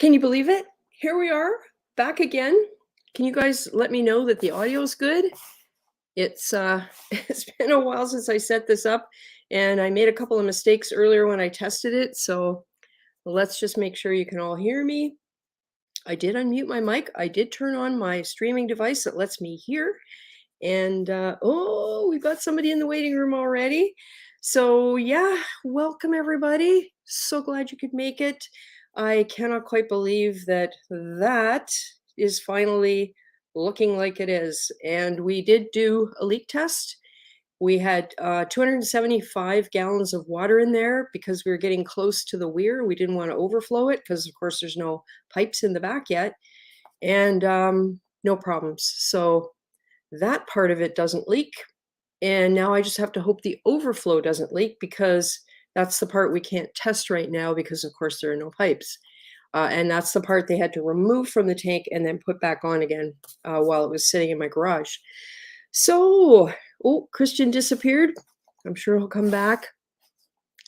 Can you believe it? Here we are, back again. Can you guys let me know that the audio is good? It's it's been a while since I set this up, and I made a couple of mistakes earlier when I tested it, so let's just make sure you can all hear me. I did unmute my mic. I did turn on my streaming device that lets me hear. And oh, we've got somebody in the waiting room already. So yeah, welcome everybody. So glad you could make it. I cannot quite believe that that is finally looking like it is. And we did do a leak test. We had 275 gallons of water in there because we were getting close to the weir. We didn't want to overflow it because, of course, there's no pipes in the back yet. And no problems. So that part of it doesn't leak. And now I just have to hope the overflow doesn't leak, because that's the part we can't test right now because, of course, there are no pipes. And that's the part they had to remove from the tank and then put back on again while it was sitting in my garage. So, oh, Christian disappeared. I'm sure he'll come back.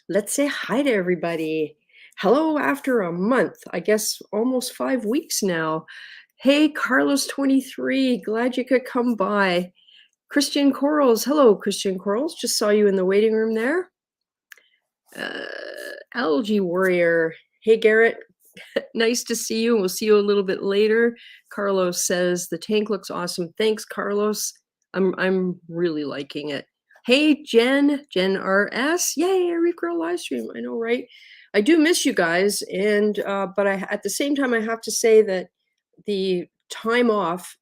Let's say hi to everybody. Hello after a month, I guess almost 5 weeks now. Hey, Carlos 23, glad you could come by. Christian Corals, hello, Christian Corals. Just saw you in the waiting room there. Algae Warrior, hey, Garrett. Nice to see you. We'll see you a little bit later. Carlos says the tank looks awesome. Thanks, Carlos. I'm really liking it. Hey, Jen RS. Yay, a Reefgrrl live stream. I know, right? I do miss you guys, and but at the same time, I have to say that the time off,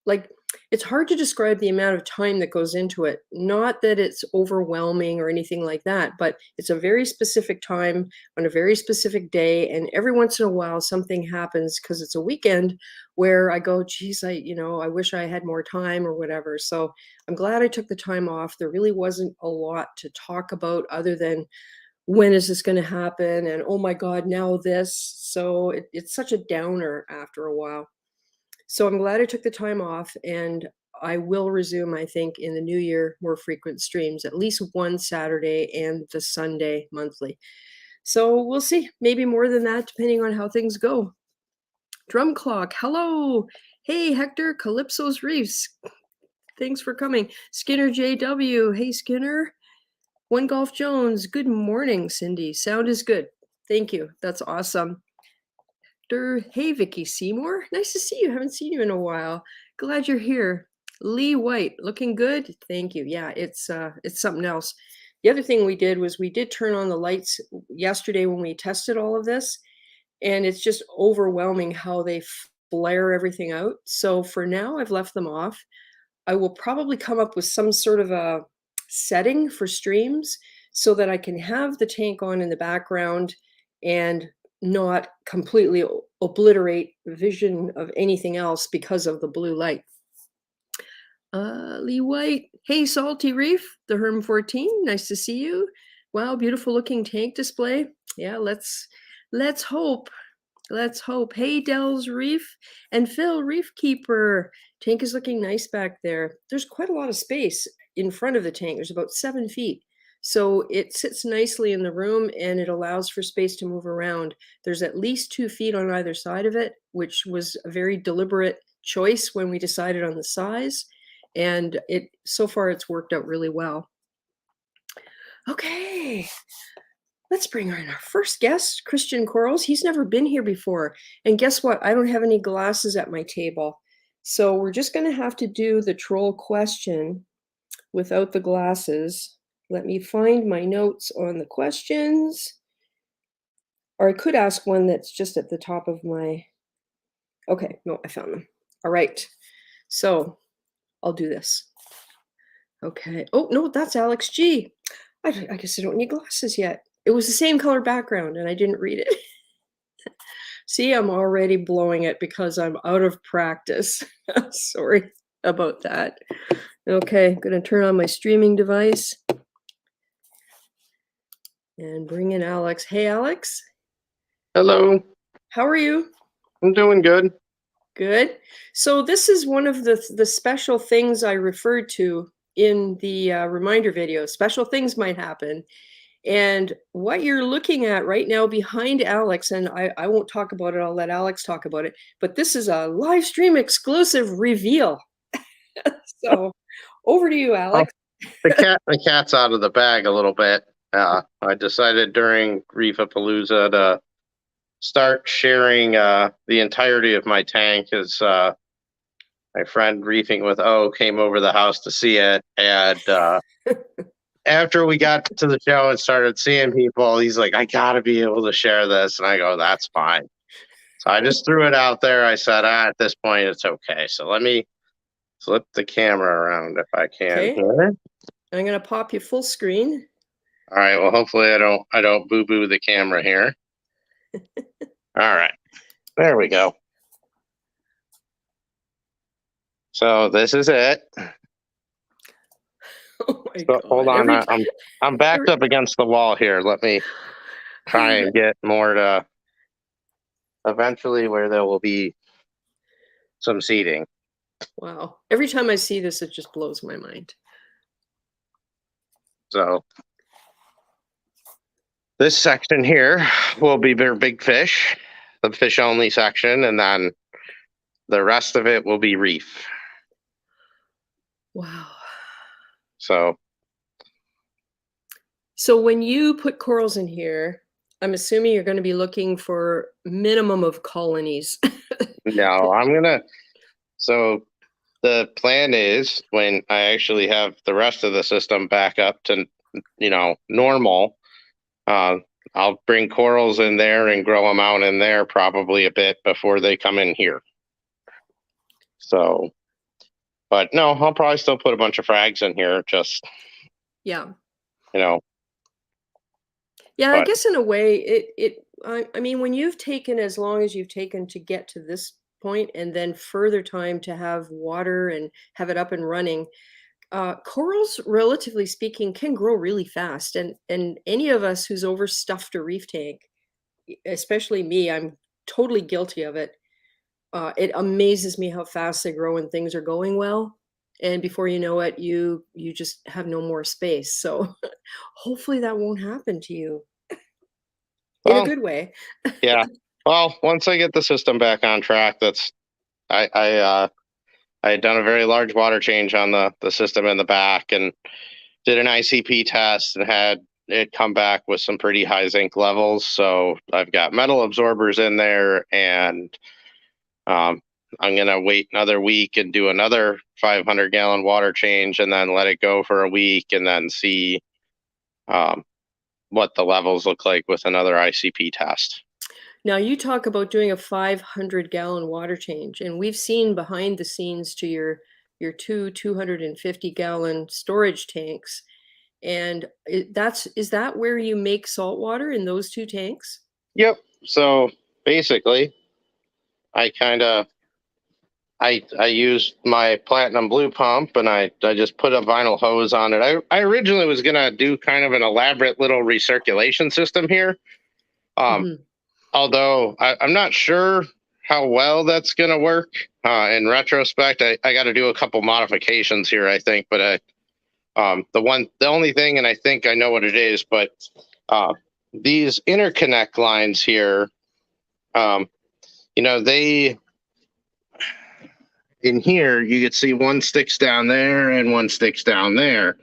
like, it's hard to describe the amount of time that goes into it. Not that it's overwhelming or anything like that, but it's a very specific time on a very specific day. And every once in a while, something happens because it's a weekend where I go, geez, I wish I had more time or whatever. So I'm glad I took the time off. There really wasn't a lot to talk about other than when is this going to happen? And oh my God, now this. So it's such a downer after a while. So I'm glad I took the time off, and I will resume, I think, in the new year, more frequent streams, at least one Saturday and the Sunday monthly. So we'll see, maybe more than that, depending on how things go. Drum Clock, hello. Hey, Hector, Calypso's Reefs. Thanks for coming. Skinner JW, hey, Skinner. One Golf Jones, good morning, Cindy. Sound is good. Thank you. That's awesome. Hey, Vicky Seymour. Nice to see you. Haven't seen you in a while. Glad you're here. Lee White, looking good. Thank you. Yeah, it's something else. The other thing we did was we did turn on the lights yesterday when we tested all of this, and it's just overwhelming how they flare everything out. So for now, I've left them off. I will probably come up with some sort of a setting for streams so that I can have the tank on in the background and not completely obliterate vision of anything else because of the blue light. Lee White, hey, Salty Reef, the Herm 14, nice to see you. Wow, beautiful looking tank display. Yeah, let's hope. Let's hope. Hey, Dells Reef and Phil Reefkeeper. Tank is looking nice back there. There's quite a lot of space in front of the tank. There's about 7 feet. So it sits nicely in the room, and it allows for space to move around. There's at least 2 feet on either side of it, which was a very deliberate choice when we decided on the size. And so far it's worked out really well. Okay, let's bring in our first guest, Christian Corals. He's never been here before. And guess what? I don't have any glasses at my table. So we're just going to have to do the troll question without the glasses. Let me find my notes on the questions. Or I could ask one that's just at the top of my... Okay, no, I found them. All right, so I'll do this. Okay, oh, no, that's Alex G. I guess I don't need glasses yet. It was the same color background and I didn't read it. See, I'm already blowing it because I'm out of practice. Sorry about that. Okay, I'm gonna turn on my streaming device and bring in Alex. Hey, Alex. Hello. How are you? I'm doing good. Good. So this is one of the special things I referred to in the reminder video. Special things might happen. And what you're looking at right now behind Alex, and I won't talk about it, I'll let Alex talk about it, but this is a live stream exclusive reveal. So over to you, Oh, Alex. the cat's out of the bag a little bit. I decided during Reefapalooza to start sharing the entirety of my tank as my friend Reefing with O came over the house to see it. And after we got to the show and started seeing people, he's like, I got to be able to share this. And I go, that's fine. So I just threw it out there. I said, at this point, it's okay. So let me flip the camera around if I can Okay. here. I'm going to pop you full screen. All right. Well, hopefully I don't boo-boo the camera here. All right. There we go. So this is it. Oh my So God. hold on. I'm backed up against the wall here. Let me try and get more to eventually where there will be some seating. Wow. Every time I see this, it just blows my mind. So this section here will be their big fish, the fish only section, and then the rest of it will be reef. Wow. So when you put corals in here, I'm assuming you're going to be looking for minimum of colonies. no, so the plan is when I actually have the rest of the system back up to, normal, I'll bring corals in there and grow them out in there probably a bit before they come in here. So, but no, I'll probably still put a bunch of frags in here. Just, Yeah. Yeah, I guess in a way, I mean, when you've taken as long as you've taken to get to this point, and then further time to have water and have it up and running, corals, relatively speaking, can grow really fast. And any of us who's overstuffed a reef tank, especially me, I'm totally guilty of it. It amazes me how fast they grow when things are going well. And before you know it, you just have no more space. So hopefully that won't happen to you in a good way. yeah. Well, once I get the system back on track, I had done a very large water change on the system in the back and did an ICP test and had it come back with some pretty high zinc levels. So I've got metal absorbers in there, and I'm going to wait another week and do another 500-gallon water change and then let it go for a week and then see what the levels look like with another ICP test. Now you talk about doing a 500-gallon water change, and we've seen behind the scenes to your two 250-gallon storage tanks. And is that where you make salt water, in those two tanks? Yep. So basically, I used my platinum blue pump and I just put a vinyl hose on it. I originally was gonna do kind of an elaborate little recirculation system here. Although I'm not sure how well that's gonna work. In retrospect, I got to do a couple modifications here, I think. But the only thing, and I think I know what it is, but these interconnect lines here, they in here you could see one sticks down there and one sticks down there,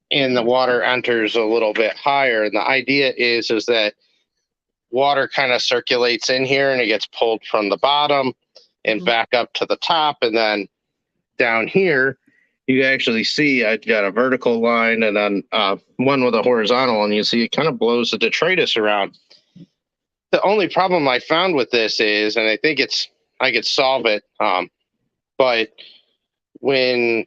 and the water enters a little bit higher. And the idea is that water kind of circulates in here and it gets pulled from the bottom and back up to the top, and then down here you actually see I've got a vertical line and then one with a horizontal, and you see it kind of blows the detritus around. The only problem I found with this is, and I think I could solve it, but when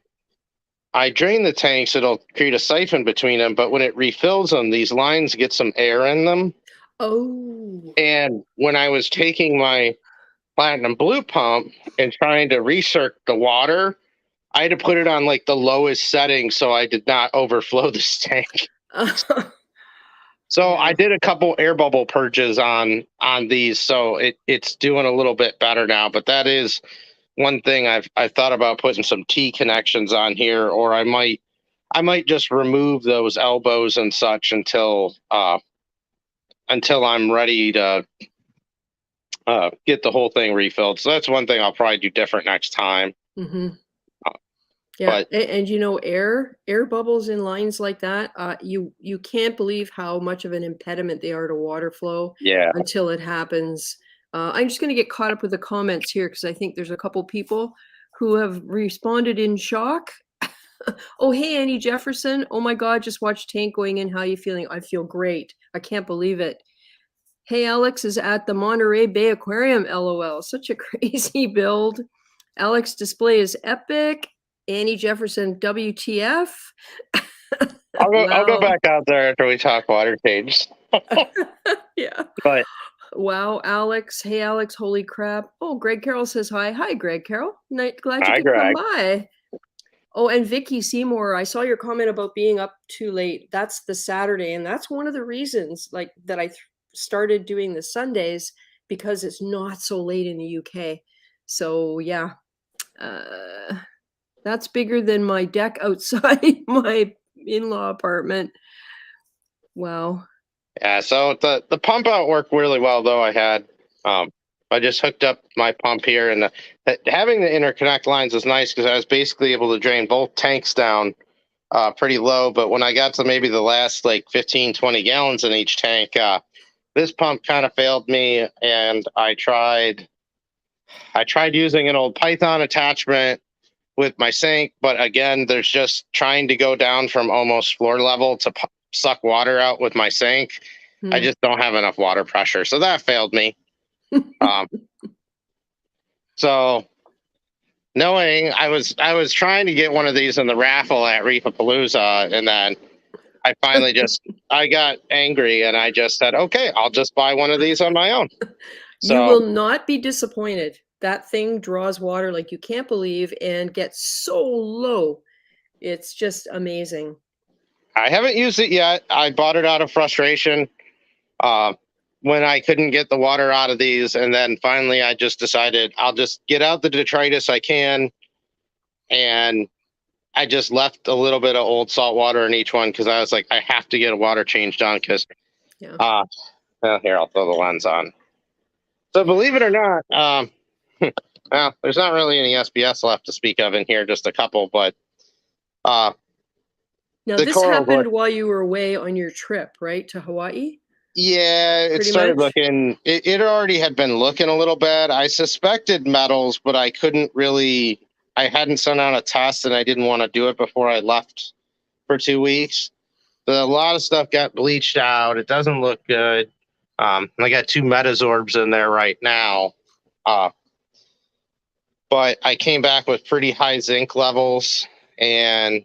I drain the tanks, it'll create a siphon between them, but when it refills them, these lines get some air in them. Oh. And when I was taking my platinum blue pump and trying to recirc the water, I had to put it on like the lowest setting so I did not overflow this tank. So I did a couple air bubble purges on these, so it's doing a little bit better now. But that is one thing I've thought about putting some T connections on here, or I might I might just remove those elbows and such until I'm ready to get the whole thing refilled. So that's one thing I'll probably do different next time. Mm-hmm. Uh, Yeah, but and you know, air bubbles in lines like that, you can't believe how much of an impediment they are to water flow yeah, until it happens. I'm just going to get caught up with the comments here because I think there's a couple people who have responded in shock. Oh, hey, Annie Jefferson. Oh my God, just watched Tank going in. How you feeling? I feel great. I can't believe it. Hey, Alex is at the Monterey Bay Aquarium. LOL. Such a crazy build. Alex display is epic. Annie Jefferson, WTF? I'll go Wow. back out there after we talk water change. Yeah. But Wow, Alex. Hey, Alex. Holy crap. Oh, Greg Carroll says hi. Hi, Greg Carroll. Glad you hi, could come Greg. by. Oh, and Vicky Seymour, I saw your comment about being up too late. That's the Saturday, and that's one of the reasons like that I started doing the Sundays because it's not so late in the UK. So yeah, that's bigger than my deck outside my in-law apartment. Wow. Yeah, so the pump out worked really well though. I just hooked up my pump here, and having the interconnect lines was nice because I was basically able to drain both tanks down pretty low. But when I got to maybe the last like 15, 20 gallons in each tank, this pump kind of failed me, and I tried using an old Python attachment with my sink, but again, there's just trying to go down from almost floor level to suck water out with my sink. I just don't have enough water pressure, so that failed me. Um, so knowing I was trying to get one of these in the raffle at Reefapalooza, and then I got angry and I just said, okay, I'll just buy one of these on my own. You So will not be disappointed. That thing draws water like you can't believe and gets so low. It's just amazing. I haven't used it yet. I bought it out of frustration uh, when I couldn't get the water out of these, and then finally I just decided I'll just get out the detritus I can, and I just left a little bit of old salt water in each one because I was like, I have to get a water change done because, Yeah. well, here, I'll throw the lens on. So believe it or not, well, there's not really any SBS left to speak of in here, just a couple, but Now, the this corals look, happened while you were away on your trip, right, to Hawaii? yeah, it Pretty started much? looking, it already had been looking a little bad. I suspected metals, but I couldn't really, I hadn't sent out a test and I didn't want to do it before I left for 2 weeks. So a lot of stuff got bleached out. It doesn't look good. I got 2 metazorbs in there right now. But I came back with pretty high zinc levels. And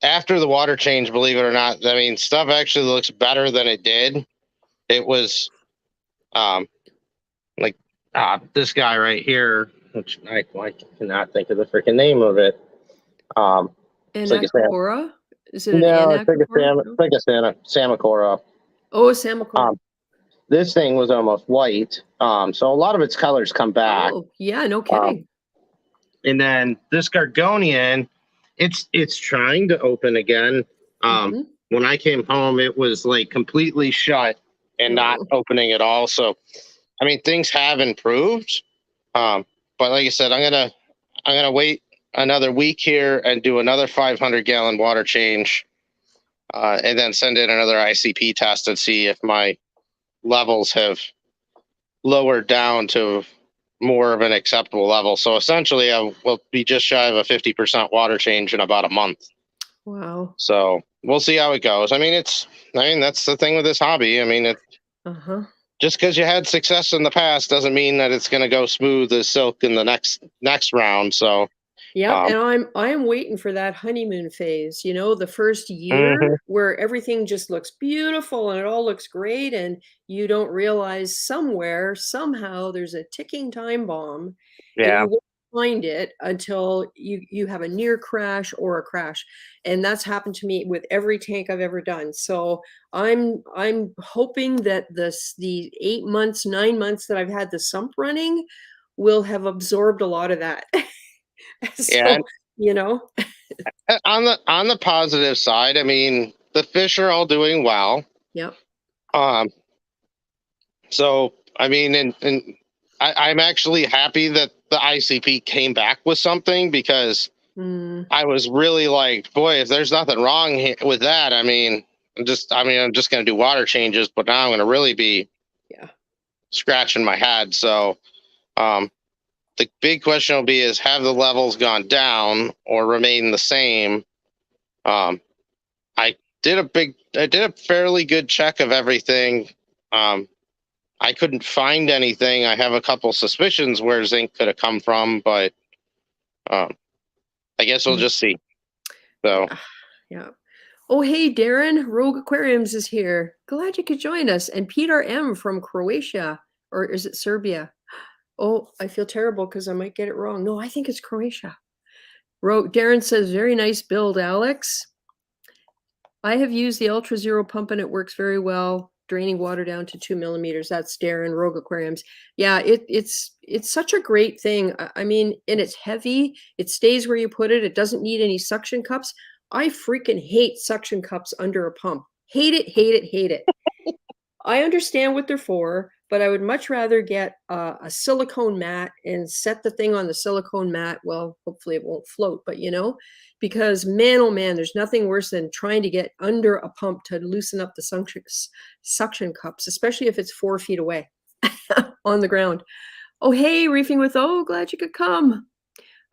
after the water change, believe it or not, I mean, stuff actually looks better than it did. It was like this guy right here, which I cannot think of the freaking name of it. It's like a Anacora? Is it an no, it's like Anacora? No? it's like a Samacora. Oh, Samacora. This thing was almost white. So a lot of its colors come back. Oh, yeah, no Um, kidding. and then this Gargonian, it's trying to open again. When I came home, it was like completely shut and not opening at all. So, I mean, things have improved. But like I said, I'm gonna wait another week here and do another 500-gallon water change, and then send in another ICP test and see if my levels have lowered down to more of an acceptable level. So essentially, I will be just shy of a 50% water change in about a month. Wow. So we'll see how it goes. I mean, that's the thing with this hobby. I mean, just because you had success in the past doesn't mean that it's going to go smooth as silk in the next round. So yeah, and I'm waiting for that honeymoon phase, you know, the first mhm. year where everything just looks beautiful and it all looks great and you don't realize somewhere, somehow there's a ticking time bomb and Yeah. you won't find it until you have a near crash or a crash. And that's happened to me with every tank I've ever done. So I'm hoping that the 8 months, 9 months that I've had the sump running will have absorbed a lot of that. Yeah. So, you know? On the positive side, I mean, the fish are all doing well. Yep. So I mean, and I'm actually happy that the ICP came back with something, because I was really like, boy, if there's nothing wrong with that, I mean, I'm just going to do water changes, but now I'm going to really be scratching my head. So, the big question will be is, have the levels gone down or remain the same? I did a fairly good check of everything. I couldn't find anything. I have a couple suspicions where zinc could have come from, but I guess we'll just see. So yeah. Oh, hey, Darren, Rogue Aquariums is here. Glad you could join us. And Peter M from Croatia, or is it Serbia? Oh, I feel terrible because I might get it wrong. No, I think it's Croatia. Darren says, very nice build, Alex. I have used the Ultra Zero pump and it works very well, draining water down to 2 millimeters. That's Darren, Rogue Aquariums. Yeah, it's such a great thing. I mean, and it's heavy. It stays where you put it. It doesn't need any suction cups. I freaking hate suction cups under a pump. Hate it, hate it, hate it. I understand what they're for, but I would much rather get a silicone mat and set the thing on the silicone mat. Well, hopefully it won't float, but because man, oh man, there's nothing worse than trying to get under a pump to loosen up the suction cups, especially if it's 4 feet away on the ground. Oh, hey, Reefing with O, glad you could come.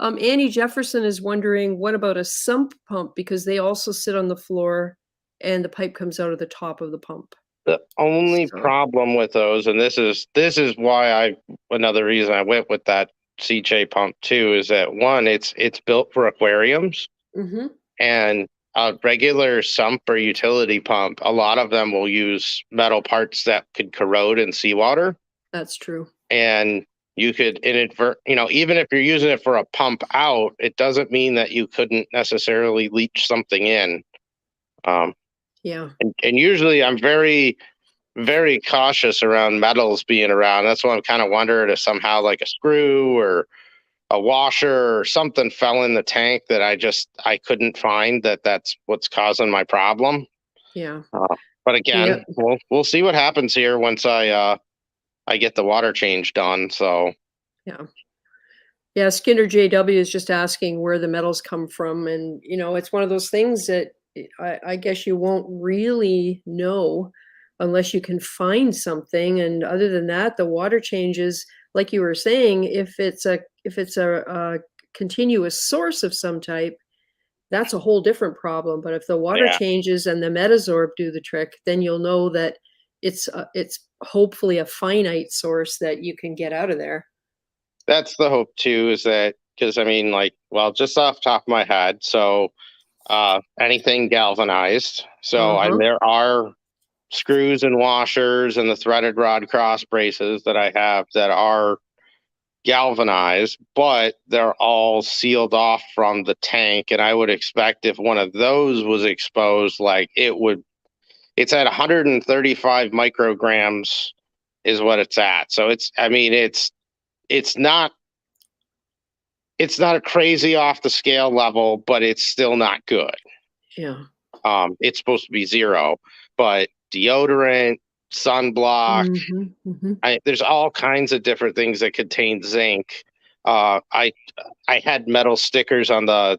Annie Jefferson is wondering, what about a sump pump? Because they also sit on the floor and the pipe comes out of the top of the pump. the only problem with those, and this is why another reason I went with that CJ pump too, is that one, it's built for aquariums, and a regular sump or utility pump, a lot of them will use metal parts that could corrode in seawater. That's true. And you could even if you're using it for a pump out, it doesn't mean that you couldn't necessarily leach something in. Yeah. And usually I'm very, very cautious around metals being around. That's why I'm kind of wondering if somehow like a screw or a washer or something fell in the tank that I couldn't find, that's what's causing my problem. Yeah. But again, we'll see what happens here once I get the water change done. So yeah, Skinner JW is just asking where the metals come from, and it's one of those things that I guess you won't really know unless you can find something. And other than that, the water changes, like you were saying, if it's a continuous source of some type, that's a whole different problem. But if the water changes and the Metasorb do the trick, then you'll know that it's hopefully a finite source that you can get out of there. That's the hope too, is that, because I mean, just off the top of my head, so anything galvanized. So there are screws and washers and the threaded rod cross braces that I have that are galvanized, but they're all sealed off from the tank. And I would expect if one of those was exposed, it's at 135 micrograms is what it's at. So it's not a crazy off the scale level, but it's still not good. Yeah. It's supposed to be 0, but deodorant, sunblock, there's all kinds of different things that contain zinc. I had metal stickers on the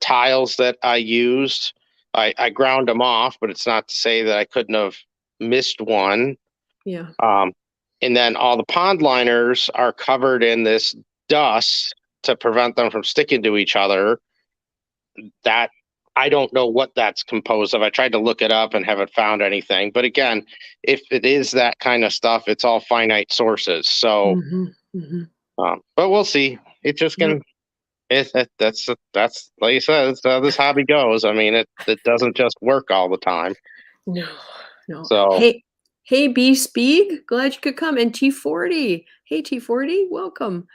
tiles that I used. I ground them off, but it's not to say that I couldn't have missed one. Yeah. And then all the pond liners are covered in this dust to prevent them from sticking to each other. That I don't know what that's composed of. I tried to look it up and haven't found anything. But again, if it is that kind of stuff, it's all finite sources. So, but we'll see. It just can. That's like you said, that's how this hobby goes. I mean, it doesn't just work all the time. No. So hey, B Speed, glad you could come. And T40, hey T40, welcome.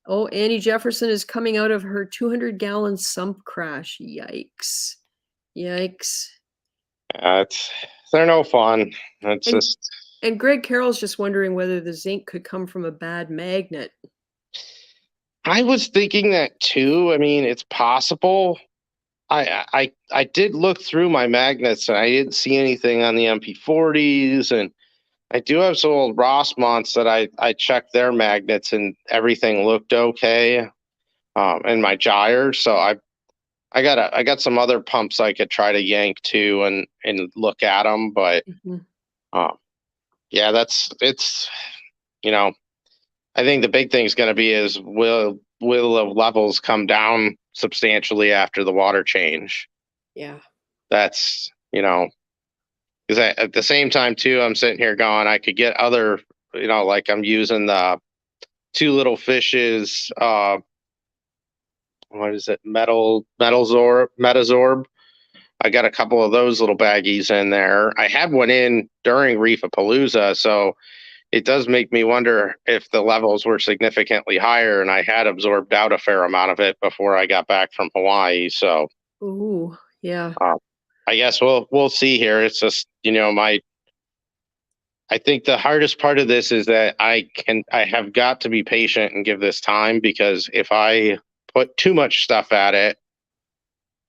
Oh, Annie Jefferson is coming out of her 200-gallon sump crash. Yikes. They're no fun. And Greg Carroll's just wondering whether the zinc could come from a bad magnet. I was thinking that too. I mean, it's possible. I did look through my magnets and I didn't see anything on the MP40s, and I do have some old Rossmonts that I checked their magnets and everything looked okay. And my gyres, so I got some other pumps I could try to yank too and look at them, but um, yeah, it's you know I think the big thing is going to be is will the levels come down substantially after the water change? Yeah. That's because at the same time too, I'm sitting here going, I could get other, like I'm using the two little fishes. What is it? Metazorb. I got a couple of those little baggies in there. I had one in during Reefapalooza, so it does make me wonder if the levels were significantly higher, and I had absorbed out a fair amount of it before I got back from Hawaii. So, ooh, yeah. I guess we'll see here. It's just I think the hardest part of this is that I have got to be patient and give this time, because if I put too much stuff at it,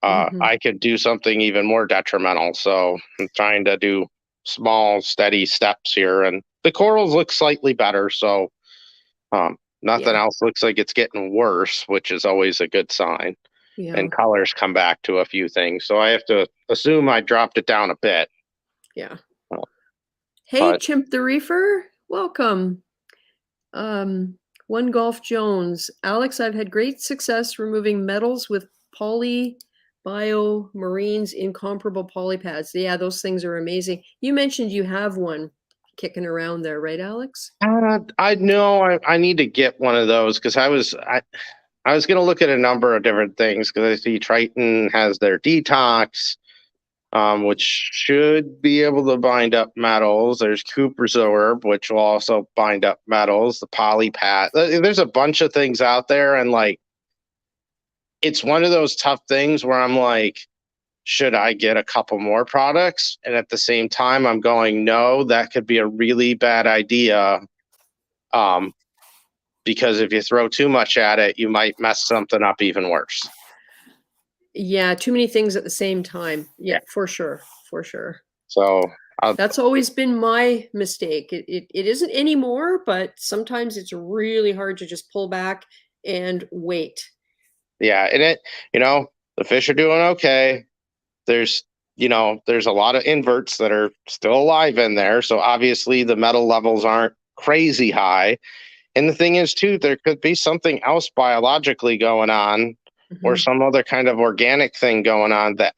I could do something even more detrimental. So I'm trying to do small, steady steps here, and the corals look slightly better. So nothing else looks like it's getting worse, which is always a good sign. Yeah. And colors come back to a few things. So I have to assume I dropped it down a bit. Yeah. Hey, Chimp the Reefer, welcome. One Golf Jones. Alex, I've had great success removing metals with Marines incomparable polypads. Yeah, those things are amazing. You mentioned you have one kicking around there, right, Alex? I know I need to get one of those, because I was going to look at a number of different things, because I see Triton has their detox, which should be able to bind up metals. There's Cooper's which will also bind up metals. The polypath. There's a bunch of things out there, and like, it's one of those tough things where I'm like, should I get a couple more products? And at the same time, I'm going, no, that could be a really bad idea. Because if you throw too much at it, you might mess something up even worse. Yeah, too many things at the same time. Yeah, for sure. For sure. So that's always been my mistake. It isn't anymore, but sometimes it's really hard to just pull back and wait. Yeah, and the fish are doing okay. There's there's a lot of inverts that are still alive in there, so obviously the metal levels aren't crazy high. And the thing is too, there could be something else biologically going on, or some other kind of organic thing going on that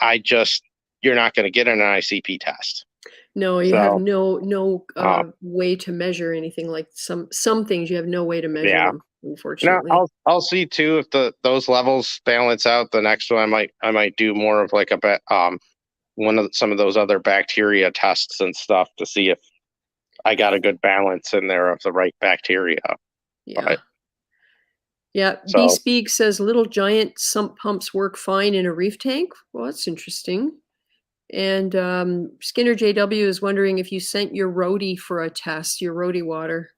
you're not going to get in an ICP test. No, you have no way to measure anything. Like some things you have no way to measure them, unfortunately. No, I'll see too if those levels balance out. The next one I might do more of like some of those other bacteria tests and stuff to see if I got a good balance in there of the right bacteria. Yeah. But, yeah. B-Speak says little giant sump pumps work fine in a reef tank. Well, that's interesting. And Skinner JW is wondering if you sent your roadie for a test, your roadie water.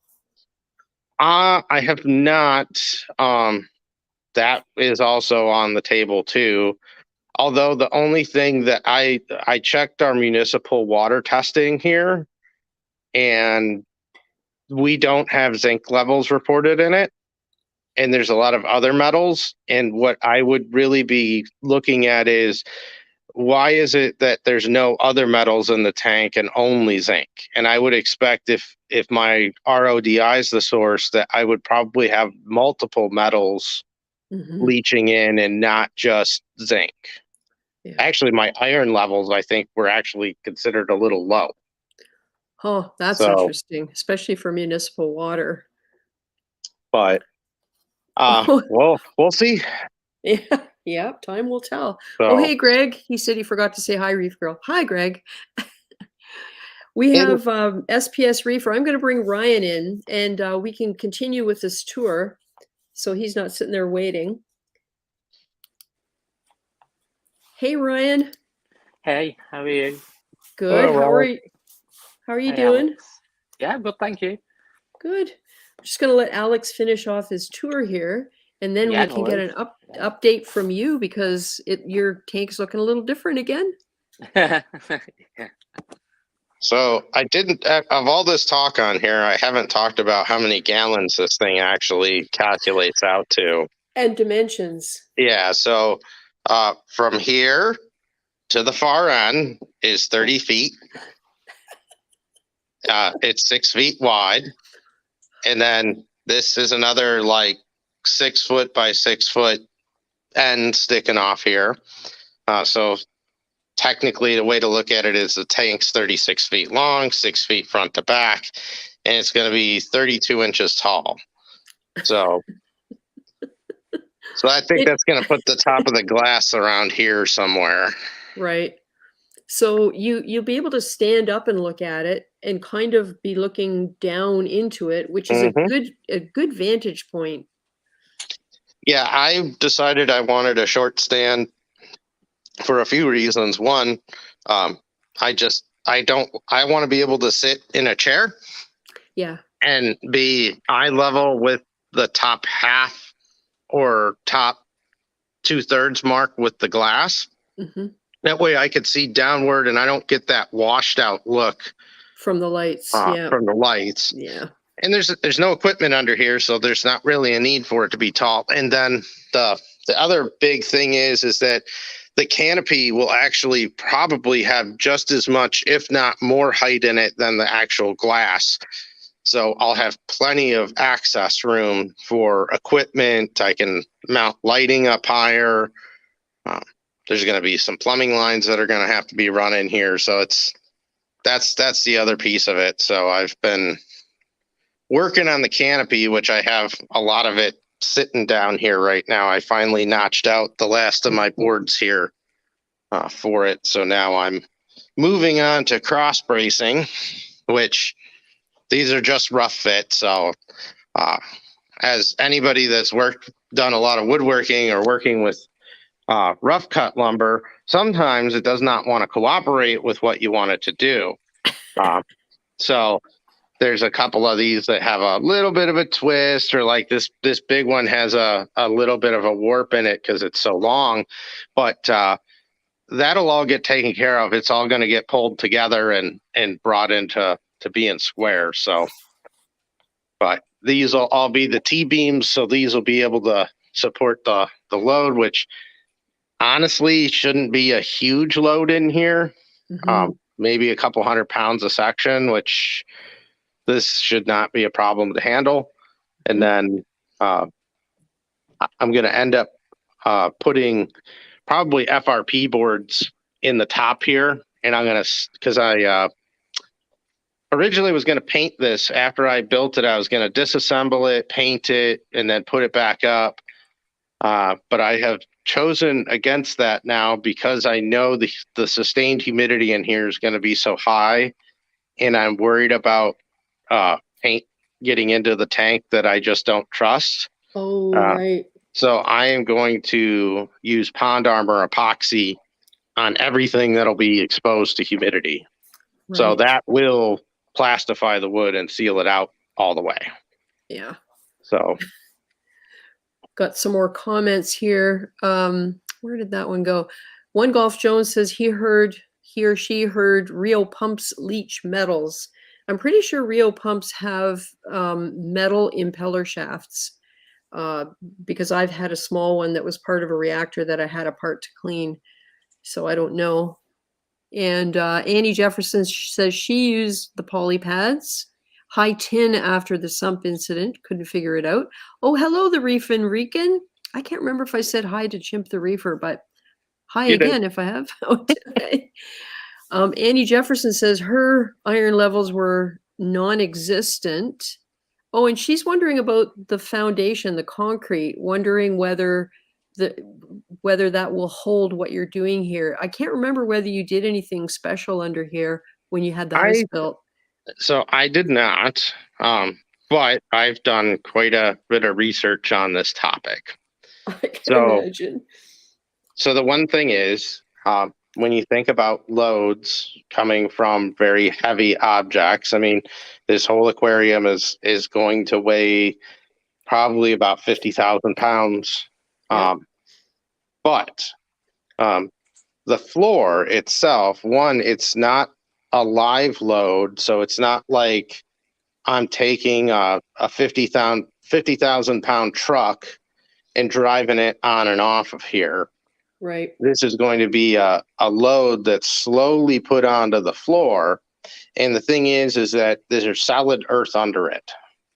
I have not. That is also on the table too. Although the only thing that I checked our municipal water testing here, and we don't have zinc levels reported in it. And there's a lot of other metals. And what I would really be looking at is, why is it that there's no other metals in the tank and only zinc? And I would expect if my RODI is the source, that I would probably have multiple metals leaching in and not just zinc. Yeah. Actually, my iron levels, I think, were actually considered a little low. Oh, that's interesting, especially for municipal water. But we'll see. Yeah, time will tell. So, oh, hey, Greg. He said he forgot to say hi, Reefgrrl. Hi, Greg. We have SPS Reefer. I'm going to bring Ryan in, and we can continue with this tour, so he's not sitting there waiting. Hey, Ryan. Hey, how are you? Good. How are you doing? Alex. Yeah, good, thank you. Good. I'm just going to let Alex finish off his tour here. And then Yeah, we no can get worries. an update from you because your tank's looking a little different again. Yeah. So I didn't, of all this talk on here, I haven't talked about how many gallons this thing actually calculates out to. And dimensions. Yeah, so from here to the far end is 30 feet. It's 6 feet wide. And then this is another like 6 foot by 6 foot end sticking off here. So technically, the way to look at it is the tank's 36 feet long, 6 feet front to back, and it's going to be 32 inches tall. So I think that's going to put the top of the glass around here somewhere. Right. So you'll be able to stand up and look at it and kind of be looking down into it, which is a good vantage point. Yeah, I decided I wanted a short stand for a few reasons. One, I want to be able to sit in a chair. Yeah. And be eye level with the top half or top 2/3 mark with the glass. Mm-hmm. That way I could see downward and I don't get that washed out look from the lights. From the lights. Yeah. And there's no equipment under here, so there's not really a need for it to be tall. And then the other big thing is that the canopy will actually probably have just as much, if not more, height in it than the actual glass. So I'll have plenty of access room for equipment. I can mount lighting up higher. There's going to be some plumbing lines that are going to have to be run in here. So that's the other piece of it. So I've been working on the canopy, which I have a lot of it sitting down here right now. I finally notched out the last of my boards here for it. So now I'm moving on to cross bracing, which these are just rough fit. So as anybody that's done a lot of woodworking or working with rough cut lumber, sometimes it does not want to cooperate with what you want it to do. So there's a couple of these that have a little bit of a twist, or like this big one has a little bit of a warp in it because it's so long. But that'll all get taken care of. It's all going to get pulled together and brought into being square. So, but these will all be the T-beams, so these will be able to support the load, which honestly shouldn't be a huge load in here. Mm-hmm. Maybe a couple 100 pounds a section, which this should not be a problem to handle. And then I'm going to end up putting probably FRP boards in the top here. And I'm going to, because I originally was going to paint this. After I built it, I was going to disassemble it, paint it, and then put it back up. But I have chosen against that now because I know the sustained humidity in here is going to be so high, and I'm worried about paint getting into the tank that I just don't trust. Oh, right. So I am going to use Pond Armor epoxy on everything that'll be exposed to humidity. Right. So that will plastify the wood and seal it out all the way. Yeah. So got some more comments here. Where did that one go? One Golf Jones says he or she heard Rio pumps leach metals. I'm pretty sure Rio pumps have metal impeller shafts because I've had a small one that was part of a reactor that I had a part to clean. So I don't know. And Annie Jefferson says she used the poly pads. High tin after the sump incident. Couldn't figure it out. Oh, hello, the Reef and Rican. I can't remember if I said hi to Chimp the Reefer, but hi you again did. If I have. Annie Jefferson says her iron levels were non-existent. Oh, and she's wondering about the foundation, the concrete, wondering whether that will hold what you're doing here. I can't remember whether you did anything special under here when you had the house built. So I did not, but I've done quite a bit of research on this topic. I can imagine. So the one thing is, when you think about loads coming from very heavy objects, I mean, this whole aquarium is going to weigh probably about 50,000 pounds. Yeah. But the floor itself, one, it's not a live load, so it's not like I'm taking a 50,000 pound truck and driving it on and off of here. Right. This is going to be a load that's slowly put onto the floor. And the thing is that there's solid earth under it.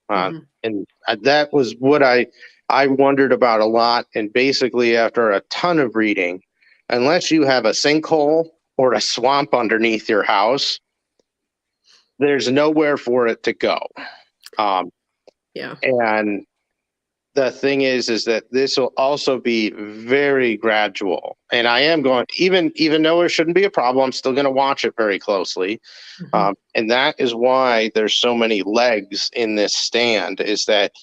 And that was what I wondered about a lot. And basically, after a ton of reading, unless you have a sinkhole or a swamp underneath your house, there's nowhere for it to go. Yeah. And the thing is that this will also be very gradual. And I am going, even though it shouldn't be a problem, I'm still going to watch it very closely. And that is why there's so many legs in this stand, is that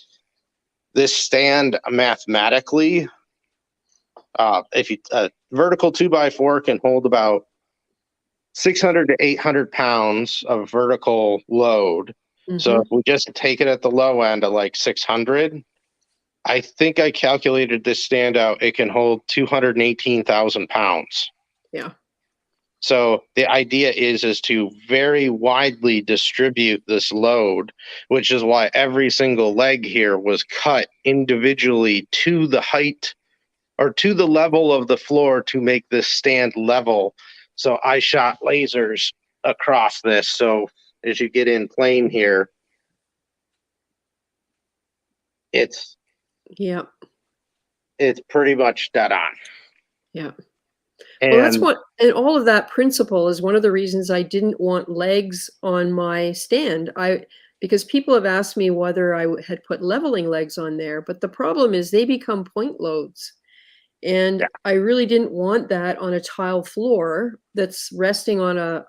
this stand mathematically, if you vertical 2x4 can hold about 600 to 800 pounds of vertical load. So if we just take it at the low end of like 600, I think I calculated this stand out. It can hold 218,000 pounds. Yeah. So the idea is to very widely distribute this load, which is why every single leg here was cut individually to the height or to the level of the floor to make this stand level. So I shot lasers across this. So as you get in plane here, it's pretty much dead on. Yeah. And Well, that's and all of that principle is one of the reasons I didn't want legs on my stand. Because people have asked me whether I had put leveling legs on there, but the problem is they become point loads. And I really didn't want that on a tile floor that's resting on a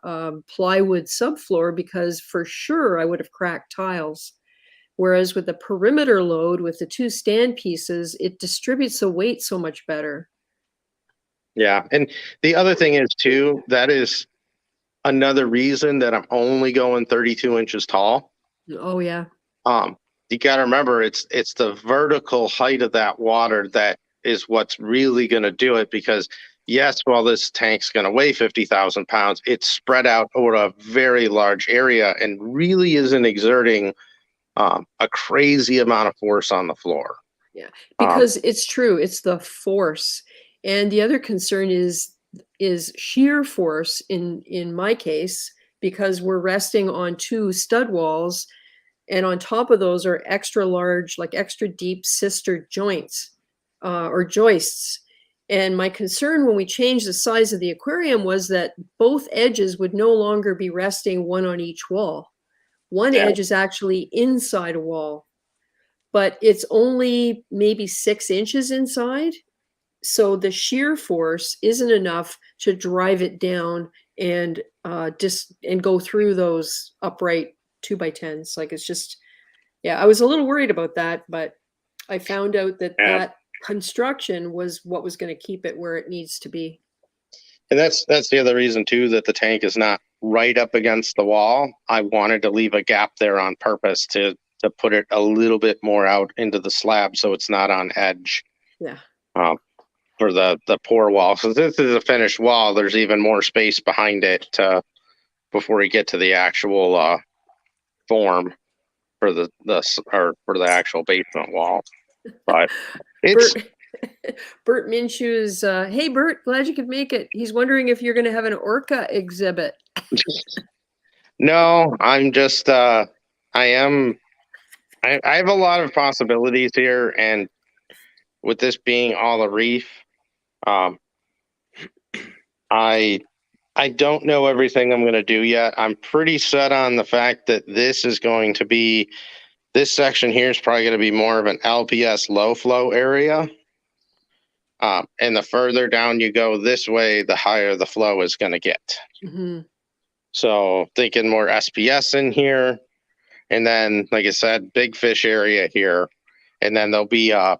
plywood subfloor, because for sure I would have cracked tiles. Whereas with the perimeter load with the two stand pieces, it distributes the weight so much better. Yeah. And the other thing is too, that is another reason that I'm only going 32 inches tall. Oh yeah. You got to remember, it's the vertical height of that water that is what's really going to do it, because yes, while this tank's going to weigh 50,000 pounds, it's spread out over a very large area and really isn't exerting a crazy amount of force on the floor. Yeah, because it's true. It's the force. And the other concern is shear force in my case, because we're resting on two stud walls, and on top of those are extra large, like extra deep sister joints or joists. And my concern when we changed the size of the aquarium was that both edges would no longer be resting one on each wall. One edge is actually inside a wall, but it's only maybe 6 inches inside. So the shear force isn't enough to drive it down and go through those upright 2x10s. Like, it's just, yeah, I was a little worried about that, but I found out that that construction was what was going to keep it where it needs to be. And that's the other reason too, that the tank is not right up against the wall. I wanted to leave a gap there on purpose to put it a little bit more out into the slab, so it's not on edge. Yeah. For the pour wall. So this is a finished wall. There's even more space behind it before you get to the actual form for the actual basement wall. But it's Bert Minshew's, hey Bert, glad you could make it. He's wondering if you're going to have an orca exhibit. No, I'm just I have a lot of possibilities here, and with this being all a reef, I don't know everything I'm going to do yet. I'm pretty set on the fact that this section here is probably going to be more of an LPS low flow area. And the further down you go this way, the higher the flow is going to get. So thinking more SPS in here. And then, like I said, big fish area here. And then there'll be a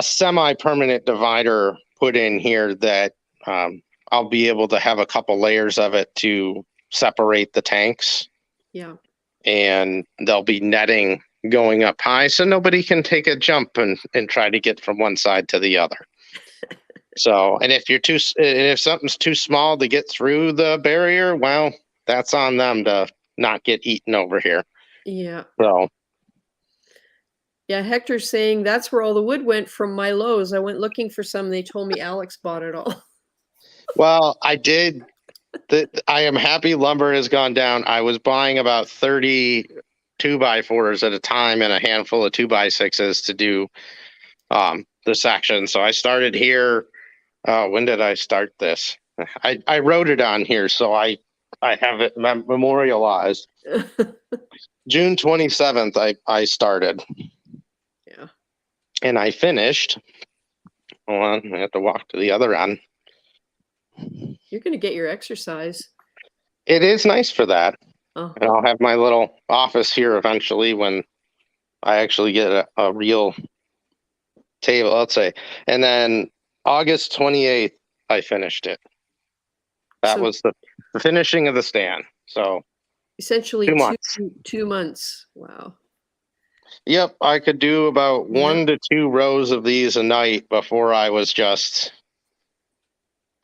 semi-permanent divider put in here that I'll be able to have a couple layers of it to separate the tanks. Yeah. And there'll be netting going up high, so nobody can take a jump and try to get from one side to the other. So, and if something's too small to get through the barrier, well, that's on them to not get eaten over here. Yeah. So, yeah, Hector's saying that's where all the wood went from my lows. I went looking for some. They told me Alex bought it all. well, I did. I am happy lumber has gone down. I was buying about 30 2x4s at a time and a handful of 2x6s to do the section. So I started here. When did I start this? I wrote it on here, so I have it memorialized. June 27th, I started. Yeah. And I finished. Hold on, I have to walk to the other end. You're going to get your exercise. It is nice for that. Oh. And I'll have my little office here eventually when I actually get a real table, let's say. And then August 28th, I finished it. That was the finishing of the stand. So essentially 2 months. 2 months. Wow. Yep, I could do about 1 to 2 rows of these a night before I was just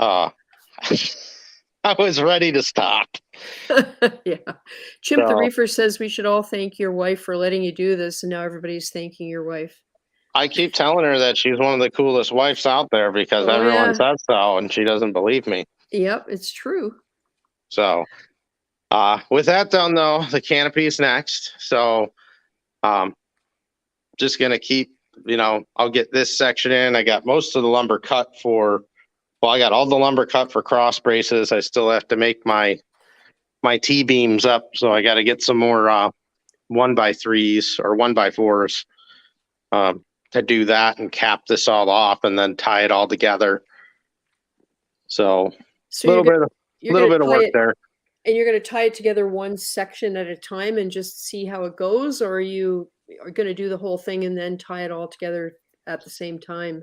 I was ready to stop. Yeah. Chimp the Reefer says we should all thank your wife for letting you do this, and now everybody's thanking your wife. I keep telling her that she's one of the coolest wives out there because everyone says so, and she doesn't believe me. Yep, it's true. So with that done, though, the canopy is next. So just going to keep, I'll get this section in. I got most of the lumber cut I got all the lumber cut for cross braces. I still have to make my T-beams up. So I got to get some more 1x3s or 1x4s to do that and cap this all off and then tie it all together. So a little bit of work there. And you're going to tie it together one section at a time and just see how it goes, or are you going to do the whole thing and then tie it all together at the same time?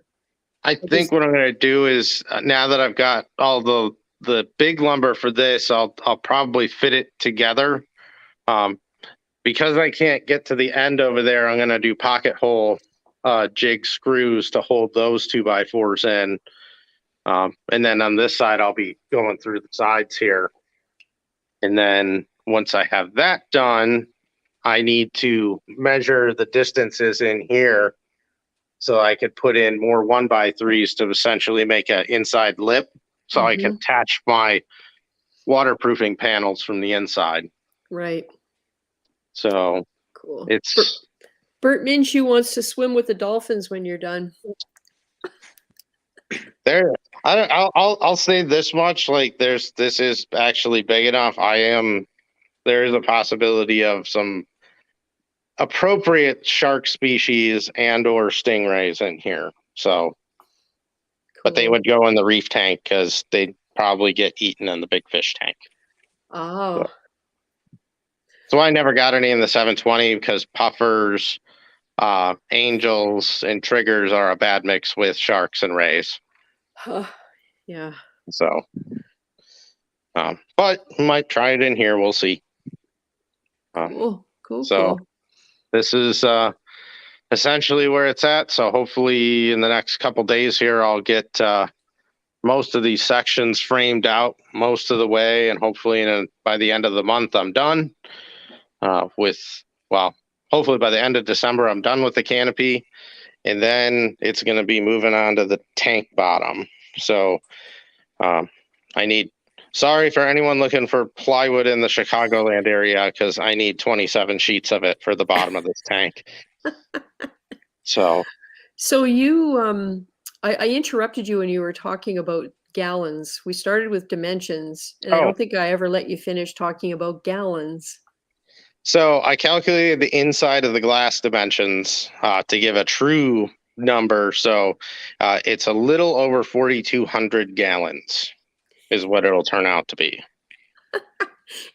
I think what I'm going to do is now that I've got all the big lumber for this, I'll probably fit it together. Because I can't get to the end over there, I'm going to do pocket hole jig screws to hold those 2x4s in. And then on this side, I'll be going through the sides here. And then once I have that done, I need to measure the distances in here so I could put in more 1x3s to essentially make an inside lip so I can attach my waterproofing panels from the inside. Right. So cool. It's Bert Minshew wants to swim with the dolphins when you're done. There, I'll say this much: like, this is actually big enough. There is a possibility of some appropriate shark species and/or stingrays in here. So, but they would go in the reef tank because they'd probably get eaten in the big fish tank. Oh. So I never got any in the 720 because puffers, angels, and triggers are a bad mix with sharks and rays. Yeah. So, but might try it in here. We'll see. Cool. So this is essentially where it's at. So hopefully in the next couple days here, I'll get most of these sections framed out most of the way, and hopefully by the end of the month, I'm done hopefully by the end of December, I'm done with the canopy, and then it's going to be moving on to the tank bottom. So sorry for anyone looking for plywood in the Chicagoland area, because I need 27 sheets of it for the bottom of this tank. So you, I interrupted you when you were talking about gallons. We started with dimensions, and I don't think I ever let you finish talking about gallons. So I calculated the inside of the glass dimensions to give a true number. So it's a little over 4,200 gallons is what it'll turn out to be.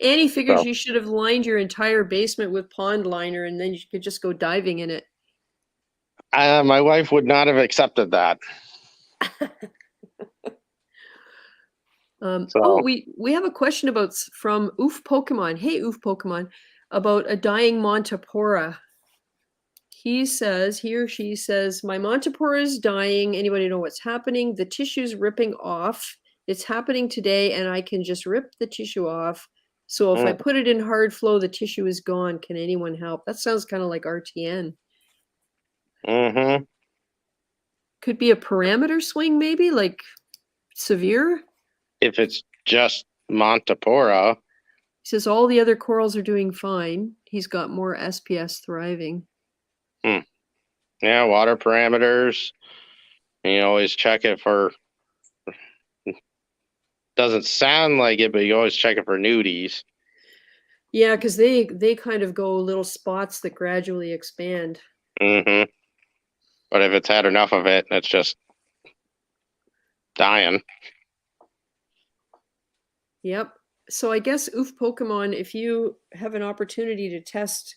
Annie figures you should have lined your entire basement with pond liner, and then you could just go diving in it. My wife would not have accepted that. We have a question from Oof Pokemon. Hey, Oof Pokemon, about a dying Montipora. he or she says, my Montipora is dying. Anybody know what's happening? The tissue's ripping off. It's happening today, and I can just rip the tissue off. So if I put it in hard flow, the tissue is gone. Can anyone help? That sounds kind of like RTN. Mm-hmm. Could be a parameter swing, maybe, like severe. If it's just Montipora. He says all the other corals are doing fine. He's got more SPS thriving. Yeah, water parameters. You always check it for. Doesn't sound like it, but you always check it for nudies. Yeah, because they kind of go little spots that gradually expand. Mm-hmm. But if it's had enough of it, it's just dying. Yep. So I guess Oof Pokemon, if you have an opportunity to test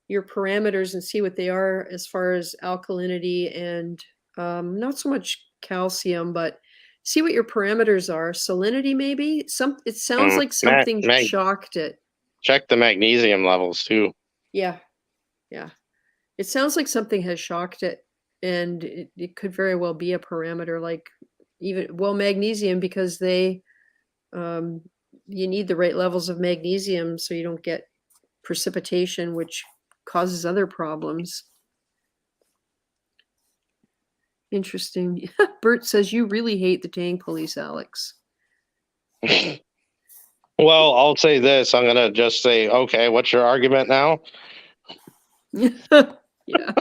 your parameters and see what they are as far as alkalinity and not so much calcium, but see what your parameters are. Salinity, maybe. It sounds like something shocked it. Check the magnesium levels too. Yeah. It sounds like something has shocked it, and it could very well be a parameter, like magnesium, because they you need the right levels of magnesium so you don't get precipitation, which causes other problems. Interesting. Bert says you really hate the tank police, Alex. Well, I'll say this. I'm going to just say, okay, what's your argument now? Yeah.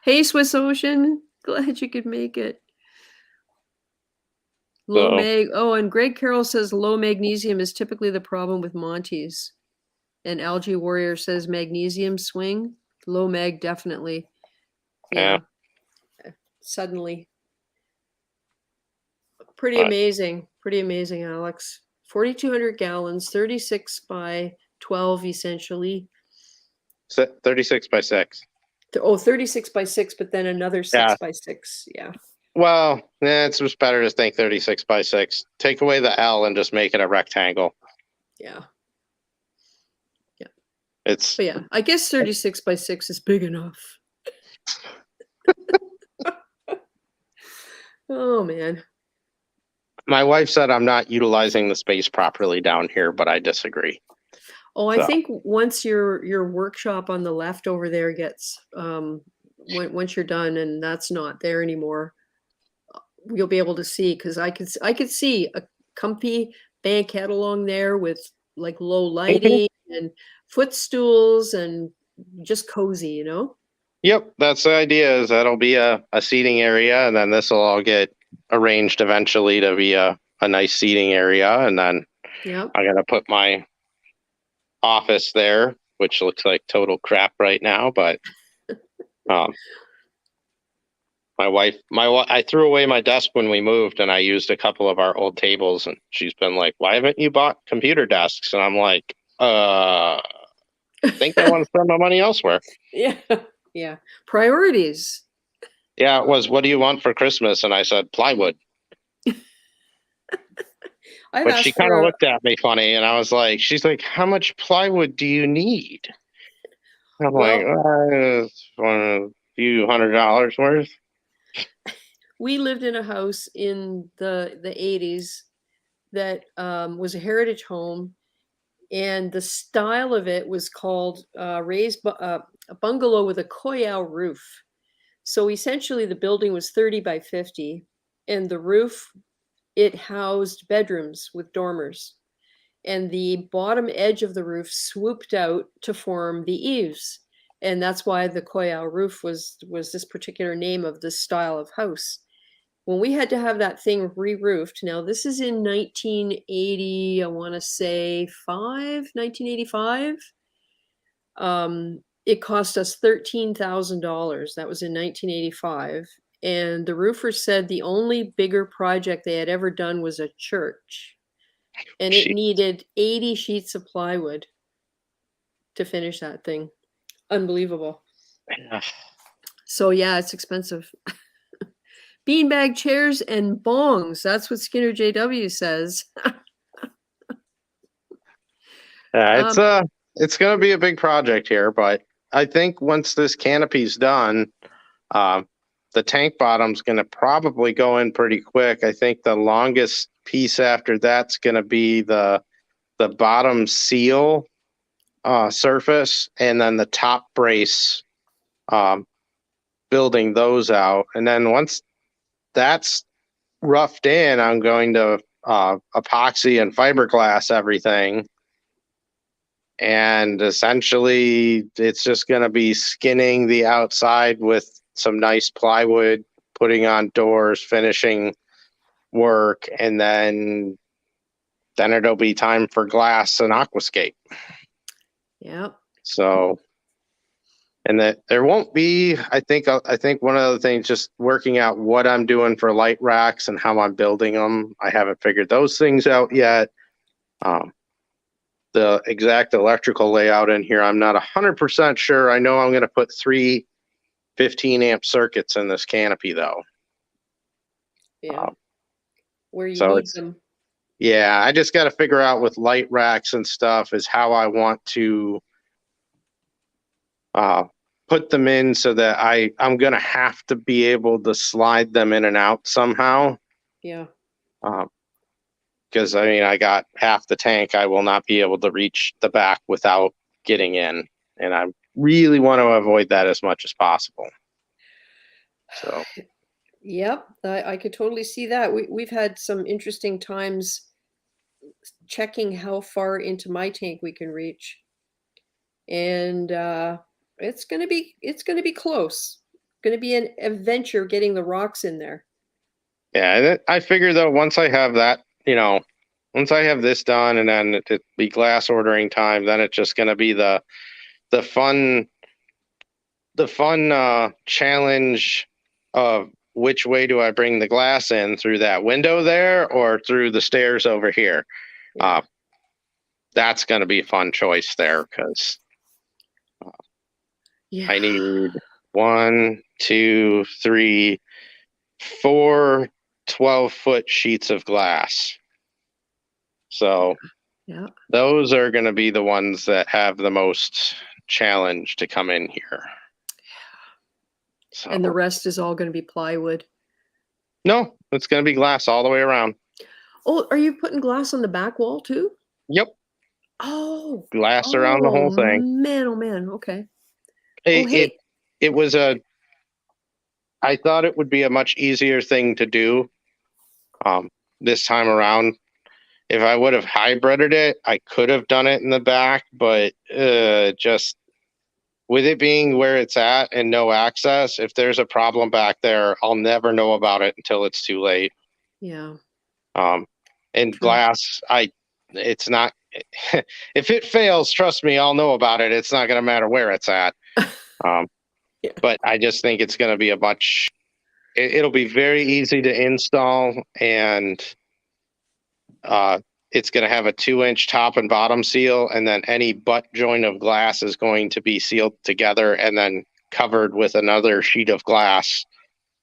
Hey, Swiss Ocean. Glad you could make it. And Greg Carroll says low magnesium is typically the problem with Monties. And Algae Warrior says magnesium swing. Low mag, definitely. Yeah. Suddenly. Pretty amazing, Alex. 4,200 gallons, 36 by 12, essentially. 36 by 6. 36 by 6, but then another 6 by 6. Yeah. Well, it's just better to think 36 by 6. Take away the L and just make it a rectangle. Yeah. I guess 36 by 6 is big enough. Oh, man. My wife said I'm not utilizing the space properly down here, but I disagree. Oh, I think once your workshop on the left over there gets, once you're done and that's not there anymore, you'll be able to see, because I could see a comfy banquette along there with like low lighting and footstools and just cozy, you know? Yep, that's the idea. Is that'll be a seating area, and then this will all get arranged eventually to be a nice seating area, and then I'm gonna put my office there, which looks like total crap right now, but I threw away my desk when we moved, and I used a couple of our old tables, and she's been like, why haven't you bought computer desks? And I'm like, I think I want to spend my money elsewhere. Yeah. Priorities. Yeah, it was, what do you want for Christmas? And I said, plywood. But she kind of looked at me funny, and I was like, she's like, how much plywood do you need? And I'm like, it's a few $100 worth. We lived in a house in the 80s that was a heritage home, and the style of it was called a bungalow with a koyao roof. So essentially the building was 30 by 50, and the roof, it housed bedrooms with dormers, and the bottom edge of the roof swooped out to form the eaves. And that's why the koyao roof was this particular name of this style of house. When we had to have that thing re-roofed, now this is in 1980, I want to say 1985. It cost us $13,000. That was in 1985. And the roofer said the only bigger project they had ever done was a church. And it needed 80 sheets of plywood to finish that thing. Unbelievable. So yeah, it's expensive. Beanbag chairs and bongs. That's what Skinner JW says. Yeah, it's going to be a big project here, but I think once this canopy's done, the tank bottom's going to probably go in pretty quick. I think the longest piece after that's going to be the bottom seal surface, and then the top brace, building those out. And then once that's roughed in, I'm going to epoxy and fiberglass everything. And essentially, it's just going to be skinning the outside with some nice plywood, putting on doors, finishing work, and then it'll be time for glass and aquascape. Yep. So, and that there won't be, I think one of the things, just working out what I'm doing for light racks and how I'm building them. I haven't figured those things out yet. The exact electrical layout in here, I'm not 100% sure. I know I'm going to put 3 15-amp circuits in this canopy, though. Yeah. Where you so need them. Yeah, I just got to figure out with light racks and stuff is how I want to put them in, so that I'm going to have to be able to slide them in and out somehow. Yeah. Because, I mean, I got half the tank. I will not be able to reach the back without getting in. And I really want to avoid that as much as possible. So, yep, I could totally see that. We've had some interesting times checking how far into my tank we can reach. And it's gonna be close. Gonna be an adventure getting the rocks in there. yeah, I figure, though, once I have that, once I have this done, and then it be glass ordering time, then it's just going to be the fun challenge of which way do I bring the glass in, through that window there or through the stairs over here. Yeah. That's going to be a fun choice there, because I need 1, 2, 3, 4 12-foot sheets of glass. So yeah, those are going to be the ones that have the most challenge to come in here. So, and the rest is all going to be plywood. No, it's going to be glass all the way around. Oh, are you putting glass on the back wall too? Yep. Oh, Glass around the whole thing. Man, oh man. Okay. It was I thought it would be a much easier thing to do this time around. If I would have hybrided it, I could have done it in the back, but just with it being where it's at and no access, if there's a problem back there, I'll never know about it until it's too late. Yeah. And glass, it's not, if it fails, trust me, I'll know about it. It's not going to matter where it's at. Yeah. But I just think it's going to be it'll be very easy to install, and it's going to have a 2-inch top and bottom seal, and then any butt joint of glass is going to be sealed together and then covered with another sheet of glass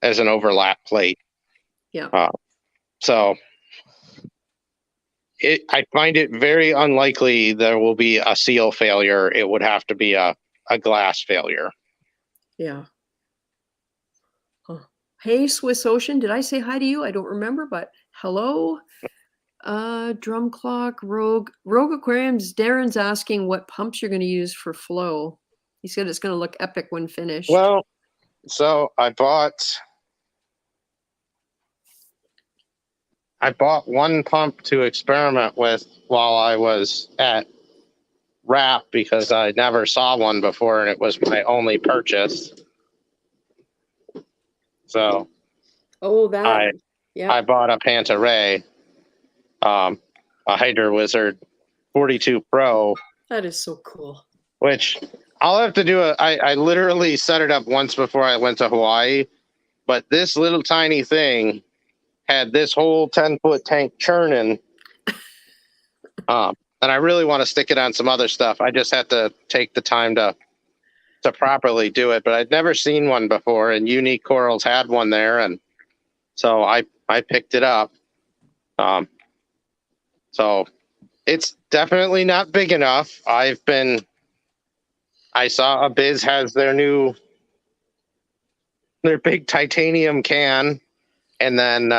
as an overlap plate. Yeah. So I find it very unlikely there will be a seal failure. It would have to be a glass failure. Yeah. Huh. Hey, Swiss Ocean, did I say hi to you? I don't remember, but hello. Drum Clock, Rogue Aquariums. Darren's asking what pumps you're going to use for flow. He said it's going to look epic when finished. Well, so I bought one pump to experiment with while I was at RAP, because I never saw one before and it was my only purchase. So I bought a Panta-Ray, a Hydro Wizard 42 Pro. That is so cool. Which I'll have to do I literally set it up once before I went to Hawaii, but this little tiny thing had this whole 10-foot tank churning. And I really want to stick it on some other stuff. I just had to take the time to properly do it, but I'd never seen one before, and Unique Corals had one there, and so I picked it up. So it's definitely not big enough. I've been I saw Biz has their big titanium can, and then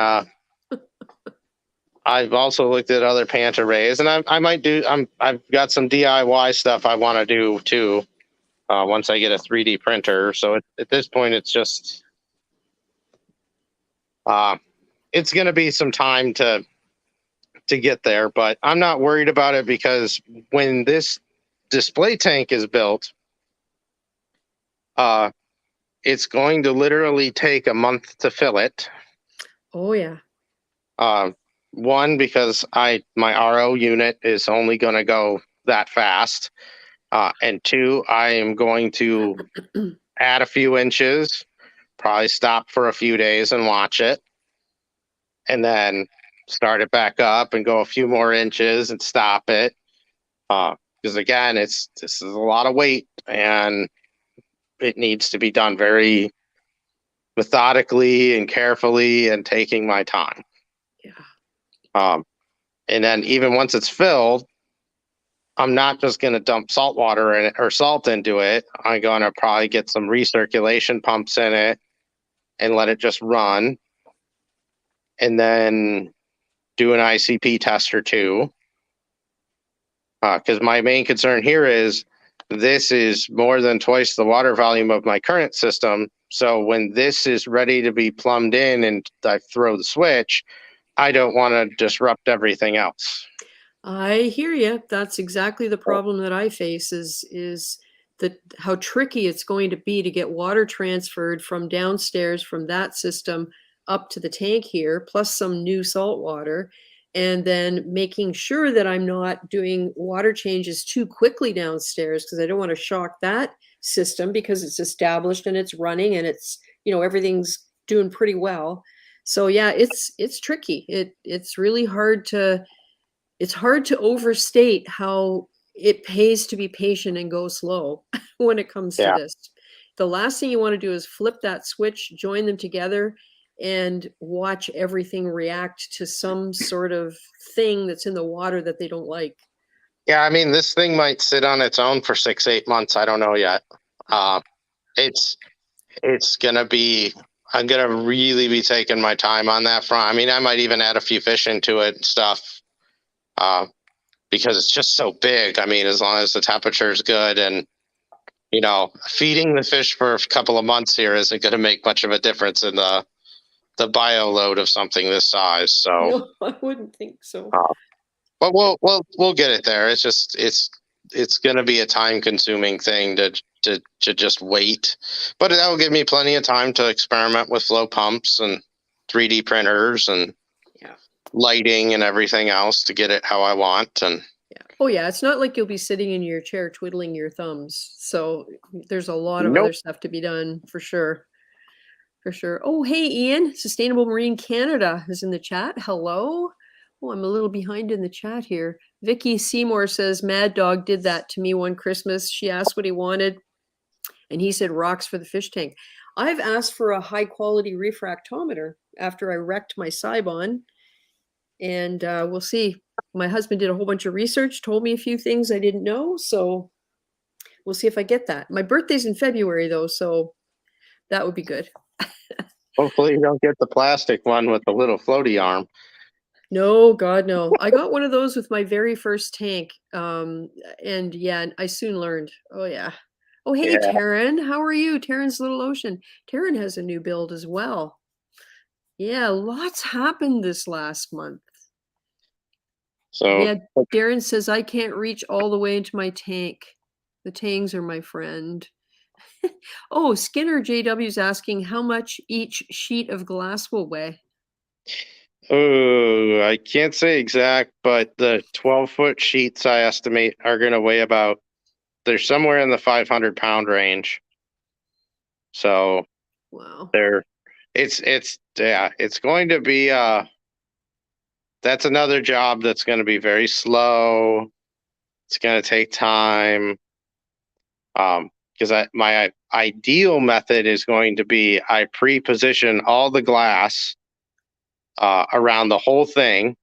I've also looked at other panta rays, and I might do. I've got some DIY stuff I want to do too. Once I get a 3D printer, so at this point, it's just it's going to be some time to get there, but I'm not worried about it because when this display tank is built, it's going to literally take a month to fill it. Oh yeah. One, because my RO unit is only going to go that fast, and two, I am going to add a few inches, probably stop for a few days and watch it, and then start it back up and go a few more inches and stop it. Because again, this is a lot of weight and it needs to be done very methodically and carefully and taking my time. Yeah. And then even once it's filled, I'm not just going to dump salt water in it or salt into it. I'm going to probably get some recirculation pumps in it and let it just run. And then do an ICP test or two. Because my main concern here is this is more than twice the water volume of my current system. So when this is ready to be plumbed in and I throw the switch, I don't want to disrupt everything else. I hear you. That's exactly the problem that I face is that how tricky it's going to be to get water transferred from downstairs from that system up to the tank here, plus some new salt water, and then making sure that I'm not doing water changes too quickly downstairs because I don't want to shock that system because it's established and it's running and it's, everything's doing pretty well. So yeah, it's tricky. It's really hard to overstate how it pays to be patient and go slow when it comes to this. The last thing you want to do is flip that switch, join them together, and watch everything react to some sort of thing that's in the water that they don't like. Yeah, I mean, this thing might sit on its own for 6-8 months. I don't know yet. It's gonna be. I'm gonna really be taking my time on that front. I mean, I might even add a few fish into it and stuff. Because it's just so big. I mean, as long as the temperature is good and, feeding the fish for a couple of months here isn't going to make much of a difference in the bio load of something this size. So no, I wouldn't think so. But we'll get it there. It's just it's going to be a time consuming thing to just wait, but that will give me plenty of time to experiment with flow pumps and 3D printers and lighting and everything else to get it how I want. And oh yeah, it's not like you'll be sitting in your chair twiddling your thumbs. So there's a lot of other stuff to be done for sure. For sure. Oh, hey, Ian, Sustainable Marine Canada is in the chat. Hello. Oh, I'm a little behind in the chat here. Vicky Seymour says, Mad Dog did that to me one Christmas. She asked what he wanted, and he said rocks for the fish tank. I've asked for a high-quality refractometer after I wrecked my Cybon, and we'll see. My husband did a whole bunch of research, told me a few things I didn't know, so we'll see if I get that. My birthday's in February, though, so that would be good. Hopefully you don't get the plastic one with the little floaty arm. No, God, no. I got one of those with my very first tank. And yeah, I soon learned. Oh, yeah. Oh, hey, Yeah. Taryn. How are you? Taryn's Little Ocean. Taryn has a new build as well. Yeah, lots happened this last month. So yeah, Darren says, I can't reach all the way into my tank. The tangs are my friend. Oh, Skinner JW is asking how much each sheet of glass will weigh. Oh, I can't say exact, but the 12-foot sheets I estimate are going to weigh they're somewhere in the 500-pound range. So wow, it's going to be that's another job that's going to be very slow. It's going to take time. Because my ideal method is going to be I pre-position all the glass around the whole thing.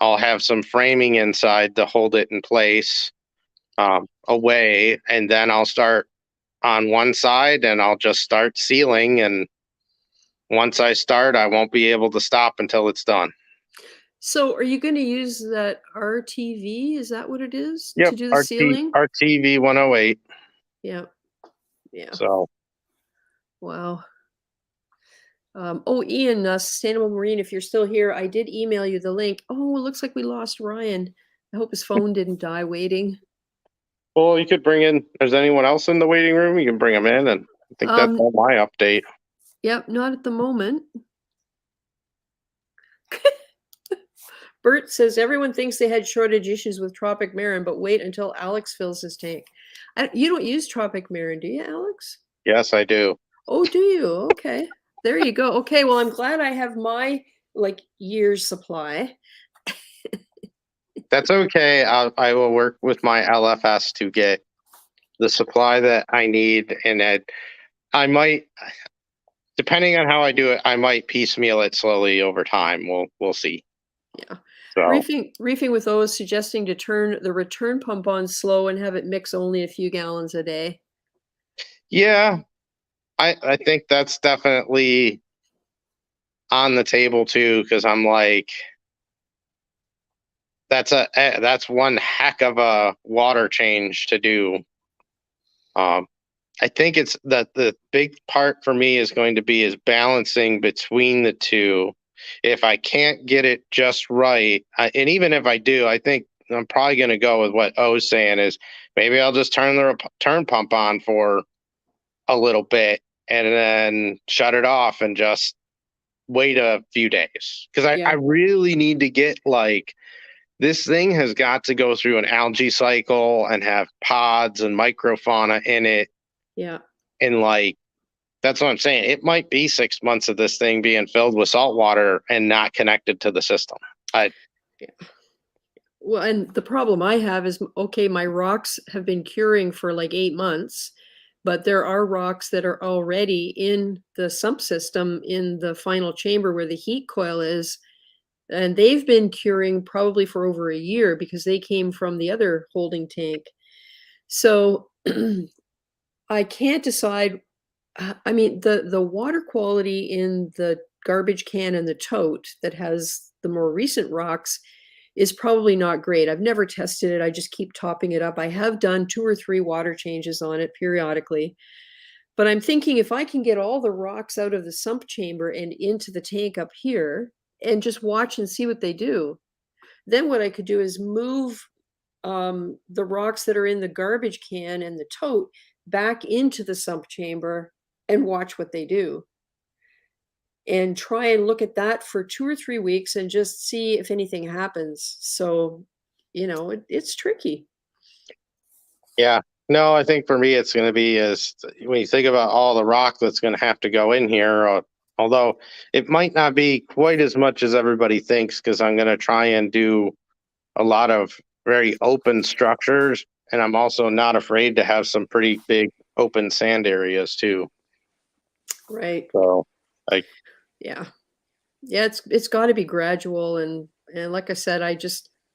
I'll have some framing inside to hold it in place. away, and then I'll start on one side and I'll just start sealing. And once I start, I won't be able to stop until it's done. So are you going to use that RTV? Is that what it is to Yep, do the sealing? RTV 108. Yeah. Yeah. So Wow. Oh, Ian, Sustainable Marine, if you're still here, I did email you the link. Oh, it looks like we lost Ryan. I hope his phone didn't die waiting. well, you could bring in. There's anyone else in the waiting room? You can bring them in, and I think that's all my update. Yep, not at the moment. Bert says everyone thinks they had shortage issues with Tropic Marin, but wait until Alex fills his tank. You don't use Tropic Marin, do you, Alex? Yes, I do. Oh, do you? Okay. There you go. Okay, well, I'm glad I have my year's supply. That's okay. I will work with my LFS to get the supply that I need, and I might, depending on how I do it, I might piecemeal it slowly over time. We'll see. Yeah. So Reefing with O's suggesting to turn the return pump on slow and have it mix only a few gallons a day. yeah, I think that's definitely on the table too, because I'm like, that's one heck of a water change to do. I think it's the big part for me is going to be is balancing between the two. If I can't get it just right, and even if I do, I think I'm probably going to go with what O's saying is maybe I'll just turn the return pump on for a little bit and then shut it off and just wait a few days. Because I really need to get this thing has got to go through an algae cycle and have pods and microfauna in it. Yeah. And that's what I'm saying. It might be 6 months of this thing being filled with salt water and not connected to the system. Yeah. Well, and the problem I have is, okay, my rocks have been curing for 8 months, but there are rocks that are already in the sump system in the final chamber where the heat coil is. And they've been curing probably for over a year because they came from the other holding tank. So I can't decide. I mean, the water quality in the garbage can and the tote that has the more recent rocks is probably not great. I've never tested it. I just keep topping it up. I have done 2 or 3 water changes on it periodically. But I'm thinking if I can get all the rocks out of the sump chamber and into the tank up here and just watch and see what they do, then what I could do is move the rocks that are in the garbage can and the tote back into the sump chamber and watch what they do. And try and look at that for 2 or 3 weeks and just see if anything happens. So, it's tricky. Yeah. No, I think for me, it's going to be when you think about all the rock that's going to have to go in here, although it might not be quite as much as everybody thinks, because I'm going to try and do a lot of very open structures. And I'm also not afraid to have some pretty big open sand areas too. Right. So yeah, it's got to be gradual. And like I said,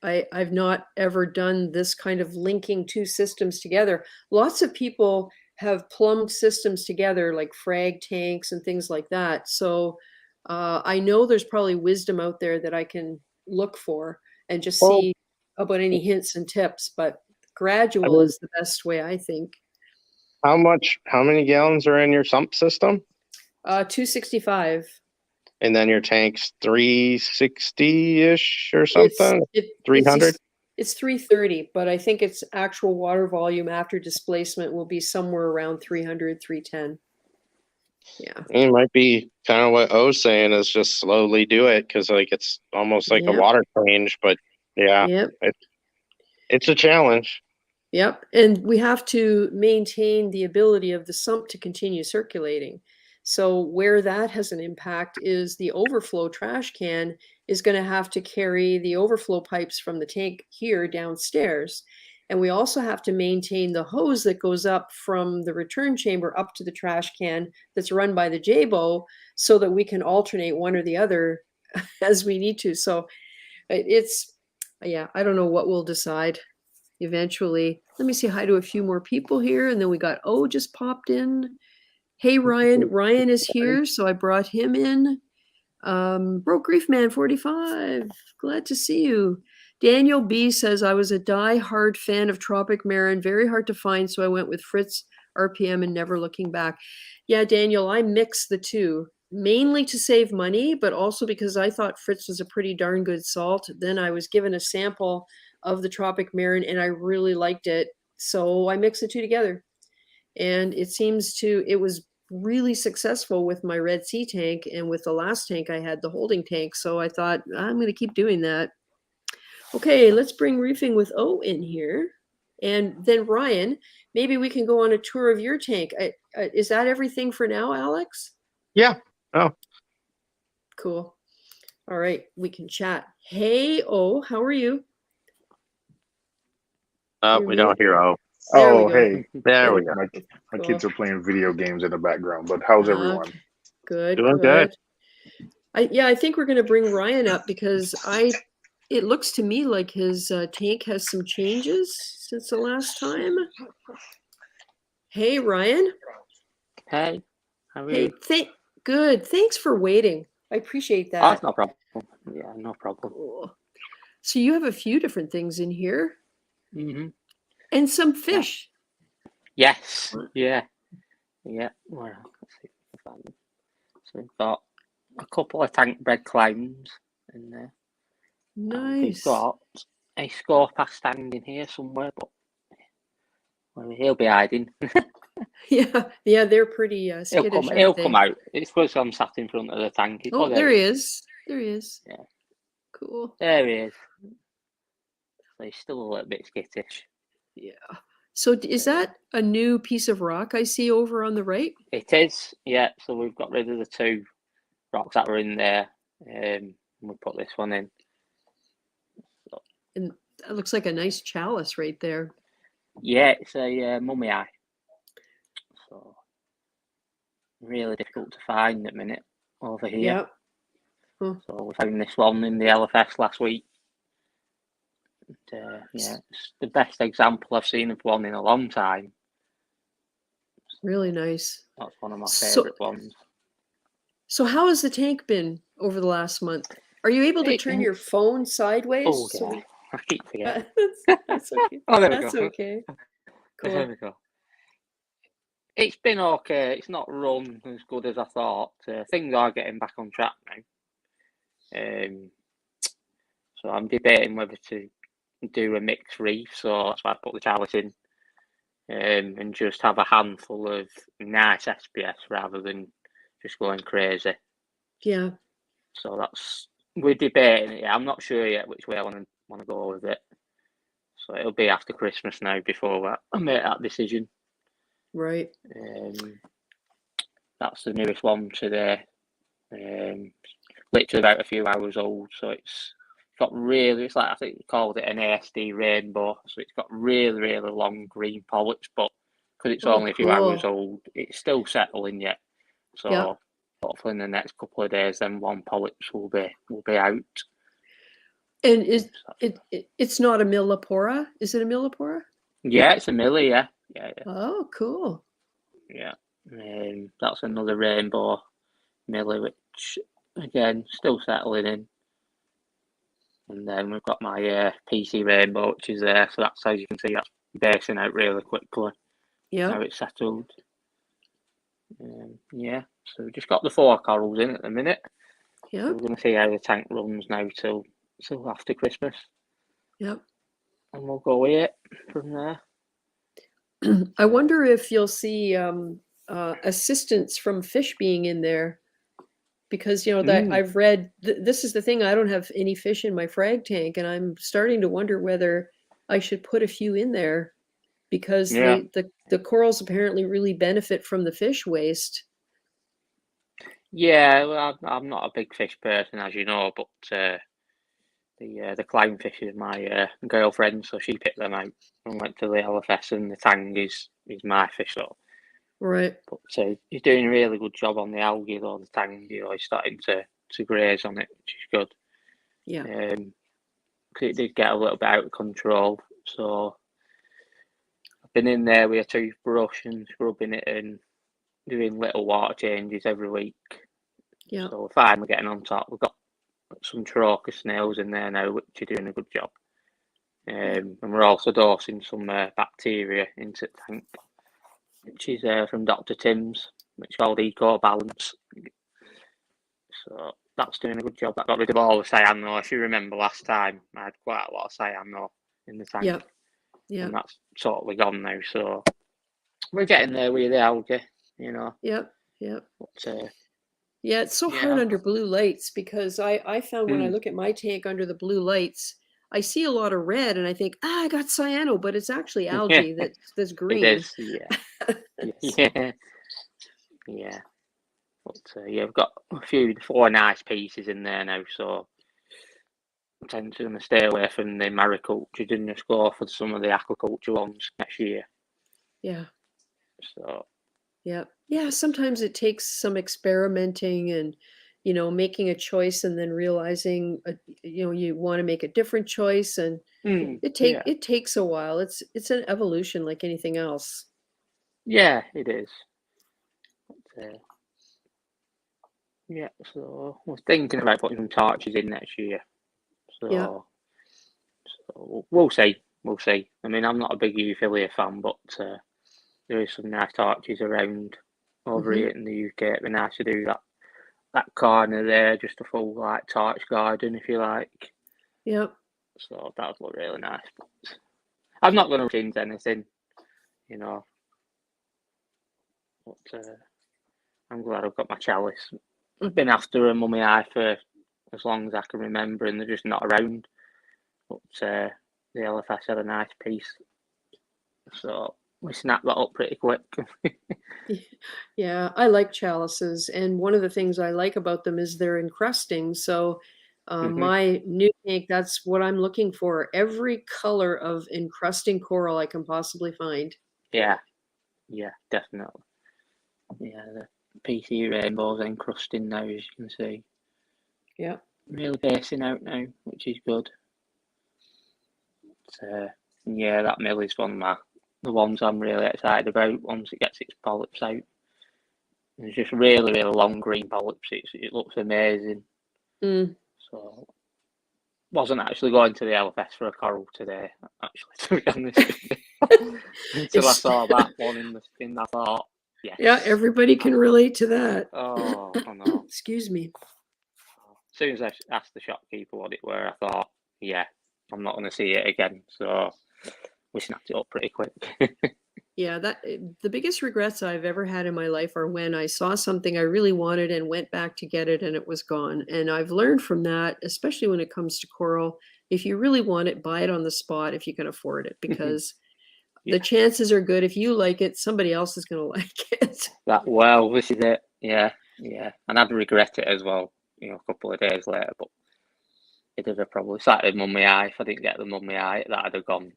I've not ever done this kind of linking 2 systems together. Lots of people have plumbed systems together, like frag tanks and things like that. So I know there's probably wisdom out there that I can look for and just see about any hints and tips. But gradual is the best way, I think. How many gallons are in your sump system? 265. And then your tank's 360-ish or something? 300? It's 330, but I think its actual water volume after displacement will be somewhere around 300, 310. Yeah. It might be kind of what O's saying is just slowly do it, because it's almost like a water change. But yeah, it's a challenge. Yep. And we have to maintain the ability of the sump to continue circulating. So where that has an impact is the overflow trash can is going to have to carry the overflow pipes from the tank here downstairs. And we also have to maintain the hose that goes up from the return chamber up to the trash can that's run by the JBO, so that we can alternate one or the other as we need to. So I don't know what we'll decide. eventually. Let me say hi to a few more people here. And then we got, just popped in. Hey, Ryan. Ryan is here, so I brought him in. Broke Reef Man 45. Glad to see you. Daniel B says, I was a die-hard fan of Tropic Marin, very hard to find, so I went with Fritz RPM and never looking back. Yeah, Daniel, I mixed the two, mainly to save money, but also because I thought Fritz was a pretty darn good salt. Then I was given a sample of the Tropic Marin and I really liked it. So I mixed the two together. And it was really successful with my Red Sea tank, and with the last tank I had the holding tank. So I thought I'm going to keep doing that. Okay, let's bring Reefing with O in here. And then Ryan, maybe we can go on a tour of your tank. Is that everything for now, Alex? Yeah. Oh, cool. All right, we can chat. Hey, O, how are you? we don't hear O. There we Oh, go. hey, There we go. my kids are playing video games in the background, but how's everyone? Okay. Good. Doing good. I think we're going to bring Ryan up because it looks to me like his tank has some changes since the last time. Hey, Ryan. Hey, how are you? Good. Thanks for waiting. I appreciate that. Oh, it's no problem. Yeah, no problem. Cool. So you have a few different things in here. Mm-hmm. And some fish. Yes. Yeah. Yeah. Well, let's see if I can find them. So we've got a couple of tank bred clams in there. Nice. We've got a scorpass stand in here somewhere, but he'll be hiding. Yeah, they're pretty skittish. He'll come out. It's because I'm sat in front of the tank. There he is. There he is. Yeah. Cool. There he is. So he's still a little bit skittish. Yeah. So is that a new piece of rock I see over on the right? It is, yeah. So we've got rid of the two rocks that were in there, and we put this one in. And that looks like a nice chalice right there. Yeah, it's a mummy eye. So really difficult to find at the minute over here. Yep. Huh. So we found this one in the LFS last week. And, yeah, it's the best example I've seen of one in a long time. Really nice. That's one of my favourite ones. So how has the tank been over the last month? Are you able to turn your phone sideways? Oh, yeah. I keep forgetting. That's okay. Oh, there we That's go. okay. Cool. There we go. It's been okay. It's not run as good as I thought. Things are getting back on track now. So I'm debating whether to do a mixed reef. So that's why I put the chalice in, and just have a handful of nice SPS rather than just going crazy. Yeah. So we're debating it. I'm not sure yet which way I want to go with it. So it'll be after Christmas now before I make that decision. Right. That's the newest one today. Literally about a few hours old. So it's like, I think we called it an ASD rainbow. So it's got really, really long green polyps, but because it's only a few hours old, it's still settling yet. So hopefully in the next couple of days, then one polyps will be out. And it's not a millipora? Is it a millipora? Yeah, it's a millie. Yeah. Oh, cool. Yeah. That's another rainbow millie, which again still settling in. And then we've got my PC rainbow, which is there. So that's, as you can see, that's basing out really quickly. Yeah. Now it's settled. Yeah. So we've just got the 4 corals in at the minute. Yeah. So we're going to see how the tank runs now till after Christmas. Yep. And we'll go with it from there. I wonder if you'll see assistance from fish being in there. Because, that I've read, this is the thing, I don't have any fish in my frag tank, and I'm starting to wonder whether I should put a few in there because the corals apparently really benefit from the fish waste. Yeah, well, I'm not a big fish person, as you know, but the clownfish is my girlfriend, so she picked them out and went to the LFS, and the tang is my fish, so. Right. But he's doing a really good job on the algae, though, the tang, he's starting to graze on it, which is good. Yeah. Because it did get a little bit out of control, so been in there with a toothbrush and scrubbing it and doing little water changes every week. Yeah. So we're finally getting on top. We've got some trochus snails in there now, which are doing a good job. And we're also dosing some bacteria into the tank, which is from Dr. Tim's, which is called Eco Balance. So that's doing a good job. That got rid of all the cyano. If you remember last time, I had quite a lot of cyano in the tank. Yep. Yeah. And that's totally gone now. So we're getting there with the algae, you know. Yep. Yep. But, yeah, it's so hard under blue lights because I found when I look at my tank under the blue lights, I see a lot of red and I think, I got cyano, but it's actually algae that's green. It is, yeah. Yeah. Yeah. But yeah, we've got 4 nice pieces in there now, so I tend to stay away from the mariculture and just go for some of the aquaculture ones next year. Yeah. So yeah, sometimes it takes some experimenting and making a choice and then realizing you want to make a different choice, and it takes a while. It's an evolution like anything else. Yeah, it is. But, yeah, so we're thinking about putting some torches in next year. So we'll see. We'll see. I mean, I'm not a big Euphilia fan, but there is some nice torches around over here in the UK. It'd be nice to do that corner there, just a full like torch garden, if you like. Yep. So that would look really nice. But I'm not going to change anything, you know. But I'm glad I've got my chalice. I've been after a mummy eye for as long as I can remember, and they're just not around. But the LFS had a nice piece, so we snapped that up pretty quick. Yeah, I like chalices, and one of the things I like about them is they're encrusting. So my new tank, that's what I'm looking for. Every color of encrusting coral I can possibly find. Yeah, definitely. Yeah, the PC rainbow's encrusting now, as you can see. Yeah. Really basing out now, which is good. But, yeah, that mill is one of the ones I'm really excited about once it gets its polyps out. It's just really, really long green polyps. It looks amazing. So, wasn't actually going to the LFS for a coral today, actually, to be honest. Until I saw that one in the thing, I thought, yes. Yeah, everybody can relate to that. Oh, I know. Excuse me. As soon as I asked the shopkeeper what it were, I thought, yeah, I'm not going to see it again. So we snapped it up pretty quick. Yeah, the biggest regrets I've ever had in my life are when I saw something I really wanted and went back to get it and it was gone. And I've learned from that, especially when it comes to coral, if you really want it, buy it on the spot if you can afford it, because the chances are good if you like it, somebody else is going to like it. This is it. Yeah. And I'd regret it as well, a couple of days later, but it'd have probably sat in mummy eye. If I didn't get the mummy eye, that'd have gone,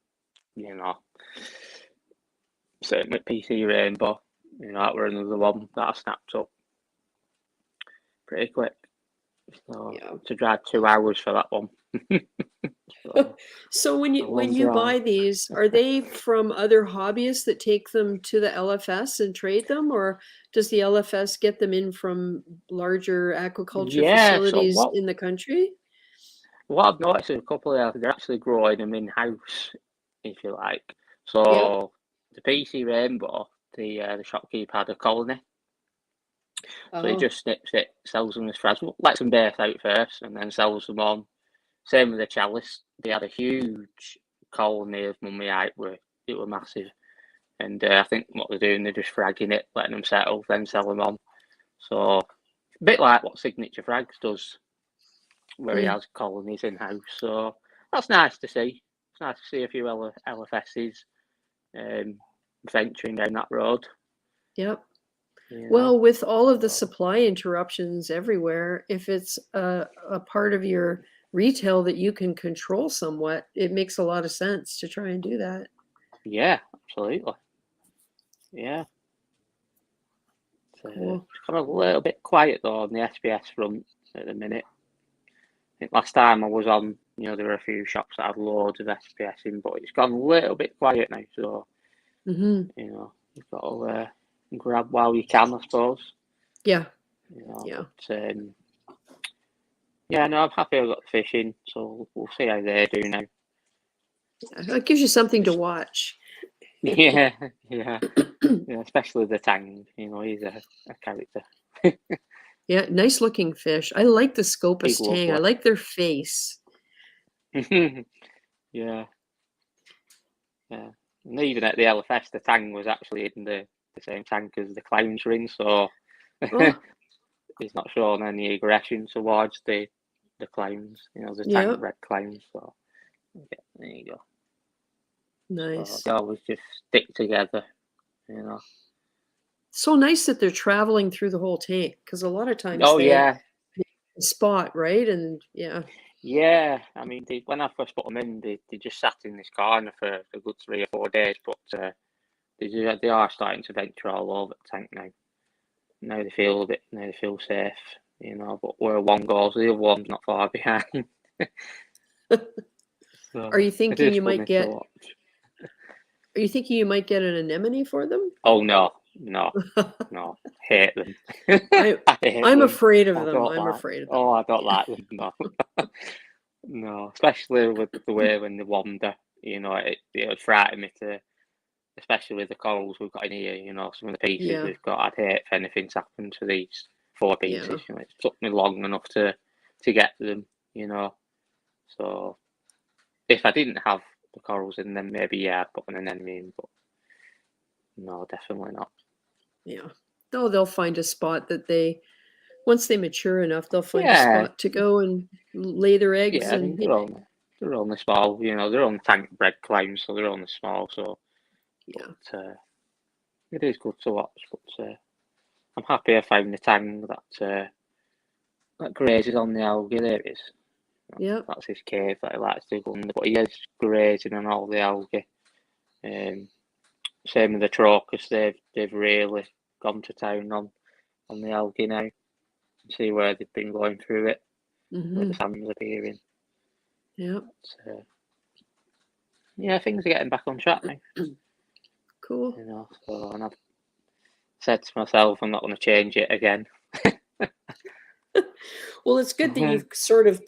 Same with PC Rainbow, that were another one that I snapped up pretty quick. So to drive 2 hours for that one. So when you buy these, are they from other hobbyists that take them to the LFS and trade them, or does the LFS get them in from larger aquaculture facilities in the country? What I've noticed is a couple of they're actually growing them in house, if you like. So the PC Rainbow, the shopkeeper had a colony. So he just snips it, sells them as fresh, lets them base out first, and then sells them on. Same with the chalice. They had a huge colony of mummy eye. It were massive. And I think what they're doing, they're just fragging it, letting them settle, then sell them on. So a bit like what Signature Frags does, where he has colonies in-house. So that's nice to see. It's nice to see a few LFSs venturing down that road. Yep. Well, with all of the supply interruptions everywhere, if it's a part of your retail that you can control somewhat, it makes a lot of sense to try and do that. Yeah, absolutely. Yeah. Cool. It's kind of a little bit quiet though on the SPS front at the minute. I think last time I was on, there were a few shops that had loads of SPS in, but it's gone a little bit quiet now. So Mm-hmm. You know, you've got to grab while you can, I suppose. Yeah. You know, Yeah. but, yeah, no, I'm happy I got the fish in, so we'll see how they do now. It gives you something to watch. Yeah, yeah, yeah, especially the Tang. You know, he's a character. Yeah, nice looking fish. I like the Big Scopus tang. I lovely. like their face. Yeah, yeah. And even at the LFS, the Tang was actually in the same tank as the clowns were in, so Oh, he's not showing any aggression towards the clowns. You know, the yeah, tank red clowns. So yeah, there you go. So nice. they always just stick together. You know. So nice that they're traveling through the whole tank because a lot of times Oh they yeah, spot, right? And yeah, yeah. I mean, when I first put them in, they just sat in this corner for a good 3 or 4 days, but they are starting to venture all over the tank now. Now they feel a bit, now they feel safe, you know. But where one goes, the other one's not far behind. are you So it thinking is you might funny to get? watch. Are you thinking you might get an anemone for them? Oh no, no, hate them. I I hate I'm them. afraid of I them. don't I'm like. afraid of them. Oh, I don't Yeah. like them. No, no, especially with the way when they wander. You know, it would frighten me to, especially with the corals we've got in here. You know, some of the pieces Yeah. we've got. I'd hate if anything's happened to these 4 Yeah. pieces. You know, it's took me long enough to get them. You know, so if I didn't have the corals in, then maybe yeah, I'd put an anemone in. But no, definitely not. Yeah. Oh, they'll find a spot that once they mature enough, they'll find a Yeah, spot to go and lay their eggs. yeah. I mean, And they're only small. You know, they're only tank bred clowns, so they're only small. So, yeah, but it is good to watch. But I'm happy I found the tang that grazes on the algae. There it is. yeah, That's his cave that he likes to go under, but he is grazing on all the algae. Same with the Trocus, they've really gone to town on the algae now. See where they've been going through it, where the hmm, salmon's appearing. yeah, But, yeah, things are getting back on track now. cool. You know, so and I've said to myself, I'm not going to change it again. Well, it's good that you've sort of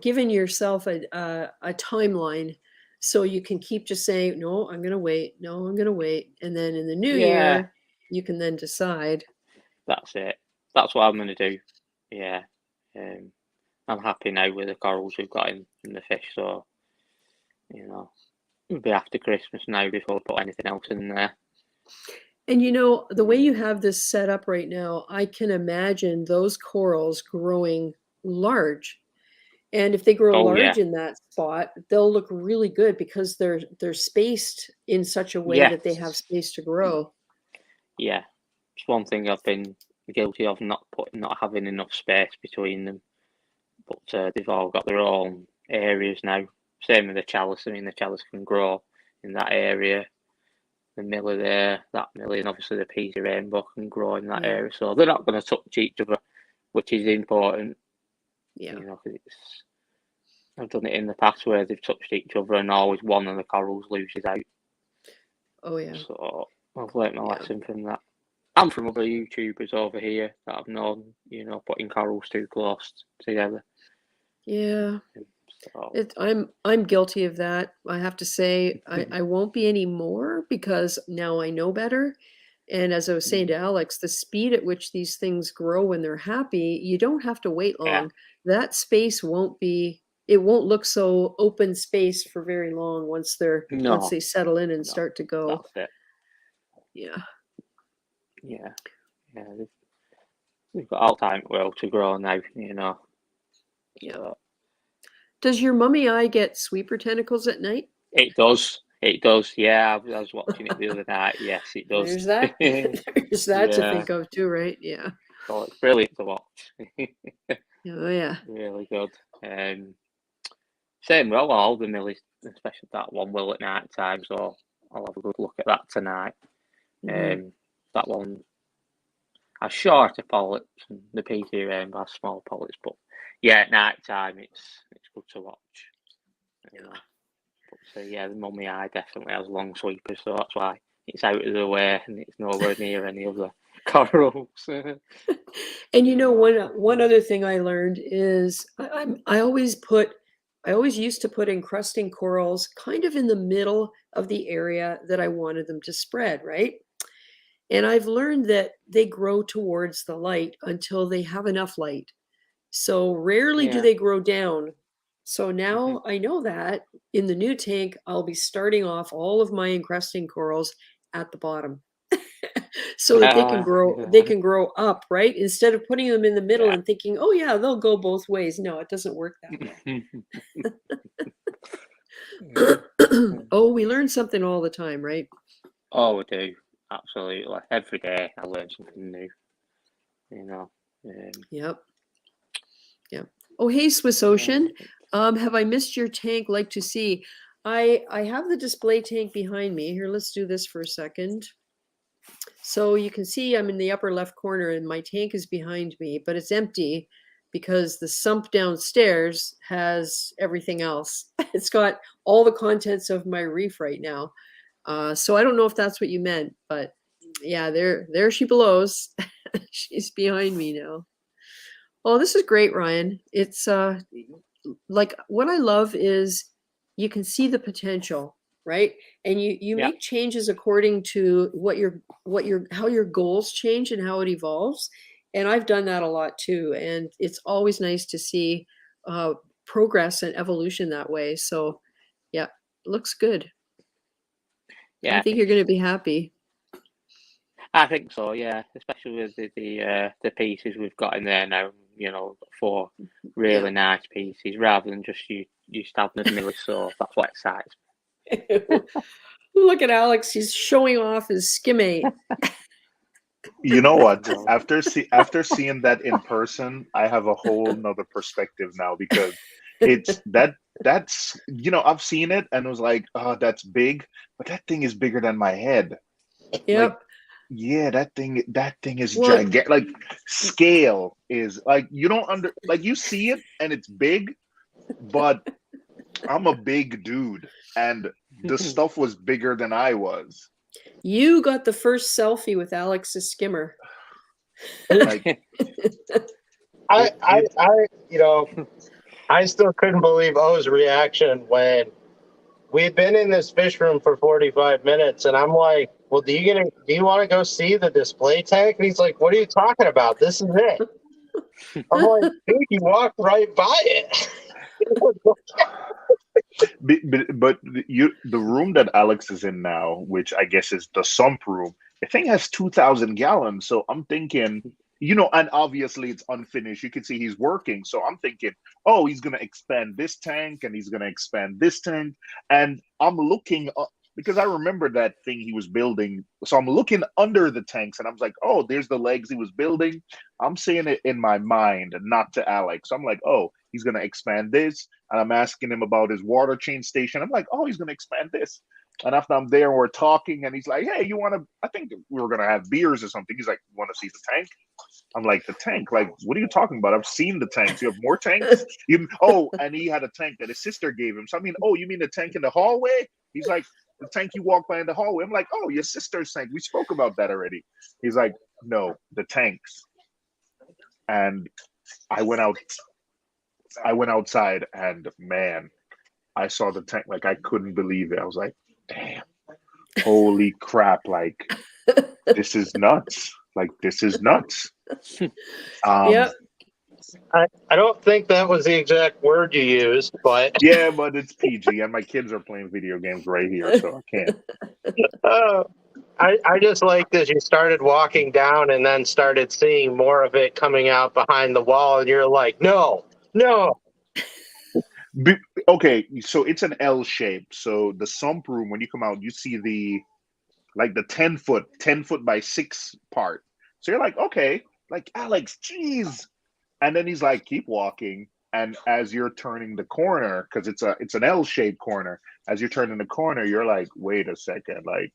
given yourself a timeline, so you can keep just saying, "No, I'm going to wait. No, I'm going to wait," and then in the new Yeah, year, you can then decide. that's it. That's what I'm going to do. Yeah, I'm happy now with the corals we've got in the fish. So you know, it'll be after Christmas now before I put anything else in there. And the way you have this set up right now, I can imagine those corals growing large. And if they grow Oh large yeah, in that spot, they'll look really good because they're spaced in such a way yeah, that they have space to grow. yeah. It's one thing I've been guilty of not having enough space between them. But they've all got their own areas now. Same with the chalice. I mean, the chalice can grow in that area. The miller there, that millie, and obviously the peasy rainbow can grow in that Yeah. area. So they're not going to touch each other, which is important. Yeah. You know, because I've done it in the past where they've touched each other and always one of the corals loses out. Oh yeah. So I've learnt my Yeah. lesson from that. And from other YouTubers over here that I've known, you know, putting corals too close together. Yeah. So, I'm guilty of that. I have to say I won't be anymore because now I know better. And as I was saying to Alex, the speed at which these things grow when they're happy, you don't have to wait yeah, long. That space it won't look so open space for very long once no, they settle in and no, start to go. that's it. Yeah. Yeah, yeah. They've got all time well to grow now, you know. Yeah. So Does your mummy eye get sweeper tentacles at night? it does. It does. Yeah, I was watching it the other night. Yes, it does. There's that. There's that to Yeah. think of too, right? Yeah. So it's brilliant to watch. Oh yeah. Really good. Same well, all the millies, especially that one will at night time. So I'll have a good look at that tonight. Mhm. That one has shorter polyps, and the PT rainbow has small polyps. But yeah, at night time it's good to watch. You know. But yeah, the mummy eye definitely has long sweepers, so that's why it's out of the way and it's nowhere near any other corals. And one other thing I learned is I always used to put encrusting corals kind of in the middle of the area that I wanted them to spread, right? And I've learned that they grow towards the light until they have enough light. So rarely do they grow down. So now I know that in the new tank, I'll be starting off all of my encrusting corals at the bottom. So that they can grow up, right? Instead of putting them in the middle and thinking, oh yeah, they'll go both ways. No, it doesn't work that way. Oh, we learn something all the time, right? Oh, we do. Absolutely. Every day I learn something new. Yep. Oh, hey, Swiss Ocean. Have I missed your tank? Like to see. I have the display tank behind me. Here, let's do this for a second. So you can see I'm in the upper left corner and my tank is behind me, but it's empty because the sump downstairs has everything else. It's got all the contents of my reef right now. So I don't know if that's what you meant, but yeah, there she blows. She's behind me now. Oh, this is great, Ryan. It's like what I love is you can see the potential, right? And you make changes according to how your goals change and how it evolves. And I've done that a lot too. And it's always nice to see progress and evolution that way. So yeah, looks good. Yeah, I think you're going to be happy. I think so. Yeah, especially with the pieces we've got in there now. 4 really nice pieces rather than just you stabbing a milli. So that's what excites me. Look at Alex. He's showing off his skimmate. You know what? After seeing that in person, I have a whole nother perspective now because it's that's I've seen it and it was like, oh, that's big, but that thing is bigger than my head. Yep. Like, yeah, that thing is gigantic. Like scale is like you see it and it's big, but I'm a big dude and the stuff was bigger than I was. You got the first selfie with Alex's skimmer. Like, I still couldn't believe O's reaction when we'd been in this fish room for 45 minutes, and I'm like, "Well, do you want to go see the display tank?" And he's like, "What are you talking about? This is it." I'm like, "Dude, you walked right by it." but the room that Alex is in now, which I guess is the sump room, the thing has 2,000 gallons. So I'm thinking, and obviously it's unfinished. You can see he's working. So I'm thinking, oh, he's going to expand this tank and he's going to expand this tank. And I'm looking up because I remember that thing he was building. So I'm looking under the tanks and I was like, oh, there's the legs he was building. I'm seeing it in my mind, not to Alex. So I'm like, oh, he's going to expand this. And I'm asking him about his water change station. I'm like, oh, he's going to expand this. And after I'm there, we're talking, and he's like, hey, you want to, I think we were going to have beers or something. He's like, want to see the tank? I'm like, the tank? Like, what are you talking about? I've seen the tanks. You have more tanks? And he had a tank that his sister gave him. So I mean, oh, you mean the tank in the hallway? He's like, the tank you walk by in the hallway. I'm like, oh, your sister's tank. We spoke about that already. He's like, no, the tanks. And I went outside, and man, I saw the tank. Like, I couldn't believe it. I was like, damn, holy crap. Like, this is nuts. Like, this is nuts. Yep. I don't think that was the exact word you used, but yeah, but it's PG, and my kids are playing video games right here, so I can't. I just like that you started walking down and then started seeing more of it coming out behind the wall, and you're like, no. Okay, so it's an L shape. So the sump room, when you come out, you see the 10 foot by 6 part. So you're like, okay, like, Alex, geez. And then he's like, keep walking. And as you're turning the corner, because it's an L shaped corner, as you're turning the corner, you're like, wait a second, like.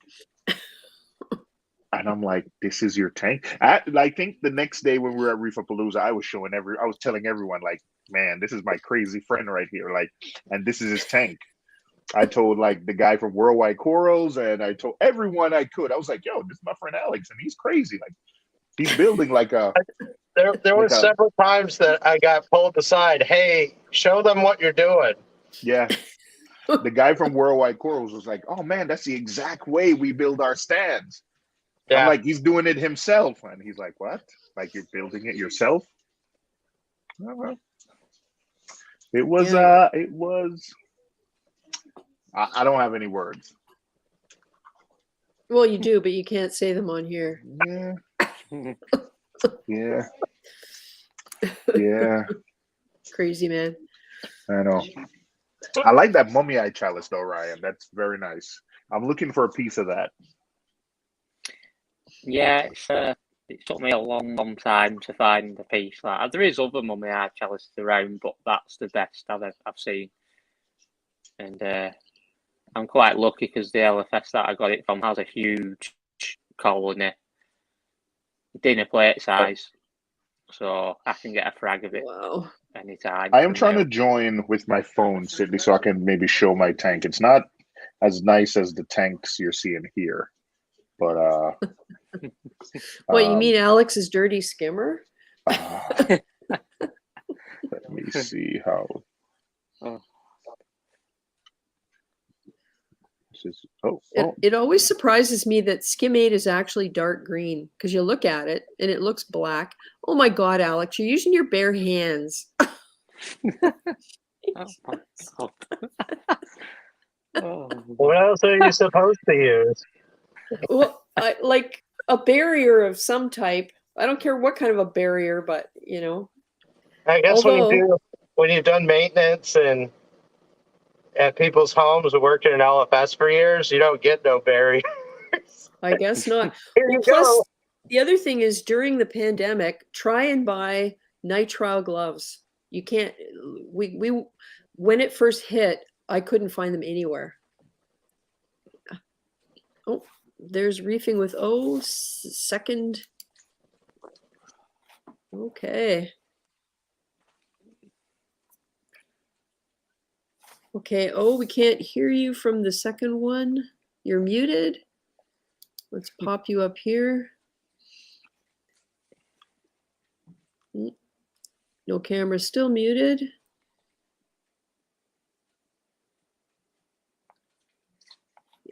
And I'm like, this is your tank? I think the next day when we were at Reefapalooza, I was telling everyone, like, man, this is my crazy friend right here. Like, and this is his tank. I told like the guy from Worldwide Corals, and I told everyone I could. I was like, "Yo, this is my friend Alex, and he's crazy. Like, he's building like a There were several times that I got pulled aside. Hey, show them what you're doing. yeah." The guy from Worldwide Corals was like, "Oh man, that's the exact way we build our stands." Yeah. I'm like, "He's doing it himself," and he's like, "What? Like you're building it yourself?" It was. Yeah. It was. I don't have any words. Well, you do, but you can't say them on here. Yeah. Yeah. Yeah. Crazy man. I know. I like that mummy eye chalice though, Ryan. That's very nice. I'm looking for a piece of that. Yeah, it took me a long time to find a piece like that. There is other mummy eye chalices around, but that's the best I've seen. And I'm quite lucky because the LFS that I got it from has a huge colony, dinner plate size, so I can get a frag of it anytime. I am trying to join with my phone, Sydney, so I can maybe show my tank. It's not as nice as the tanks you're seeing here, but what you mean, Alex's dirty skimmer? Let me see how. It always surprises me that Skim8 is actually dark green because you look at it and it looks black. Oh my God, Alex, you're using your bare hands. Oh my God. What else are you supposed to use? Well, like a barrier of some type. I don't care what kind of a barrier, but you know. I guess when you've done maintenance and at people's homes and worked in an LFS for years, you don't get no barriers. I guess not. Here you Plus, go. the other thing is during the pandemic, try and buy nitrile gloves. You can't. We when it first hit, I couldn't find them anywhere. Oh, there's Reefing with O second. Okay. Okay, oh, we can't hear you from the second one. You're muted. Let's pop you up here. No camera, still muted.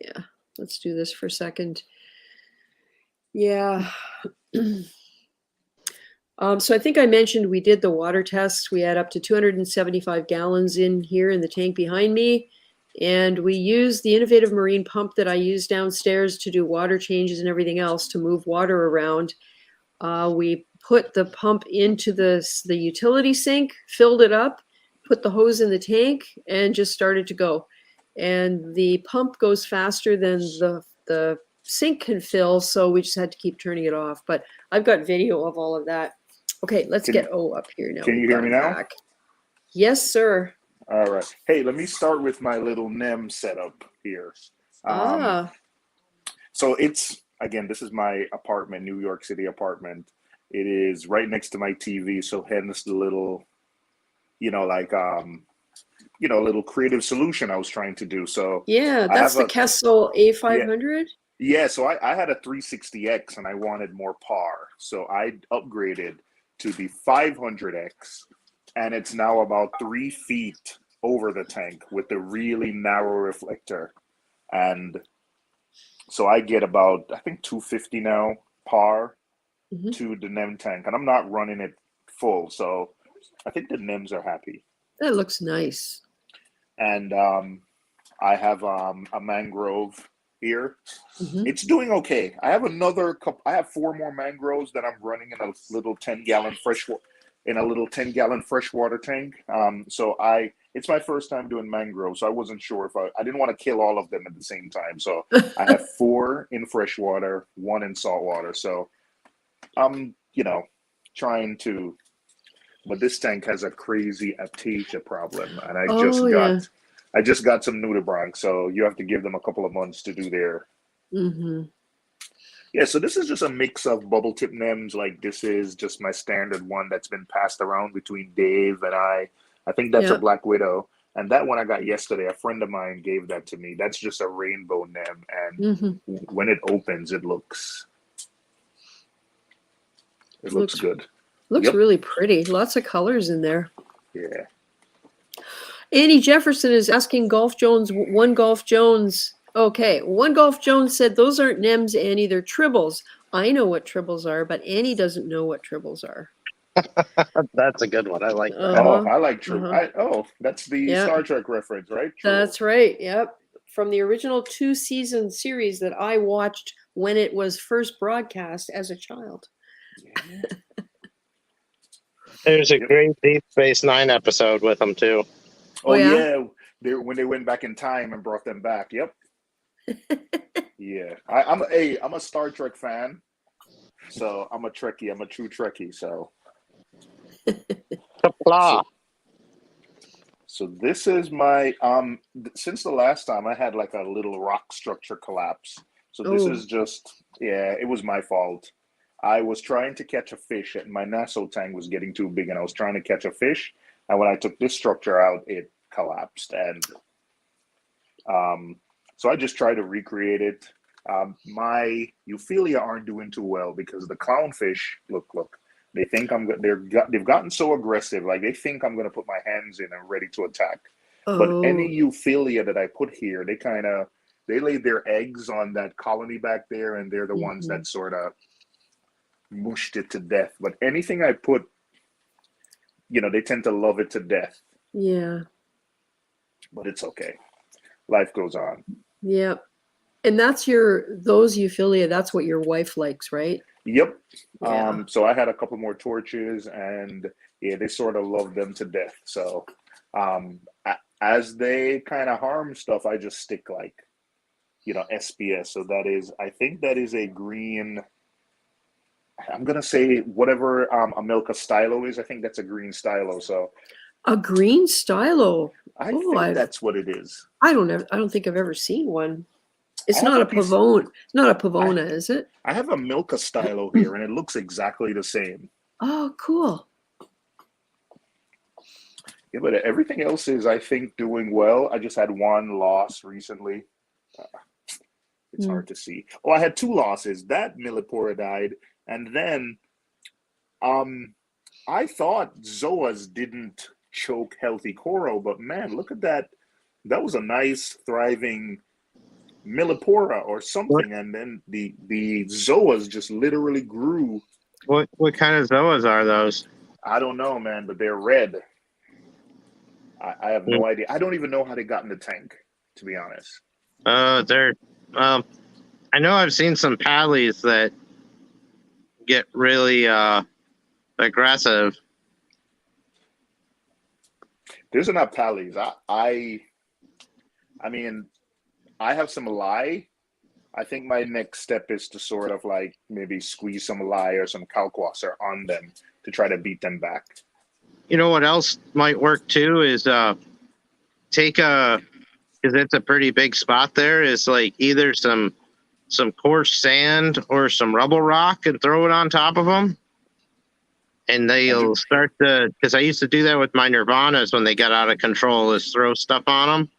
Yeah, let's do this for a second. Yeah. So I think I mentioned we did the water test. We had up to 275 gallons in here in the tank behind me. And we used the innovative marine pump that I use downstairs to do water changes and everything else to move water around. We put the pump into the utility sink, filled it up, put the hose in the tank, and just started to go. And the pump goes faster than the sink can fill, so we just had to keep turning it off. But I've got video of all of that. Okay, let's get O up here now. Can you hear me now? Back. Yes, sir. All right. Hey, let me start with my little NEM setup here. So it's, again, this is my apartment, New York City apartment. It is right next to my TV, so hence the little, little creative solution I was trying to do. So yeah, that's the Kessel A500. Yeah, so I had a 360X and I wanted more par. So I upgraded to the 500X, and it's now about 3 feet over the tank with a really narrow reflector. And so I get about, I think, 250 now par to the NEM tank. And I'm not running it full. So I think the NEMs are happy. That looks nice. And I have a mangrove here. It's doing okay. I have another couple. I have 4 more mangroves that I'm running in a little 10-gallon freshwater tank. So it's my first time doing mangroves, so I wasn't sure if I didn't want to kill all of them at the same time. So I have 4 in freshwater, 1 in saltwater. So I'm trying to, but this tank has a crazy aptasia problem, and I just got some nudibranch, so you have to give them a couple of months to do their. Yeah, so this is just a mix of bubble tip NEMs. Like this is just my standard one that's been passed around between Dave and I. I think that's a Black Widow. And that one I got yesterday. A friend of mine gave that to me. That's just a rainbow nem, and when it opens, it looks good. Looks really pretty. Lots of colors in there. Yeah. Annie Jefferson is asking Golf Jones, One Golf Jones. Okay, One Golf Jones said those aren't nems, Annie, they're tribbles. I know what tribbles are, but Annie doesn't know what tribbles are. That's a good one. I like that. Oh, I like true. That's the Star Trek reference, right? That's right. Yep. From the original 2-season series that I watched when it was first broadcast as a child. Yeah. There's a great Deep Space Nine episode with them too. Oh yeah, when they went back in time and brought them back. Yep. Yeah, I'm a Star Trek fan, so I'm a Trekkie. I'm a true Trekkie. So. So this is my since the last time I had like a little rock structure collapse. So this is just it was my fault. I was trying to catch a fish and my Nassau tank was getting too big and I was trying to catch a fish, and when I took this structure out it collapsed, and so I just tried to recreate it. My Euphilia aren't doing too well because the clownfish look. They think they've gotten so aggressive, like they think I'm going to put my hands in and ready to attack. But any Euphilia that I put here, they laid their eggs on that colony back there, and they're the ones that sort of mushed it to death. But anything I put, they tend to love it to death. Yeah. But it's okay. Life goes on. Yeah. And that's those Euphilia, that's what your wife likes, right? Yep. Yeah. So I had a couple more torches, and they sort of love them to death. So as they kind of harm stuff, I just stick like, SPS. So I think that is a green, I'm going to say whatever a Milka stylo is. I think that's a green stylo. So a green stylo. I think that's what it is. I don't think I've ever seen one. It's not a Pavona. It's not a Pavona, is it? I have a Milka stylo here, and it looks exactly the same. Oh, cool. Yeah, but everything else is, I think, doing well. I just had one loss recently. It's hard to see. Oh, I had 2 losses. That Millipora died, and then I thought Zoas didn't choke healthy coral, but man, look at that. That was a nice, thriving Millipora or something, and then the Zoas just literally grew. What kind of Zoas are those? I don't know, man, but they're red. I have no idea. I don't even know how they got in the tank, to be honest. They're I know I've seen some pallies that get really aggressive. There's enough pallies. I mean, I have some lye. I think my next step is to sort of like maybe squeeze some lye or some kalkwasser on them to try to beat them back. You know what else might work too is take because it's a pretty big spot there, is like either some coarse sand or some rubble rock and throw it on top of them. And they'll start to, because I used to do that with my Nirvanas when they got out of control, is throw stuff on them.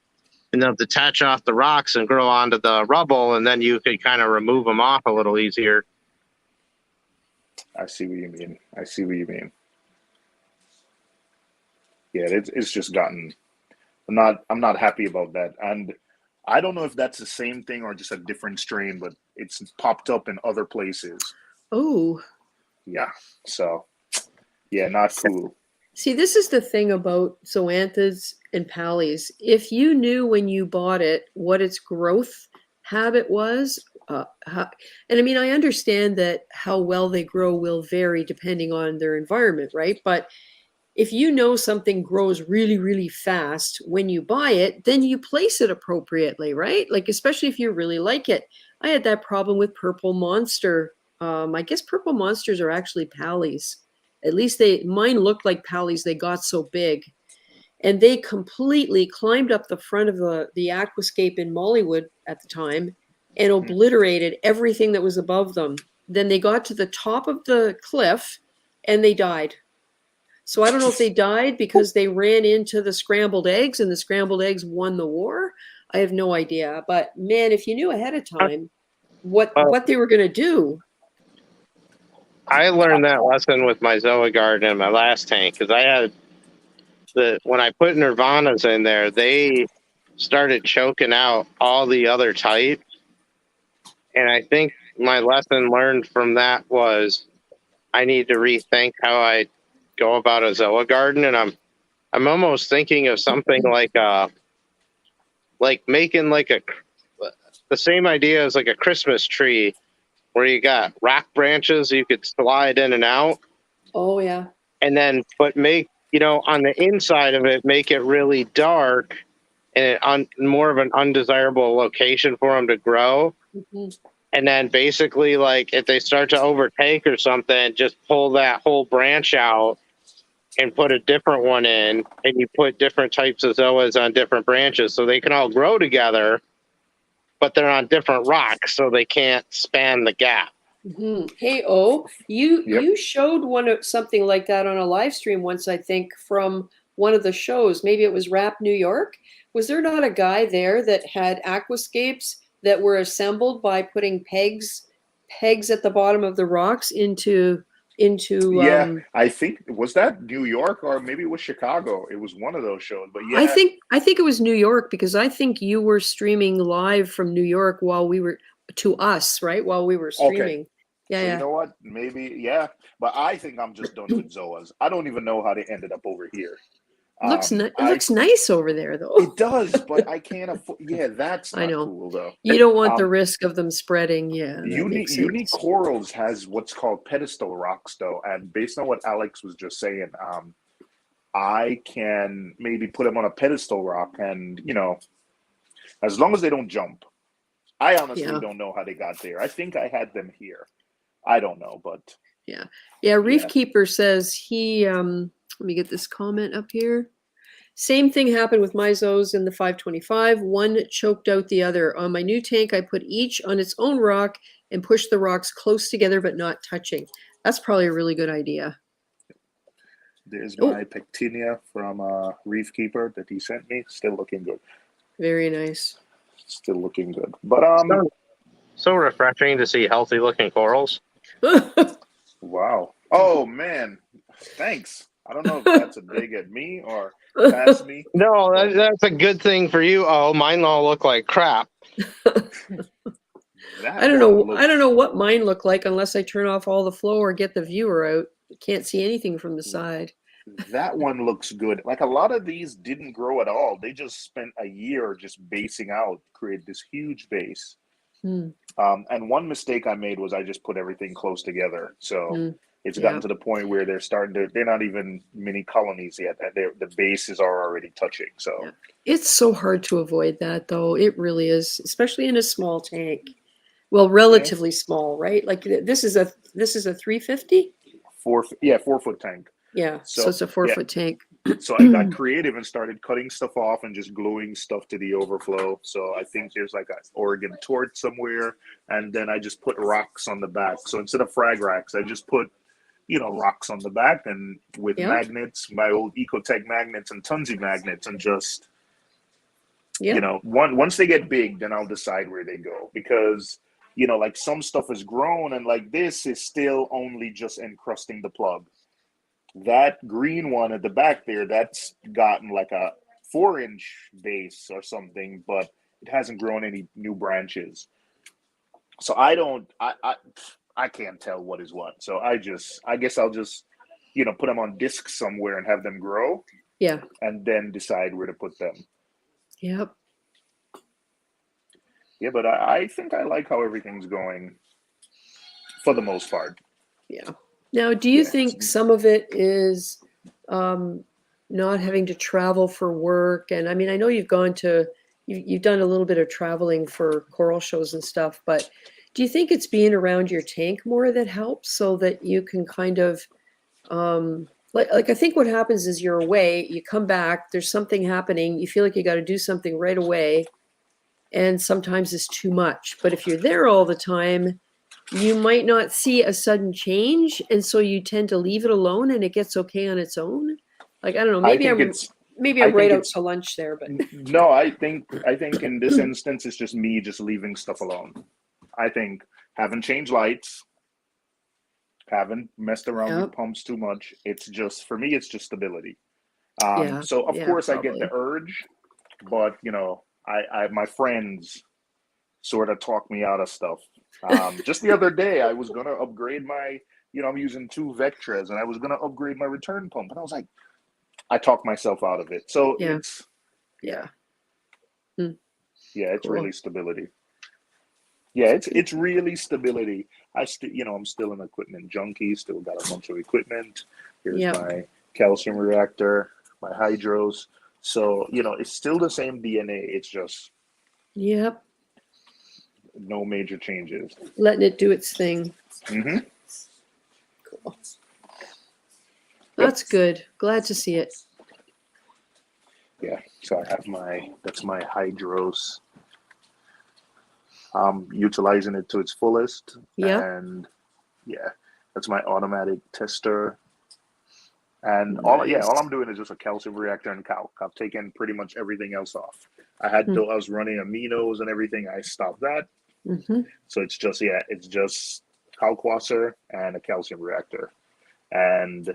And they'll detach off the rocks and grow onto the rubble, and then you could kind of remove them off a little easier. I see what you mean. Yeah, it's just gotten. I'm not happy about that, and I don't know if that's the same thing or just a different strain, but it's popped up in other places. Oh. Yeah. So, yeah, not cool. See, this is the thing about zoanthus and pallies. If you knew when you bought it what its growth habit was, and I mean, I understand that how well they grow will vary depending on their environment, right? But if you know something grows really, really fast when you buy it, then you place it appropriately, right? Like, especially if you really like it. I had that problem with Purple Monster. I guess Purple Monsters are actually pallies. At least mine looked like pallies. They got so big. And they completely climbed up the front of the aquascape in Mollywood at the time and obliterated everything that was above them. Then they got to the top of the cliff and they died. So I don't know if they died because they ran into the scrambled eggs and the scrambled eggs won the war. I have no idea. But man, if you knew ahead of time what they were going to do. I learned that lesson with my Zoa garden in my last tank because I had when I put Nirvanas in there, they started choking out all the other types. And I think my lesson learned from that was I need to rethink how I go about a Zoa garden. And I'm almost thinking of something like making like the same idea as like a Christmas tree where you got rock branches you could slide in and out. Oh yeah. And then, but make, on the inside of it, make it really dark and more of an undesirable location for them to grow. Mm-hmm. And then basically, like, if they start to overtake or something, just pull that whole branch out and put a different one in, and you put different types of zoas on different branches so they can all grow together, but they're on different rocks, so they can't span the gap. Mm-hmm. Hey, you showed something like that on a live stream once, I think, from one of the shows. Maybe it was Rap New York. Was there not a guy there that had aquascapes that were assembled by putting pegs at the bottom of the rocks into Yeah, I think was that New York or maybe it was Chicago. It was one of those shows. But yeah, I think it was New York because I think you were streaming live from New York while we were streaming. Okay. Yeah, So yeah. you know what? Maybe, yeah. But I think I'm just done with Zoas. I don't even know how they ended up over here. It looks nice over there, though. It does, but I can't afford. Yeah, that's I not know. cool though. You don't want the risk of them spreading. Yeah, that makes sense. Unique Corals has what's called pedestal rocks though, and based on what Alex was just saying, I can maybe put them on a pedestal rock, and as long as they don't jump. I honestly don't know how they got there. I think I had them here. I don't know, but yeah. ReefKeeper says he. Let me get this comment up here. Same thing happened with my zoas in the 525. One choked out the other. On my new tank, I put each on its own rock and pushed the rocks close together but not touching. That's probably a really good idea. There's my Pectinia from ReefKeeper that he sent me. Still looking good. Very nice. Still looking good. But so refreshing to see healthy looking corals. Wow. Oh man. Thanks. I don't know if that's a dig at me or past me. No, that's a good thing for you. Oh, mine all look like crap. I don't know what mine look like unless I turn off all the flow or get the viewer out. You can't see anything from the side. That one looks good. Like a lot of these didn't grow at all. They just spent a year just basing out, create this huge base. And one mistake I made was I just put everything close together. So it's gotten to the point where they're not even mini colonies yet. The bases are already touching. So it's so hard to avoid that though. It really is, especially in a small tank. Well, relatively small, right? Like this is a 350? 4 foot tank. Yeah. So it's a 4 foot tank. So I got creative and started cutting stuff off and just gluing stuff to the overflow. So I think there's like an Oregon tort somewhere. And then I just put rocks on the back. So instead of frag racks, I just put, rocks on the back and with magnets, my old Ecotech magnets and Tunzi magnets, and just, once they get big, then I'll decide where they go. Because, like some stuff is grown and like this is still only just encrusting the plug. That green one at the back there, that's gotten like a 4-inch base or something, but it hasn't grown any new branches. So I can't tell what is what. So I guess I'll just, put them on discs somewhere and have them grow. Yeah. And then decide where to put them. Yep. Yeah, but I think I like how everything's going for the most part. Yeah. Now, do you think some of it is not having to travel for work? And I mean, I know you've done a little bit of traveling for coral shows and stuff, but do you think it's being around your tank more that helps so that you can kind of, like I think what happens is you're away, you come back, there's something happening, you feel like you got to do something right away, and sometimes it's too much. But if you're there all the time, you might not see a sudden change, and so you tend to leave it alone, and it gets okay on its own. Like, I don't know, maybe I'm I right think out it's to lunch there, but no. I think in this instance, it's just me just leaving stuff alone. I think haven't changed lights, haven't messed around with pumps too much. It's just for me, it's just stability. So of course I get the urge, but you know, I my friends sort of talk me out of stuff. Just the other day, I was gonna upgrade my, you know, I'm using 2 Vectras, and I was gonna upgrade my return pump, and I was like, I talked myself out of it. So it's it's really stability. Yeah, it's really stability. I'm still an equipment junkie. Still got a bunch of equipment. Here's my calcium reactor, my hydros. So it's still the same DNA. It's just no major changes. Letting it do its thing. Mm-hmm. Cool. That's good. Glad to see it. Yeah. So I have that's my hydros. Utilizing it to its fullest. And that's my automatic tester. And all I'm doing is just a calcium reactor and calc. I've taken pretty much everything else off. I was running aminos and everything. I stopped that. So it's just kalkwasser and a calcium reactor, and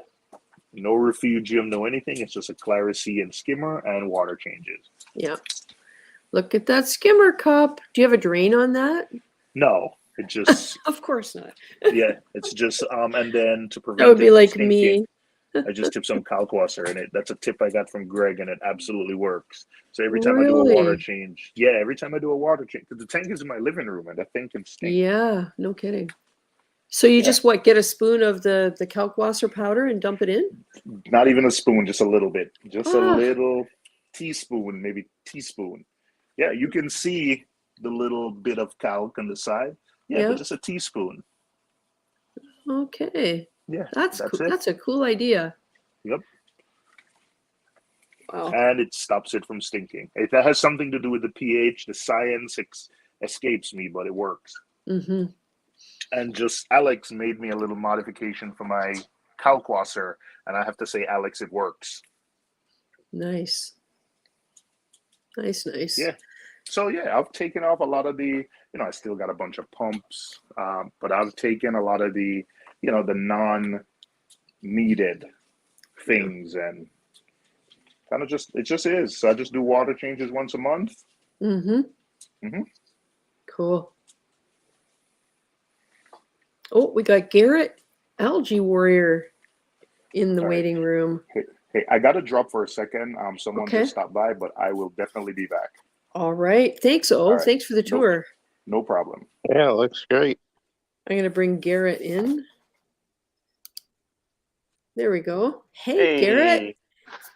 no refugium, no anything. It's just a Clarice and skimmer and water changes. Yeah. Look at that skimmer cup. Do you have a drain on that? No, it just. Of course not. Yeah, it's just and then to prevent that would be like stinking, me. I just tip some kalkwasser in it. That's a tip I got from Greg, and it absolutely works. So every time I do a water change, because the tank is in my living room, and that thing can stink. Yeah, no kidding. So you just get a spoon of the kalkwasser powder and dump it in? Not even a spoon, just a little bit, just a little teaspoon, maybe teaspoon. Yeah, you can see the little bit of calc on the side. Yeah, but just a teaspoon. Okay. Yeah, that's cool. That's a cool idea. Yep. Wow. And it stops it from stinking. That has something to do with the pH. The science escapes me, but it works. Mm-hmm. And just Alex made me a little modification for my kalkwasser, and I have to say, Alex, it works. Nice. Yeah. So I've taken off a lot of the, I still got a bunch of pumps, but I've taken a lot of the, the non-needed things, and kind of it just is. So I just do water changes once a month. Mm-hmm. Mm-hmm. Cool. Oh, we got Garrett, Algae Warrior, in the waiting room. Hey, I got to drop for a second. Someone just stopped by, but I will definitely be back. All right. Thanks, right. Thanks for the tour. No problem. Yeah, it looks great. I'm going to bring Garrett in. There we go. Hey. Garrett.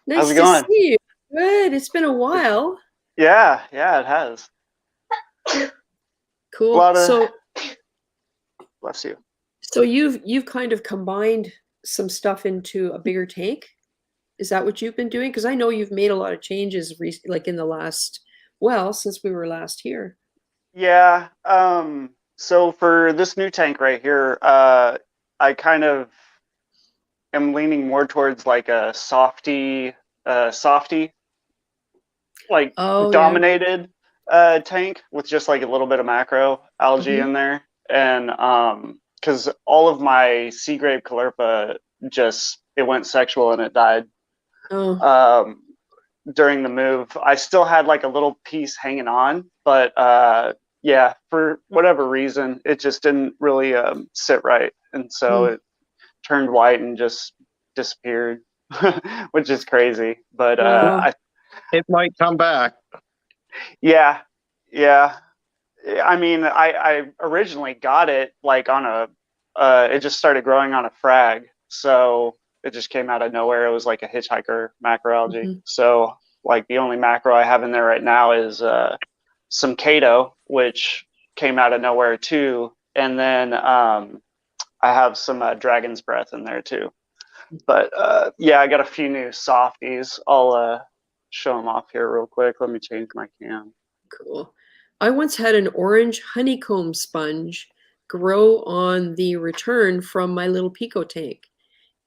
Nice to see you. Good. It's been a while. Yeah, it has. Cool. So, bless you. So you've kind of combined some stuff into a bigger tank. Is that what you've been doing? Because I know you've made a lot of changes, like in the last, since we were last here. Yeah. So for this new tank right here, I kind of am leaning more towards like a softy, like dominated tank with just like a little bit of macro algae in there, and because all of my sea grape caulerpa it went sexual and it died. During the move. I still had like a little piece hanging on, but for whatever reason, it just didn't really sit right, and so it turned white and just disappeared, which is crazy. But it might come back. Yeah. I mean, I originally got it like on it just started growing on a frag, so it just came out of nowhere. It was like a hitchhiker macroalgae. So like the only macro I have in there right now is some Kato, which came out of nowhere too. And then I have some Dragon's Breath in there too. But I got a few new softies. I'll show them off here real quick. Let me change my cam. Cool. I once had an orange honeycomb sponge grow on the return from my little Pico tank.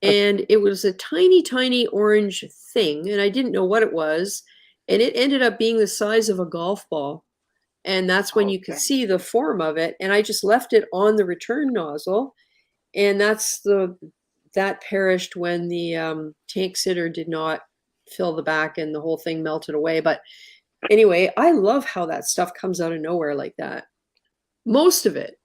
And it was a tiny, tiny orange thing, and I didn't know what it was. And it ended up being the size of a golf ball. And that's when you could Okay. see the form of it. And I just left it on the return nozzle. And that perished when the tank sitter did not fill the back and the whole thing melted away. But anyway, I love how that stuff comes out of nowhere like that. Most of it,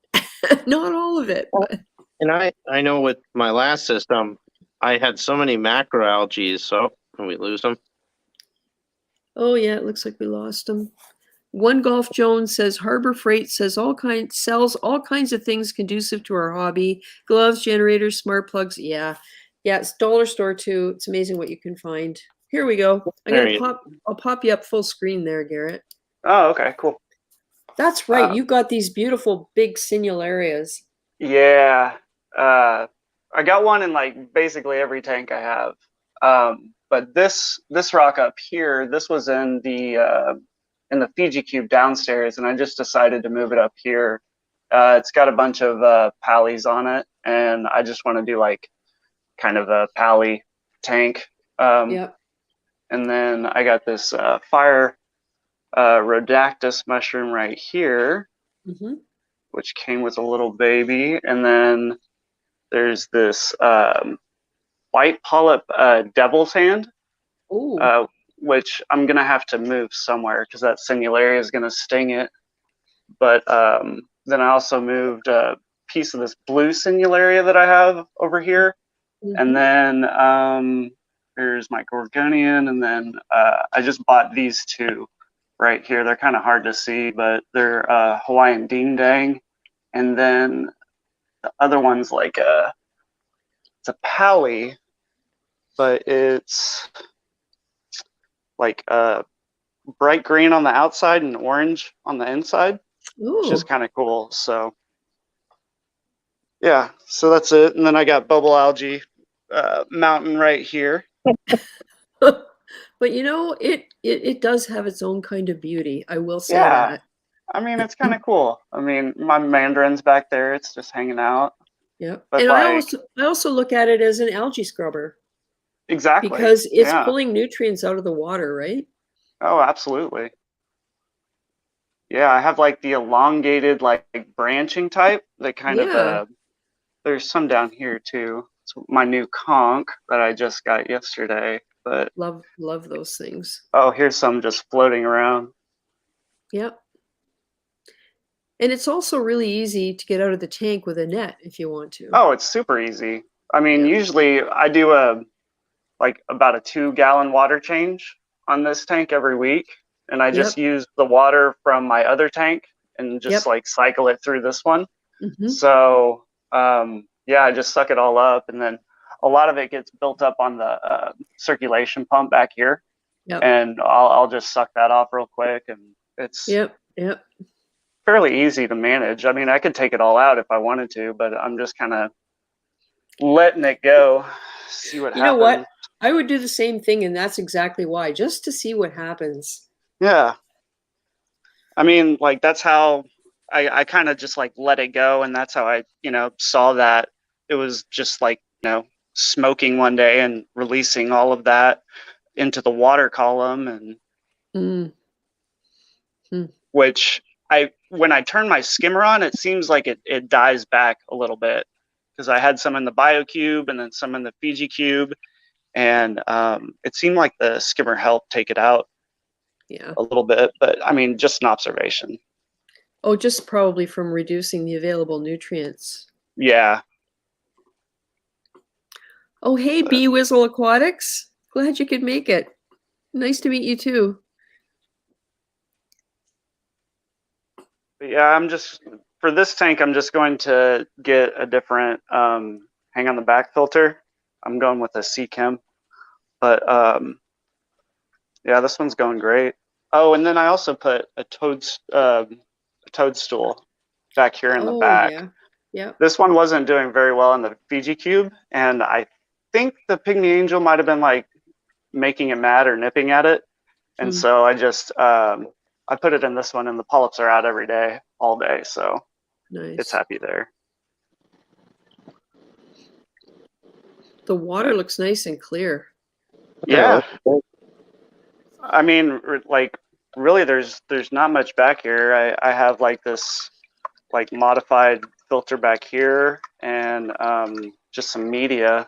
not all of it. But. And I know with my last system, I had so many macroalgae. So can we lose them? Oh yeah, it looks like we lost them. One Golf Jones says Harbor Freight sells all kinds of things conducive to our hobby: gloves, generators, smart plugs. Yeah, it's dollar store too. It's amazing what you can find. Here we go. I'll pop you up full screen there, Garrett. Oh, okay, cool. That's right. You got these beautiful big sinularias. Yeah. I got one in like basically every tank I have. But this rock up here, this was in the Fiji cube downstairs, and I just decided to move it up here. It's got a bunch of pallies on it, and I just want to do like kind of a pally tank. Yep. And then I got this fire rhodactus mushroom right here, which came with a little baby. And then there's this white polyp devil's hand, which I'm going to have to move somewhere because that sinularia is going to sting it. But then I also moved a piece of this blue sinularia that I have over here. And then there's my gorgonian. And then I just bought these two right here. They're kind of hard to see, but they're Hawaiian ding dang. And then the other one's like it's a pally, but it's like bright green on the outside and orange on the inside, which is kind of cool. So yeah, so that's it. And then I got bubble algae mountain right here. But you know, it does have its own kind of beauty. I will say that. I mean, it's kind of cool. I mean, my mandarin's back there. It's just hanging out. Yeah. But And like, I also look at it as an algae scrubber. Exactly. Because it's pulling nutrients out of the water, right? Oh, absolutely. Yeah, I have like the elongated, like branching type that kind of, there's some down here too. It's my new conch that I just got yesterday, but love those things. Oh, here's some just floating around. Yep. And it's also really easy to get out of the tank with a net if you want to. Oh, it's super easy. I mean, usually I do about a 2-gallon water change on this tank every week. And I just use the water from my other tank and just like cycle it through this one. So, I just suck it all up. And then a lot of it gets built up on the circulation pump back here. And I'll just suck that off real quick. And it's fairly easy to manage. I mean, I could take it all out if I wanted to, but I'm just kind of letting it go, see what happens. You know what? I would do the same thing, and that's exactly why, just to see what happens. Yeah. I mean, like, that's how I kind of just like let it go, and that's how I, saw that it was just like, smoking one day and releasing all of that into the water column, and which when I turn my skimmer on, it seems like it dies back a little bit, because I had some in the BioCube and then some in the Fiji Cube, and it seemed like the skimmer helped take it out a little bit. But I mean, just an observation. Oh, just probably from reducing the available nutrients. Yeah. Oh, hey, Bee Whizzle Aquatics. Glad you could make it. Nice to meet you too. But yeah, for this tank, I'm just going to get a different hang on the back filter. I'm going with a C-Chem. But this one's going great. Oh, and then I also put a toadstool back here in the back. Yeah. This one wasn't doing very well in the Fiji Cube, and I think the Pygmy Angel might have been like making it mad or nipping at it. And so I just I put it in this one, and the polyps are out every day, all day. So Nice. it's happy there. The water looks nice and clear. Yeah. I mean, like, really, there's not much back here. I have like this like modified filter back here, and just some media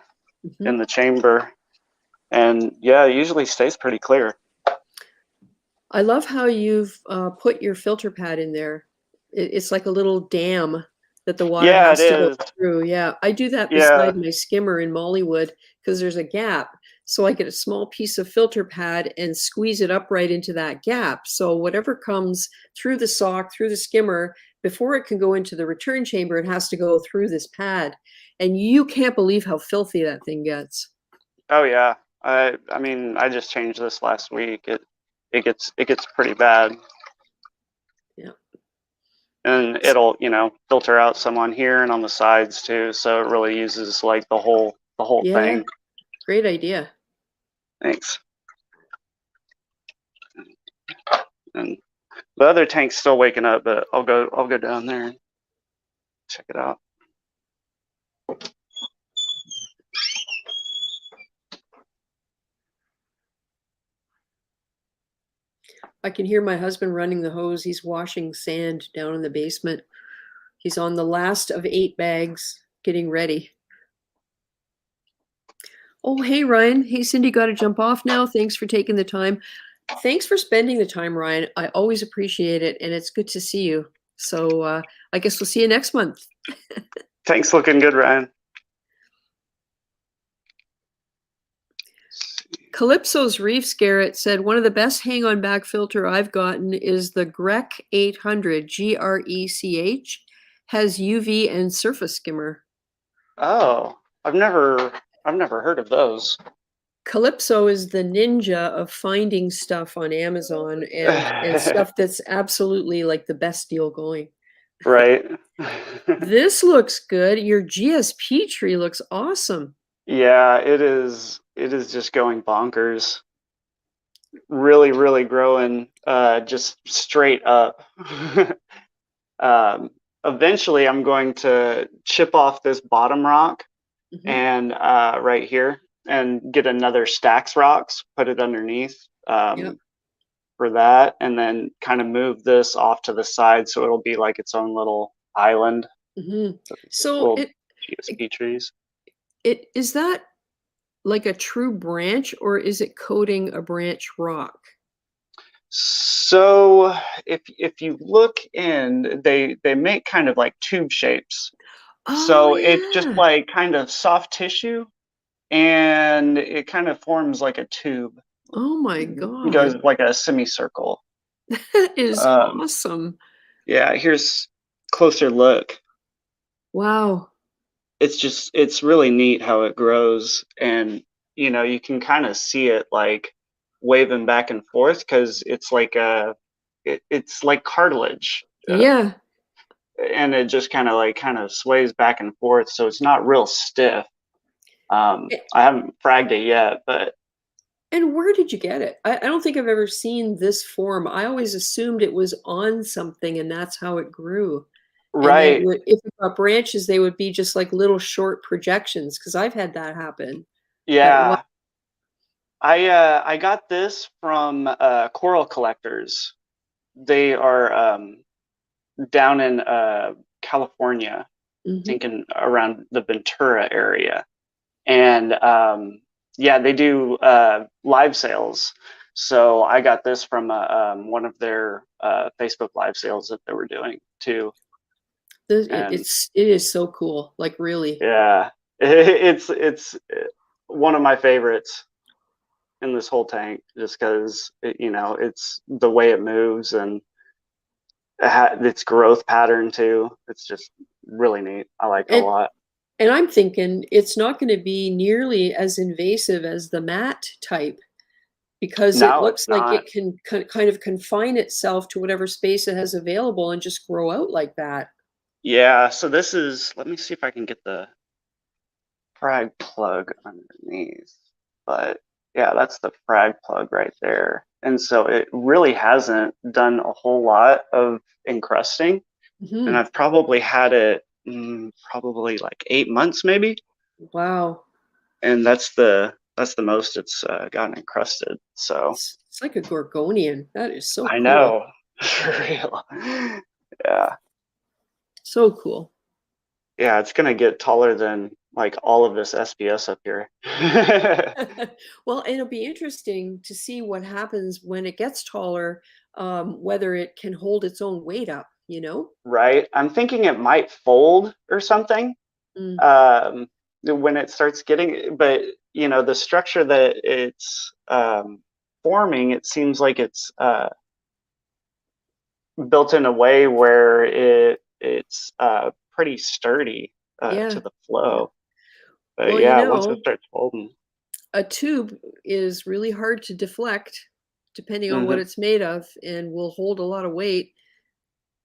in the chamber, and yeah, it usually stays pretty clear. I love how you've put your filter pad in there. It's like a little dam that the water Yeah, has it to go is. through. Yeah, I do that Yeah. beside my skimmer in Mollywood because there's a gap. So I get a small piece of filter pad and squeeze it up right into that gap. So whatever comes through the sock, through the skimmer, before it can go into the return chamber, it has to go through this pad. And you can't believe how filthy that thing gets. Oh yeah. I mean, I just changed this last week. It gets pretty bad. Yeah. And it'll, filter out some on here and on the sides too. So it really uses like the whole thing. Great idea. Thanks. And the other tank's still waking up, but I'll go down there and check it out. I can hear my husband running the hose. He's washing sand down in the basement. He's on the last of 8 bags, getting ready. Oh, hey, Ryan. Hey, Cindy, got to jump off now. Thanks for taking the time. Thanks for spending the time, Ryan. I always appreciate it, and it's good to see you. So I guess we'll see you next month. Thanks. Looking good, Ryan. Calypso's Reefs Garrett said, one of the best hang-on bag filter I've gotten is the Grech 800, Grech, has UV and surface skimmer. Oh, I've never heard of those. Calypso is the ninja of finding stuff on Amazon and stuff that's absolutely like the best deal going. Right. This looks good. Your GSP tree looks awesome. Yeah, it is. It is just going bonkers. Really, really growing just straight up. Eventually, I'm going to chip off this bottom rock and right here and get another Stax rocks, put it underneath for that, and then kind of move this off to the side so it'll be like its own little island. So GSP trees. Is that like a true branch, or is it coating a branch rock? So if you look in, they make kind of like tube shapes. Oh, so it's just like kind of soft tissue, and it kind of forms like a tube. Oh my It God. goes like a semicircle. That is awesome. Yeah, here's closer look. Wow. It's really neat how it grows, and you can kind of see it like waving back and forth because it's like it's like cartilage. Yeah. And it just kind of sways back and forth, so it's not real stiff. I haven't fragged it yet, but. And where did you get it? I don't think I've ever seen this form. I always assumed it was on something and that's how it grew. Right. And if it got branches, they would be just like little short projections, because I've had that happen. Yeah. I got this from coral collectors. They are down in California, thinking around the Ventura area. And yeah, they do live sales. So I got this from one of their Facebook live sales that they were doing too. It is so cool, like really. Yeah, it's one of my favorites in this whole tank, just because it's the way it moves and its growth pattern too. It's just really neat. I like it a lot. And I'm thinking it's not going to be nearly as invasive as the mat type, because it looks like it can kind of confine itself to whatever space it has available and just grow out like that. Yeah, so this is, let me see if I can get the frag plug underneath. But yeah, that's the frag plug right there. And so it really hasn't done a whole lot of encrusting. and I've probably had it probably like 8 months maybe. Wow. And that's the most it's gotten encrusted. So It's like a Gorgonian. That is so I cool. know. For real. Yeah. So cool. Yeah, it's gonna get taller than like all of this SPS up here. Well, it'll be interesting to see what happens when it gets taller, whether it can hold its own weight up, you know? Right. I'm thinking it might fold or something when it starts getting, but you know, the structure that it's forming, it seems like it's built in a way where it's pretty sturdy Yeah. to the flow. But Well, yeah, once it starts folding. A tube is really hard to deflect depending on what it's made of and will hold a lot of weight.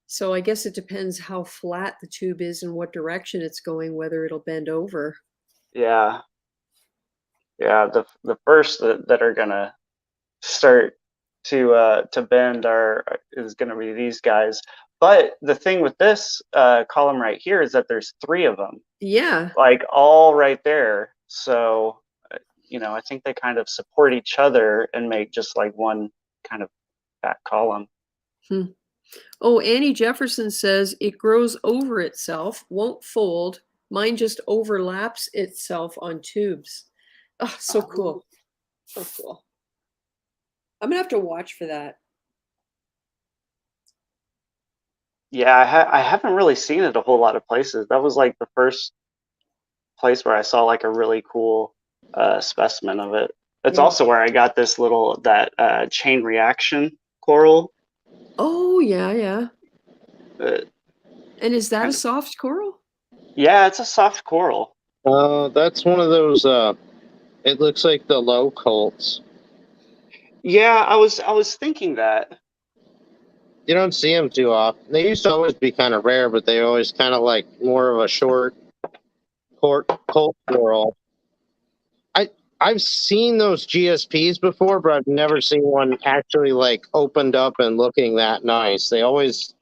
So I guess it depends how flat the tube is and what direction it's going, whether it'll bend over. Yeah. Yeah, the first that are gonna start to bend is gonna be these guys. But the thing with this column right here is that there's 3 of them. Yeah. Like all right there. So you know, I think they kind of support each other and make just like one kind of back column. Oh, Annie Jefferson says it grows over itself, won't fold. Mine just overlaps itself on tubes. Oh, so cool. So cool. I'm gonna have to watch for that. Yeah, I haven't really seen it a whole lot of places. That was like the first place where I saw like a really cool specimen of it. It's also where I got this that chain reaction coral. Oh, yeah. And is that a soft coral? Yeah, it's a soft coral. That's one of those. It looks like the low colts. Yeah, I was thinking that. You don't see them too often. They used to always be kind of rare, but they always kind of like more of a short colt coral. I've seen those GSPs before, but I've never seen one actually like opened up and looking that nice. They always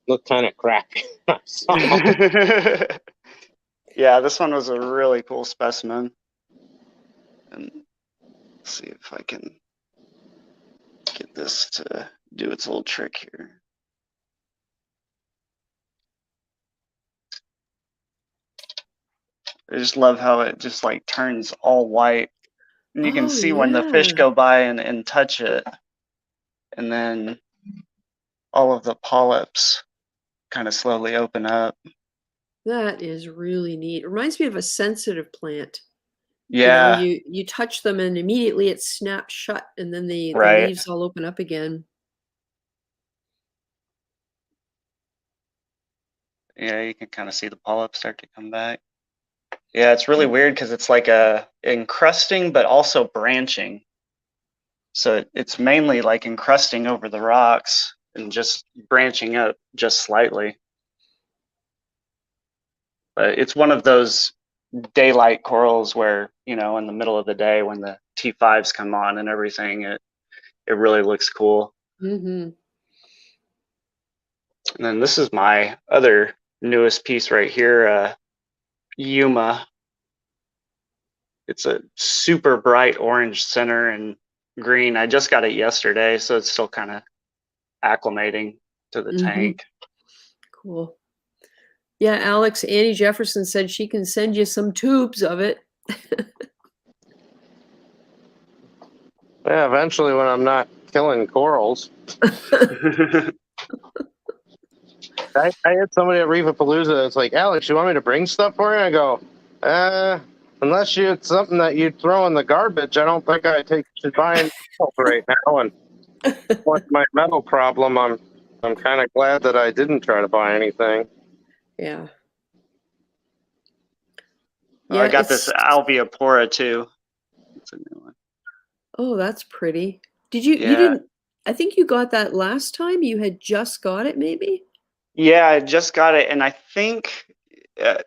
look kind of crappy. Yeah, this one was a really cool specimen. And let's see if I can get this to do its little trick here. I just love how it just like turns all white. And you can see when the fish go by and touch it. And then all of the polyps kind of slowly open up. That is really neat. It reminds me of a sensitive plant. Yeah. You know, you touch them and immediately it snaps shut and then the leaves all open up again. Yeah, you can kind of see the polyps start to come back. Yeah, it's really weird because it's like a encrusting but also branching. So it's mainly like encrusting over the rocks and just branching up just slightly. But it's one of those daylight corals where, you know, in the middle of the day when the T5s come on and everything, it really looks cool. And then this is my other newest piece right here, Yuma. It's a super bright orange center and green. I just got it yesterday, so it's still kind of acclimating to the tank. Cool. Yeah, Alex, Annie Jefferson said she can send you some tubes of it. Yeah, eventually when I'm not killing corals. I had somebody at Reefapalooza. It's like, Alex, you want me to bring stuff for you? I go, unless it's something that you throw in the garbage, I don't think I should buy any right now. And with my metal problem, I'm kind of glad that I didn't try to buy anything. Yeah. I got this Alveopora too. It's a new one. Oh, that's pretty. You didn't, I think you got that last time. You had just got it, maybe? Yeah, I just got it. And I think,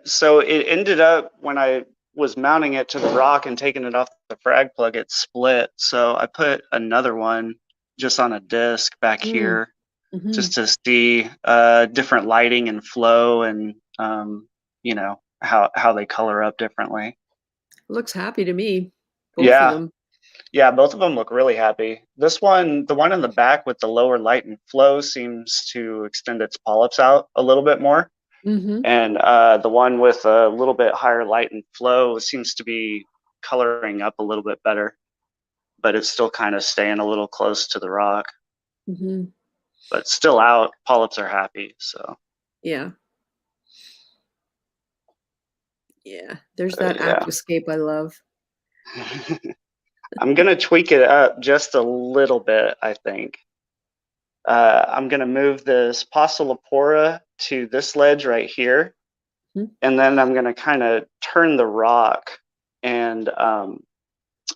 so it ended up when I was mounting it to the rock and taking it off the frag plug, it split. So I put another one just on a disc back here. just to see different lighting and flow, and you know, how they color up differently. Looks happy to me. Both Yeah. of them. Yeah, both of them look really happy. This one, the one in the back with the lower light and flow, seems to extend its polyps out a little bit more. And the one with a little bit higher light and flow seems to be coloring up a little bit better, but it's still kind of staying a little close to the rock. But still out, polyps are happy, so. Yeah. Yeah, there's that aquascape I love. I'm going to tweak it up just a little bit, I think. I'm going to move this Poecilopora to this ledge right here. And then I'm going to kind of turn the rock and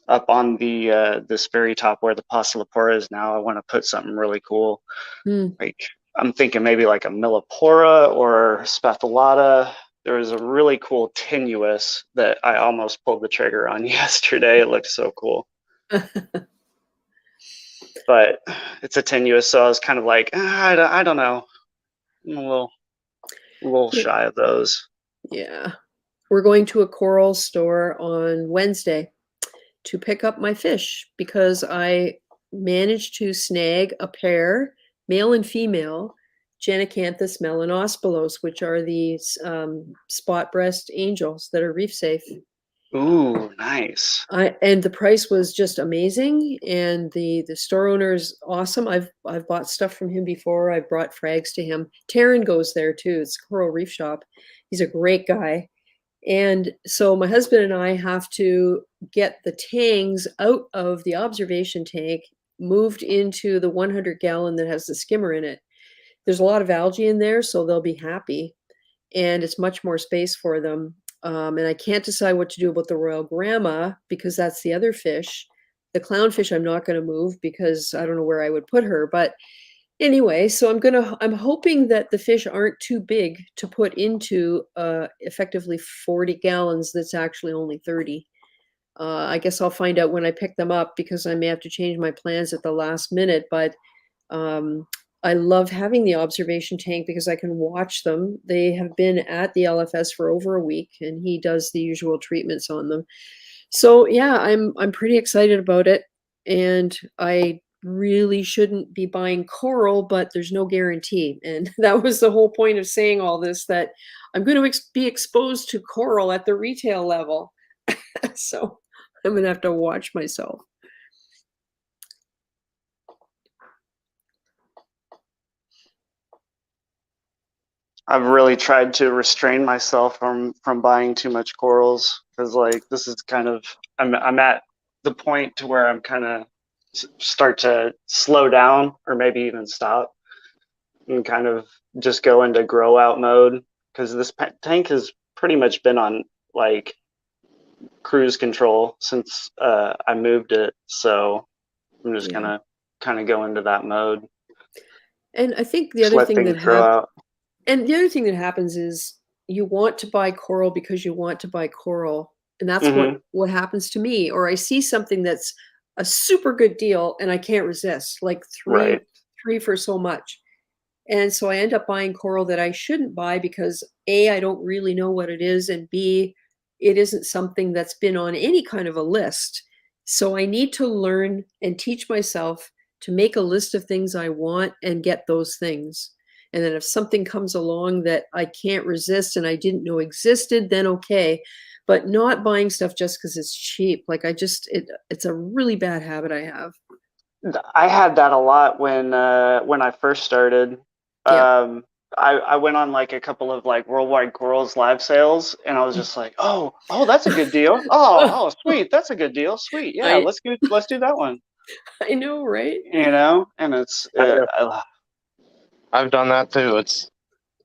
up on the this very top where the Poecilopora is now, I want to put something really cool. Like, I'm thinking maybe like a Millipora or Spathulata. There was a really cool tenuous that I almost pulled the trigger on yesterday. It looked so cool. But it's a tenuous, so I was kind of like, I don't know. I'm a little shy of those. Yeah. We're going to a coral store on Wednesday to pick up my fish because I managed to snag a pair, male and female, Genicanthus melanosporos, which are these spot breast angels that are reef safe. Ooh, nice. And the price was just amazing, and the store owner is awesome. I've bought stuff from him before. I've brought frags to him. Taryn goes there too. It's Coral Reef Shop. He's a great guy. And so my husband and I have to get the tangs out of the observation tank, moved into the 100-gallon that has the skimmer in it. There's a lot of algae in there, so they'll be happy, and it's much more space for them. And I can't decide what to do about the Royal Grandma because that's the other fish. The clownfish I'm not going to move because I don't know where I would put her. But anyway, so I'm hoping that the fish aren't too big to put into effectively 40 gallons. That's actually only 30. I guess I'll find out when I pick them up because I may have to change my plans at the last minute. But I love having the observation tank because I can watch them. They have been at the LFS for over a week, and he does the usual treatments on them. So yeah, I'm pretty excited about it, and I really shouldn't be buying coral, but there's no guarantee. And that was the whole point of saying all this, that I'm going to be exposed to coral at the retail level. So I'm going to have to watch myself. I've really tried to restrain myself from buying too much corals because, like, this is kind of, I'm at the point to where I'm kind of start to slow down or maybe even stop and kind of just go into grow out mode because this tank has pretty much been on like cruise control since I moved it. So I'm just gonna kind of go into that mode. And I think the other thing that happens is you want to buy coral because you want to buy coral. And that's what happens to me. Or I see something that's a super good deal and I can't resist, like three for so much. And so I end up buying coral that I shouldn't buy because A, I don't really know what it is, and B, it isn't something that's been on any kind of a list. So I need to learn and teach myself to make a list of things I want and get those things. And then if something comes along that I can't resist and I didn't know existed, then okay. But not buying stuff just because it's cheap. Like it's a really bad habit I have. I had that a lot when I first started. Yeah. I went on like a couple of like Worldwide Corals live sales, and I was just like, oh, that's a good deal. Oh, sweet, that's a good deal. Sweet, yeah, let's do that one. I know, right? You know, and it's. I've done that too.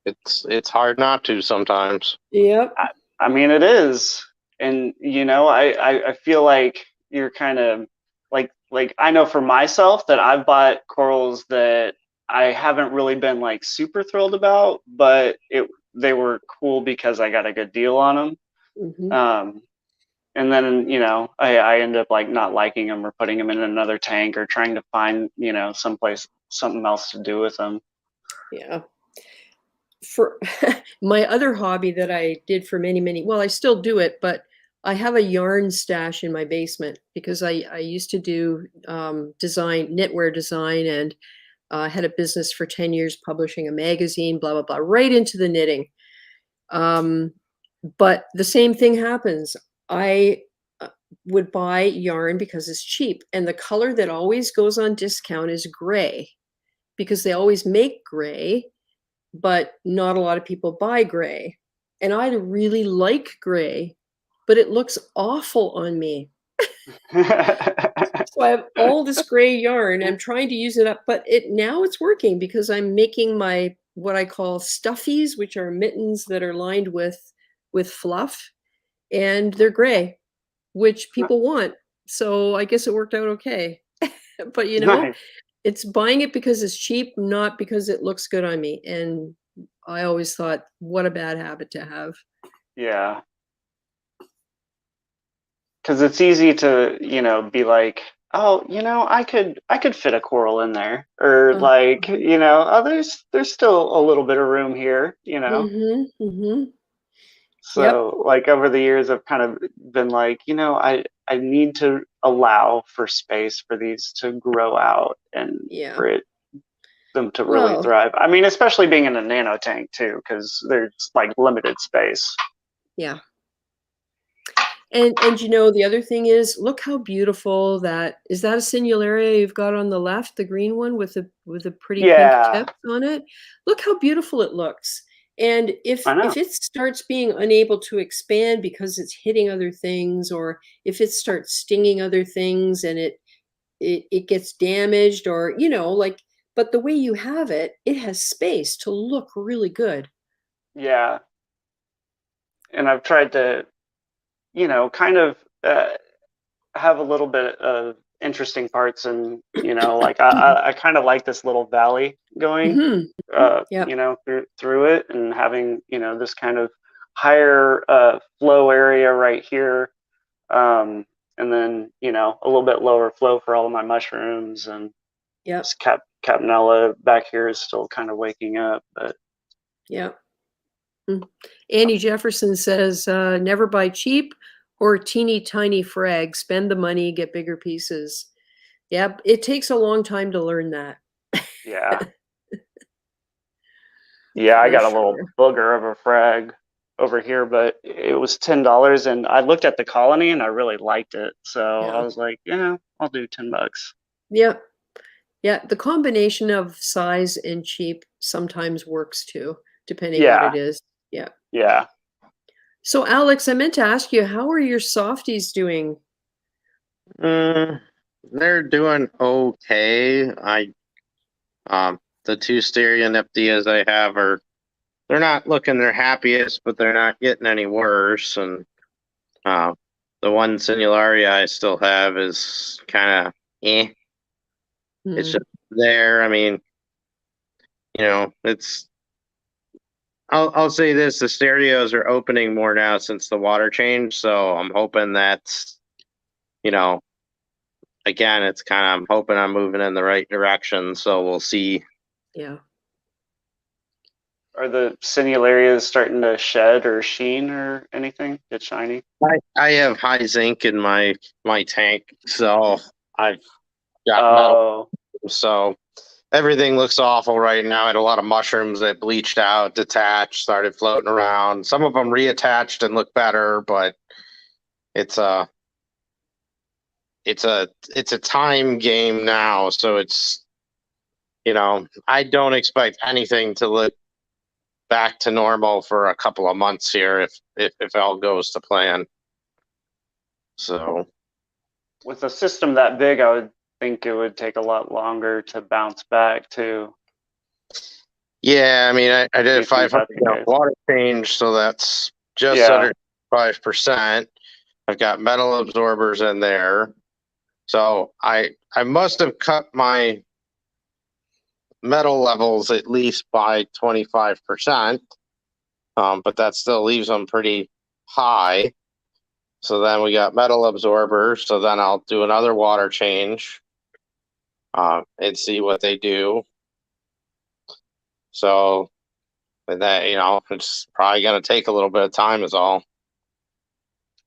It's hard not to sometimes. Yep. I mean, it is, and you know, I feel like you're kind of like I know for myself that I've bought corals that I haven't really been like super thrilled about, but they were cool because I got a good deal on them. And then, you know, I end up like not liking them or putting them in another tank or trying to find, you know, someplace something else to do with them. Yeah. For my other hobby that I did for many, well, I still do it, but I have a yarn stash in my basement because I used to do design, knitwear design, and had a business for 10 years publishing a magazine, blah, blah, blah, right into the knitting. But the same thing happens. I would buy yarn because it's cheap. And the color that always goes on discount is gray because they always make gray, but not a lot of people buy gray. And I really like gray, but it looks awful on me. So I have all this gray yarn. I'm trying to use it up, but now it's working because I'm making my what I call stuffies, which are mittens that are lined with fluff, and they're gray, which people want. So I guess it worked out okay. But you know, Nice. it's buying it because it's cheap, not because it looks good on me. And I always thought, what a bad habit to have. Yeah. Because it's easy to, be like, oh, I could fit a coral in there, or like, oh, there's still a little bit of room here, So Yep. like over the years, I've kind of been like, I need to allow for space for these to grow out and Yeah. for them to really thrive. I mean, especially being in a nano tank too, because there's like limited space. Yeah. And the other thing is, look how beautiful that is. That a Sinularia you've got on the left, the green one with a pretty pink tip on it. Look how beautiful it looks. And if it starts being unable to expand because it's hitting other things, or if it starts stinging other things and it gets damaged, or but the way you have it, it has space to look really good. Yeah. And I've tried to kind of have a little bit of interesting parts, and like I kind of like this little valley going, through it, and having this kind of higher flow area right here, and then a little bit lower flow for all of my mushrooms, and this Capanella back here is still kind of waking up, but Annie Jefferson says, never buy cheap or teeny tiny frag. Spend the money, get bigger pieces. Yeah, it takes a long time to learn that. Yeah. Yeah, I got a little booger of a frag over here, but it was $10, and I looked at the colony and I really liked it. So I was like, I'll do $10. Yeah. Yeah, the combination of size and cheap sometimes works too, depending what it is. Yeah. Yeah. So Alex, I meant to ask you, how are your softies doing? They're doing okay. The two Stereoneptias I have they're not looking their happiest, but they're not getting any worse. And the one Sinularia I still have is kind of It's just there. I mean, it's. I'll say this: the stereos are opening more now since the water change. So I'm hoping that's, again, it's I'm hoping I'm moving in the right direction. So we'll see. Yeah. Are the Sinularias starting to shed or sheen or anything? Get shiny? I have high zinc in my tank, so I've got metal. So everything looks awful right now. I had a lot of mushrooms that bleached out, detached, started floating around. Some of them reattached and look better, but it's a time game now. So it's, I don't expect anything to look back to normal for a couple of months here if all goes to plan. So with a system that big, I would think it would take a lot longer to bounce back too. Yeah, I mean, I did a 500 gallon water change, so that's just under 5%. I've got metal absorbers in there, so I must have cut my metal levels at least by 25%, but that still leaves them pretty high. So then we got metal absorbers. So then I'll do another water change. and see what they do. So, and that, it's probably going to take a little bit of time is all.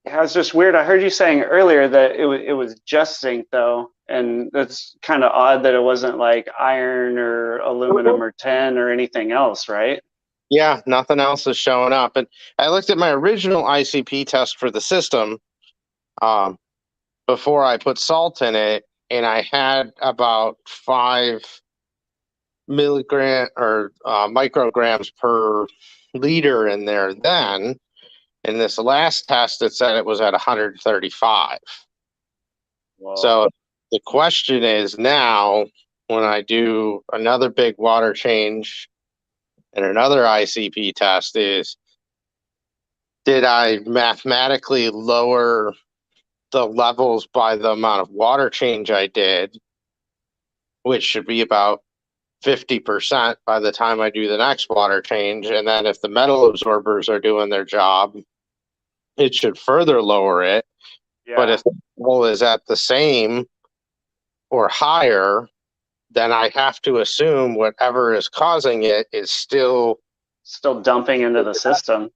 Yeah, it's just weird. I heard you saying earlier that it was just zinc though, and that's kind of odd that it wasn't like iron or aluminum or tin or anything else, right? Yeah, nothing else is showing up. And I looked at my original ICP test for the system before I put salt in it, and I had about 5 milligram or micrograms per liter in there then. In this last test, it said it was at 135. Whoa. So the question is now, when I do another big water change and another ICP test, is did I mathematically lower the levels by the amount of water change I did, which should be about 50% by the time I do the next water change. And then if the metal absorbers are doing their job, it should further lower it. Yeah. But if the level is at the same or higher, then I have to assume whatever is causing it is still dumping into the system.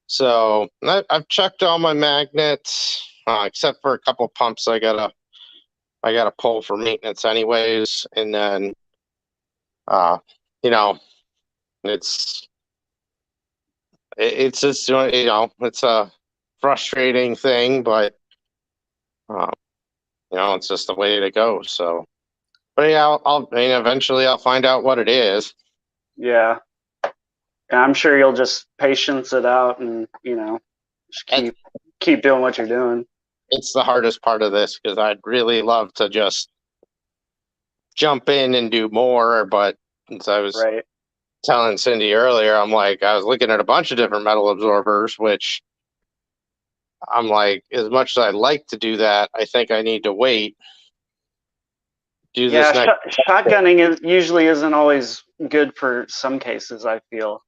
So I've checked all my magnets, except for a couple pumps I gotta pull for maintenance anyways. And then, it's just, it's a frustrating thing, but, it's just the way to go. So, but yeah, eventually I'll find out what it is. Yeah. And I'm sure you'll just patience it out and, just keep doing what you're doing. It's the hardest part of this because I'd really love to just jump in and do more, but as I was telling Cindy earlier, I was looking at a bunch of different metal absorbers, which I'm like, as much as I'd like to do that, I think I need to wait. Shotgunning usually isn't always good for some cases, I feel.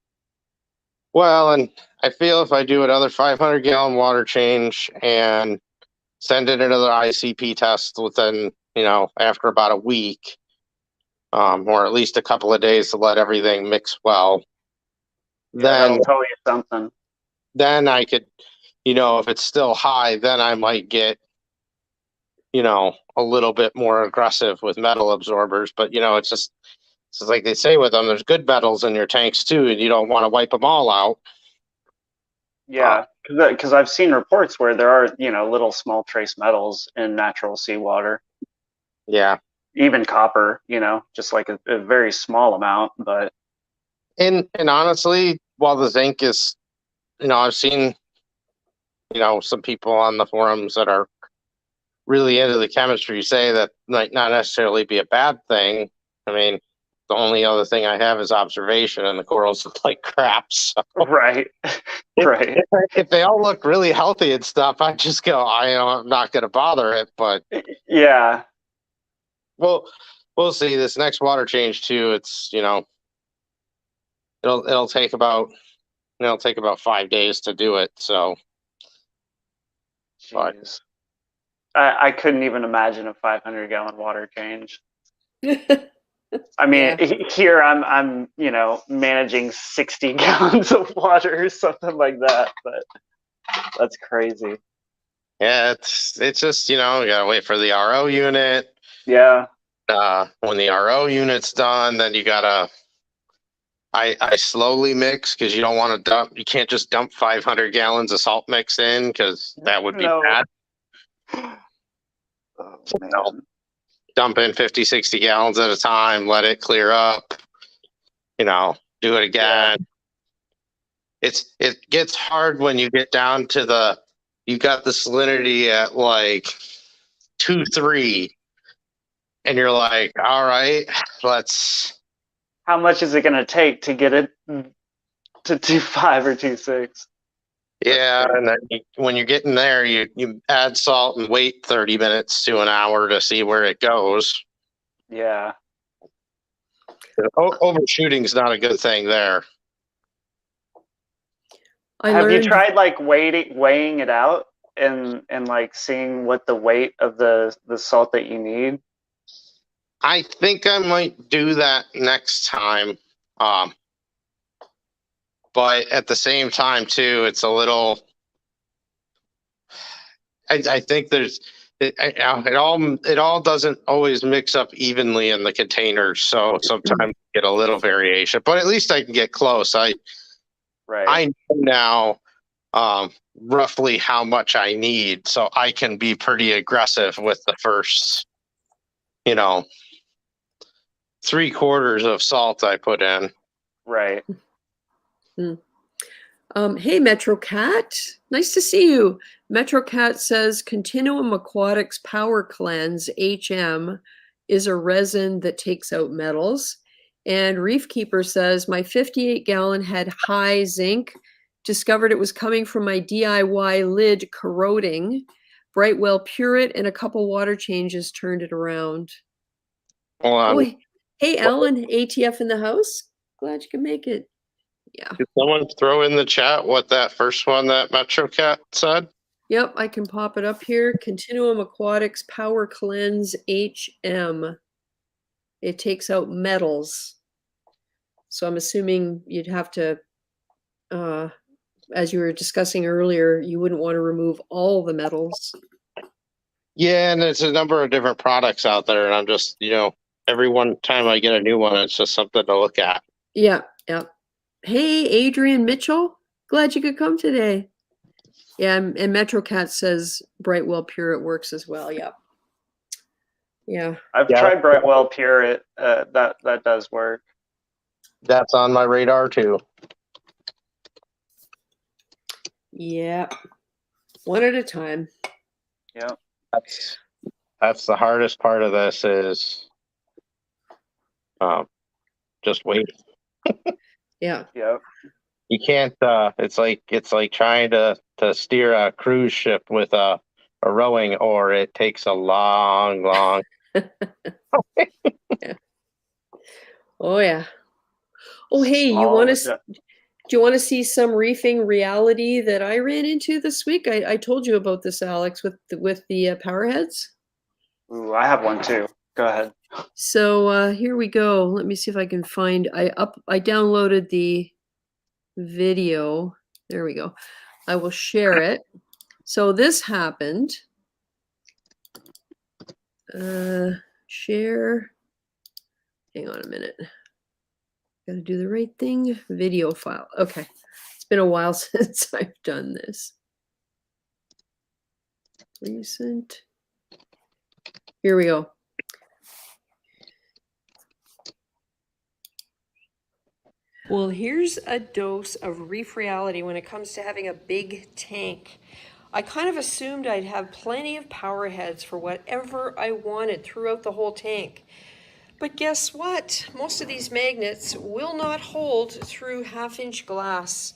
Well, and I feel if I do another 500-gallon water change and send it another ICP test within, after about a week, or at least a couple of days to let everything mix well, then that'll tell you something. Then I could, if it's still high, then I might get, a little bit more aggressive with metal absorbers. But, it's like they say with them, there's good metals in your tanks too, and you don't want to wipe them all out. Yeah, because I've seen reports where there are, little small trace metals in natural seawater. Yeah. Even copper, just like a very small amount, but. And honestly, while the zinc is, I've seen, some people on the forums that are really into the chemistry say that might not necessarily be a bad thing. I mean, the only other thing I have is observation, and the corals look like crap. So. Right. Right. If they all look really healthy and stuff, I just go, I'm not going to bother it. But yeah. Well, we'll see. This next water change too. It's it'll take about 5 days to do it. So. Jeez. I couldn't even imagine a 500-gallon water change. I mean, here I'm managing 60 gallons of water or something like that, but that's crazy. Yeah, it's just you gotta wait for the RO unit. Yeah. When the RO unit's done, then you gotta. I slowly mix because you don't want to dump. You can't just dump 500 gallons of salt mix in because that would be bad. Oh, man. Dump in 50, 60 gallons at a time, let it clear up, do it again. Yeah. It gets hard when you get down to you got the salinity at like 2.3 and you're like, all right, how much is it going to take to get it to 2.5 or 2.6? Yeah, and then when you're getting there, you add salt and wait 30 minutes to an hour to see where it goes. Yeah. Overshooting is not a good thing there. Have you tried like weighing it out and like seeing what the weight of the salt that you need? I think I might do that next time. But at the same time, too, it's a little. I think there's it all doesn't always mix up evenly in the containers, so sometimes you get a little variation. But at least I can get close. I know now roughly how much I need, so I can be pretty aggressive with the first, 3/4 of salt I put in. Right. Hey, Metro Cat, nice to see you. Metro Cat says Continuum Aquatics Power Cleanse HM is a resin that takes out metals. And Reefkeeper says my 58-gallon had high zinc. Discovered it was coming from my DIY lid corroding. Brightwell Pureit and a couple water changes turned it around. Oh, hey, Alan, ATF in the house. Glad you can make it. Yeah. Did someone throw in the chat what that first one that Metro Cat said? Yep, I can pop it up here. Continuum Aquatics Power Cleanse HM. It takes out metals. So I'm assuming you'd have to, as you were discussing earlier, you wouldn't want to remove all the metals. Yeah, and there's a number of different products out there, and I'm just, every one time I get a new one, it's just something to look at. Yeah. Hey, Adrian Mitchell. Glad you could come today. Yeah, and Metro Cat says Brightwell Pureit works as well. Yeah. I've tried Brightwell Pureit. That does work. That's on my radar too. Yeah. One at a time. Yeah. That's the hardest part of this is just wait. Yeah. Yep. You can't it's like trying to steer a cruise ship with a rowing oar. It takes a long Yeah. Oh yeah. Oh hey, do you want to see some reefing reality that I ran into this week? I told you about this, Alex, with the powerheads. Ooh, I have one too. Go ahead. So here we go. Let me see if I can find. I downloaded the video. There we go. I will share it. So this happened. Share. Hang on a minute. Gotta do the right thing. Video file. Okay. It's been a while since I've done this. Recent. Here we go. Well, here's a dose of reef reality when it comes to having a big tank. I kind of assumed I'd have plenty of power heads for whatever I wanted throughout the whole tank. But guess what? Most of these magnets will not hold through 1/2-inch glass.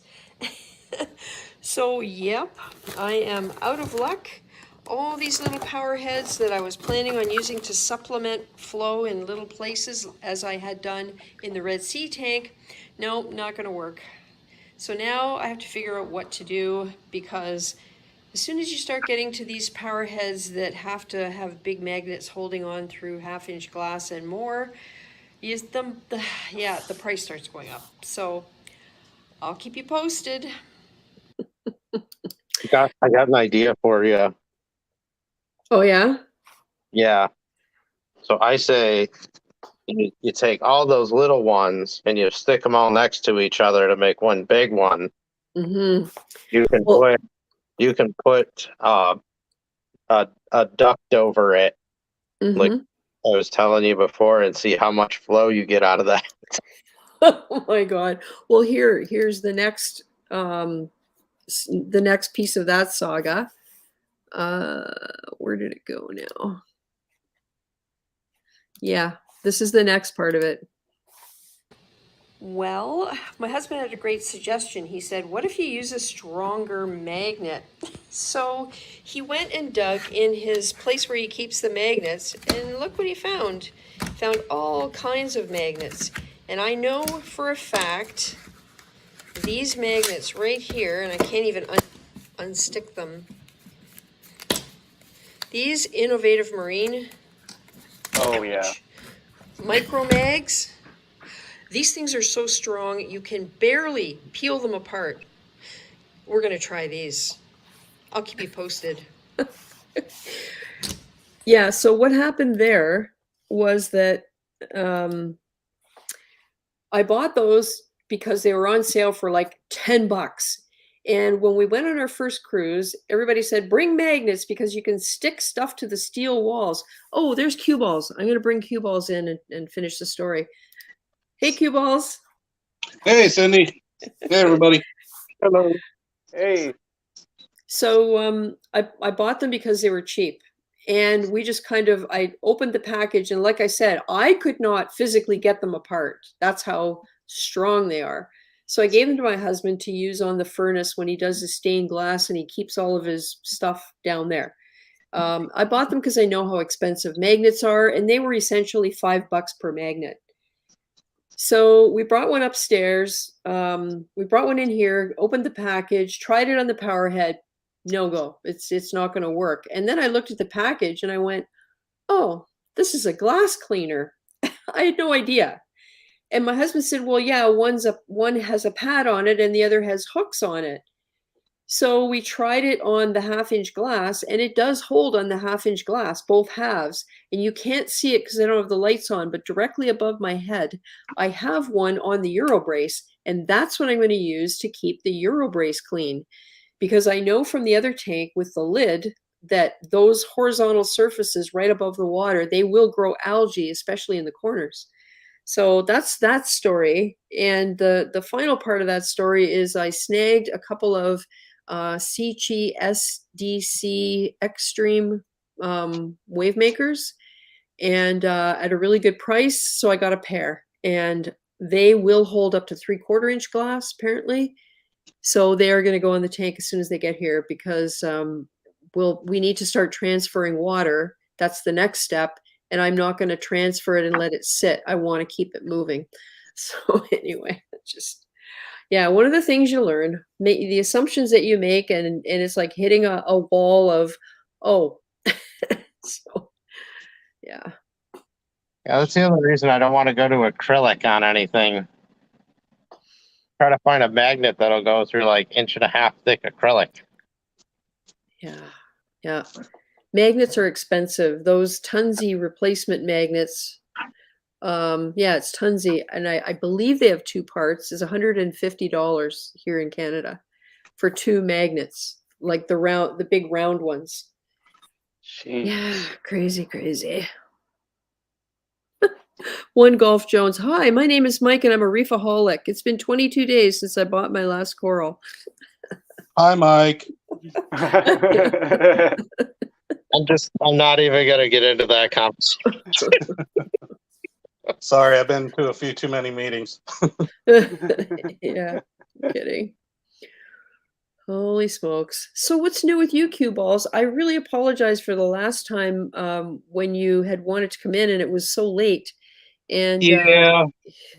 So, yep, I am out of luck. All these little power heads that I was planning on using to supplement flow in little places as I had done in the Red Sea tank, no, not going to work. So now I have to figure out what to do, because as soon as you start getting to these power heads that have to have big magnets holding on through 1/2-inch glass and more, the price starts going up. So I'll keep you posted. I got an idea for you. Oh yeah? Yeah. So I say you take all those little ones and you stick them all next to each other to make one big one. Mm-hmm. You can put a duct over it, like I was telling you before, and see how much flow you get out of that. Oh my God. Well, here's the next piece of that saga. Where did it go now? Yeah, this is the next part of it. Well, my husband had a great suggestion. He said, what if you use a stronger magnet? So he went and dug in his place where he keeps the magnets, and look what he found. He found all kinds of magnets. And I know for a fact these magnets right here, and I can't even unstick them. These Innovative Marine. Oh yeah. Micro mags. These things are so strong, you can barely peel them apart. We're going to try these. I'll keep you posted. Yeah, so what happened there was that I bought those because they were on sale for like $10. And when we went on our first cruise, everybody said, bring magnets because you can stick stuff to the steel walls. Oh, there's cue balls. I'm going to bring cue balls in and finish the story. Hey, cue balls. Hey, Cindy. Hey, everybody. Hello. Hey. So I bought them because they were cheap. And we just I opened the package. And like I said, I could not physically get them apart. That's how strong they are. So I gave them to my husband to use on the furnace when he does his stained glass and he keeps all of his stuff down there. I bought them because I know how expensive magnets are, and they were essentially $5 per magnet. So we brought one upstairs. We brought one in here, opened the package, tried it on the power head. No go. It's not going to work. And then I looked at the package and I went, oh, this is a glass cleaner. I had no idea. And my husband said, well, yeah, one has a pad on it and the other has hooks on it. So we tried it on the 1/2-inch glass, and it does hold on the 1/2-inch glass, both halves. And you can't see it because I don't have the lights on, but directly above my head, I have one on the Eurobrace, and that's what I'm going to use to keep the Eurobrace clean. Because I know from the other tank with the lid that those horizontal surfaces right above the water, they will grow algae, especially in the corners. So that's that story. And the final part of that story is I snagged a couple of Seachi SDC Extreme wave makers, and at a really good price. So I got a pair, and they will hold up to 3/4-inch glass apparently. So they are going to go in the tank as soon as they get here because we need to start transferring water. That's the next step. And I'm not going to transfer it and let it sit. I want to keep it moving. So anyway, just, yeah, one of the things you learn, the assumptions that you make, and it's like hitting a wall of, oh, so yeah. Yeah, that's the other reason I don't want to go to acrylic on anything. Try to find a magnet that'll go through like 1.5-inch thick acrylic. Yeah, yeah. Magnets are expensive. Those Tunzi replacement magnets, yeah, it's Tunzi, and I believe they have 2 parts. Is $150 here in Canada for 2 magnets, like the big round ones. Jeez. Yeah, crazy. One Golf Jones. Hi, my name is Mike, and I'm a reefaholic. It's been 22 days since I bought my last coral. Hi, Mike. I'm not even gonna get into that conversation. Sorry, I've been to a few too many meetings. Yeah, kidding. Holy smokes. So what's new with you, cue balls? I really apologize for the last time when you had wanted to come in and it was so late. And yeah,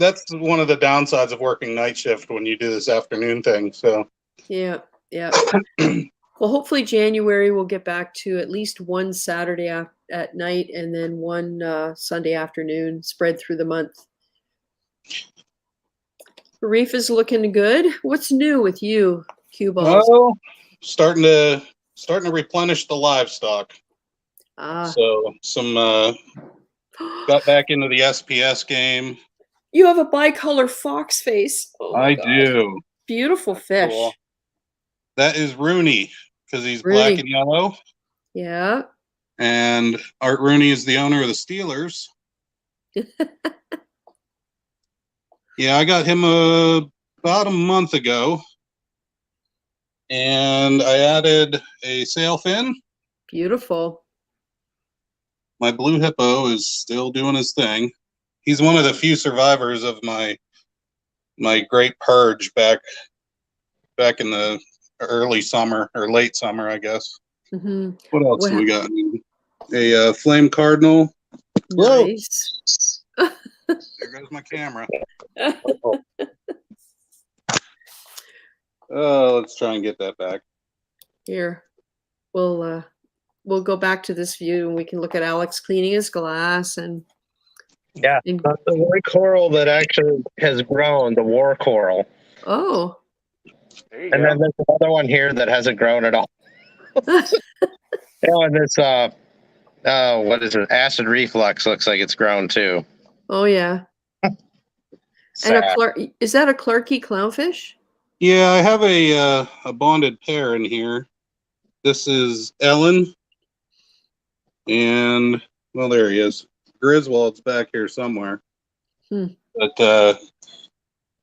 that's one of the downsides of working night shift when you do this afternoon thing. So yeah. Well, hopefully January we'll get back to at least one Saturday at night and then one Sunday afternoon spread through the month. Reef is looking good. What's new with you, cue balls? well, starting to replenish the livestock. So some got back into the SPS game. You have a bicolor fox face. Oh my God. Do. Beautiful fish. Cool. That is Rooney because he's black and yellow. Yeah. And Art Rooney is the owner of the Steelers. Yeah, I got him about a month ago. And I added a sail fin. Beautiful. My blue hippo is still doing his thing. He's one of the few survivors of my great purge back in the early summer or late summer, I guess. Mm-hmm. What else do we got? A flame cardinal. Nice. There goes my camera. Oh, let's try and get that back. Here, we'll go back to this view and we can look at Alex cleaning his glass, and Yeah, And- the one coral that actually has grown, the war coral. oh. There you And go. then there's another one here that hasn't grown at all. And this what is it? Acid reflux looks like it's grown too. Oh yeah. And Sad. is that a Clarkie clownfish? Yeah, I have a bonded pair in here. This is Ellen, and well, there he is. Griswold's back here somewhere. But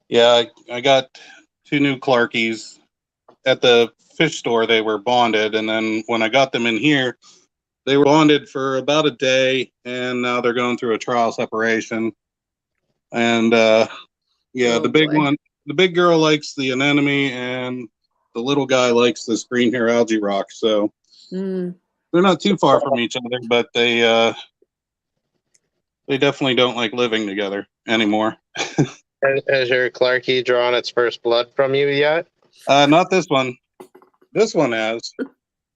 yeah, I got 2 new Clarkies at the fish store. They were bonded, and then when I got them in here, they were bonded for about a day, and now they're going through a trial separation. And yeah, Oh, the big boy. one, the big girl likes the anemone, and the little guy likes this green hair algae rock. So they're not too far from each other, but they definitely don't like living together anymore. Has your Clarkie drawn its first blood from you yet? Not this one. This one has.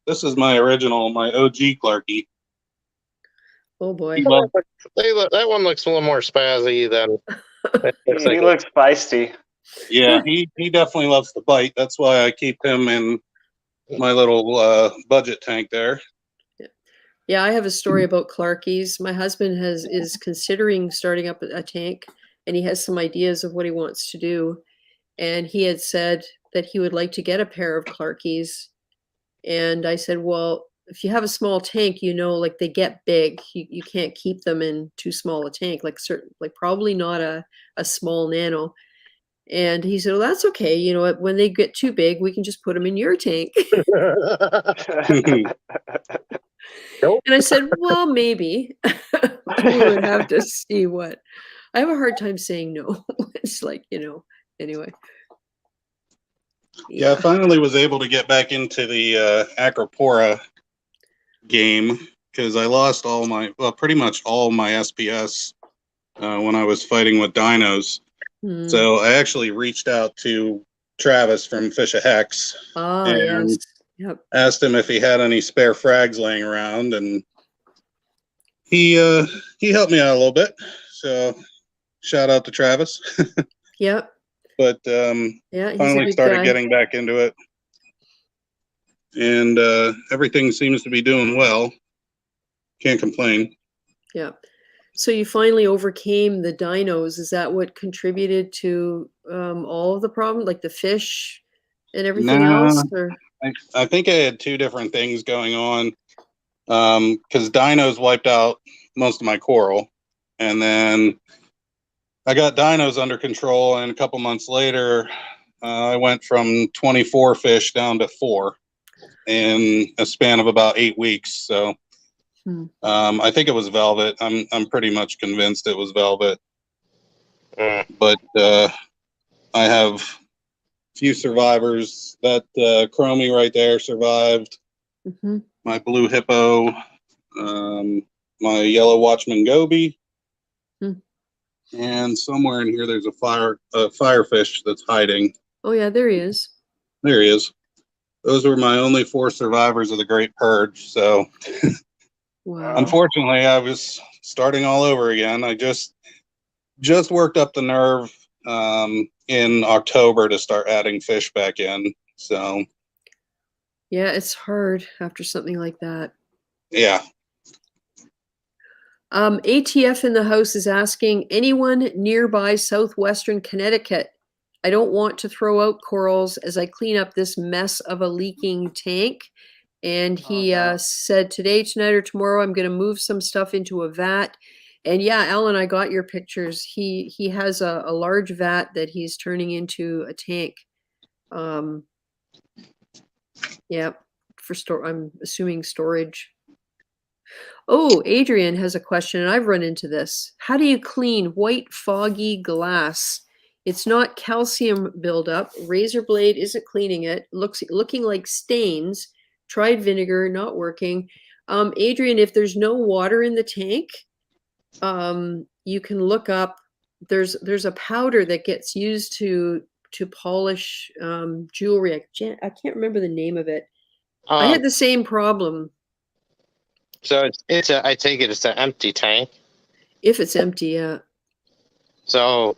This is my original, my OG Clarkie. Oh boy. He loved, That one looks a little more spazzy than. He looks feisty. yeah, he definitely loves to bite. That's why I keep him in my little budget tank there. Yeah, I have a story about Clarkies. My husband is considering starting up a tank, and he has some ideas of what he wants to do. And he had said that he would like to get a pair of Clarkies. And I said, well, if you have a small tank, like they get big. You can't keep them in too small a tank, like probably not a small nano. And he said, well, that's okay. You know, when they get too big, we can just put them in your tank. Nope. And I said, well, maybe. We would have to see what. I have a hard time saying no. It's like, anyway. Yeah, I finally was able to get back into the Acropora game because I lost pretty much all my SPS when I was fighting with dinos. So I actually reached out to Travis from Fish a Hex and yes. Yep. asked him if he had any spare frags laying around, and he helped me out a little bit. So shout out to Travis. Yep. But yeah, finally started getting back into it, and everything seems to be doing well. Can't complain. Yeah. So you finally overcame the dinos. Is that what contributed to all of the problem, like the fish and everything else? Or? I think I had 2 different things going on. Because dinos wiped out most of my coral, and then I got dinos under control, and a couple months later, I went from 24 fish down to 4 in a span of about 8 weeks. So I think it was velvet. I'm pretty much convinced it was velvet. But I have a few survivors. That chromie right there survived. My blue hippo, my yellow watchman goby, and somewhere in here there's a firefish that's hiding. Oh yeah, there he is. There he is. Those were my only 4 survivors of the Great Purge. So, wow. Unfortunately, I was starting all over again. I just worked up the nerve in October to start adding fish back in. So, yeah, it's hard after something like that. Yeah. ATF in the house is asking, anyone nearby southwestern Connecticut? I don't want to throw out corals as I clean up this mess of a leaking tank. And he said today, tonight, or tomorrow, I'm going to move some stuff into a vat. And yeah, Alan, I got your pictures. He has a large vat that he's turning into a tank. Yeah, I'm assuming storage. Oh, Adrian has a question, and I've run into this. How do you clean white, foggy glass? It's not calcium buildup. Razor blade isn't cleaning it. Looking like stains. Tried vinegar, not working. Adrian, if there's no water in the tank, you can look up. There's a powder that gets used to polish jewelry. I can't remember the name of it. I had the same problem. So I take it it's an empty tank. If it's empty, yeah. So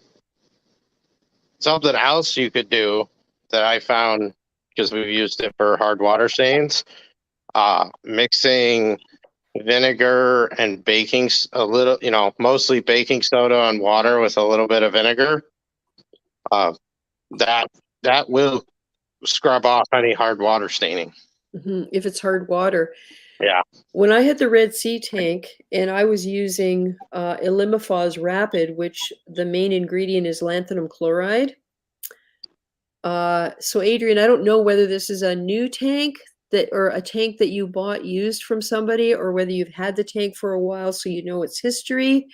something else you could do that I found, because we've used it for hard water stains, mixing vinegar and a little, mostly baking soda and water with a little bit of vinegar. That will scrub off any hard water staining. If it's hard water. Yeah. When I had the Red Sea tank and I was using Elimifos Rapid, which the main ingredient is lanthanum chloride. So Adrian, I don't know whether this is a new tank or a tank that you bought used from somebody, or whether you've had the tank for a while so you know its history.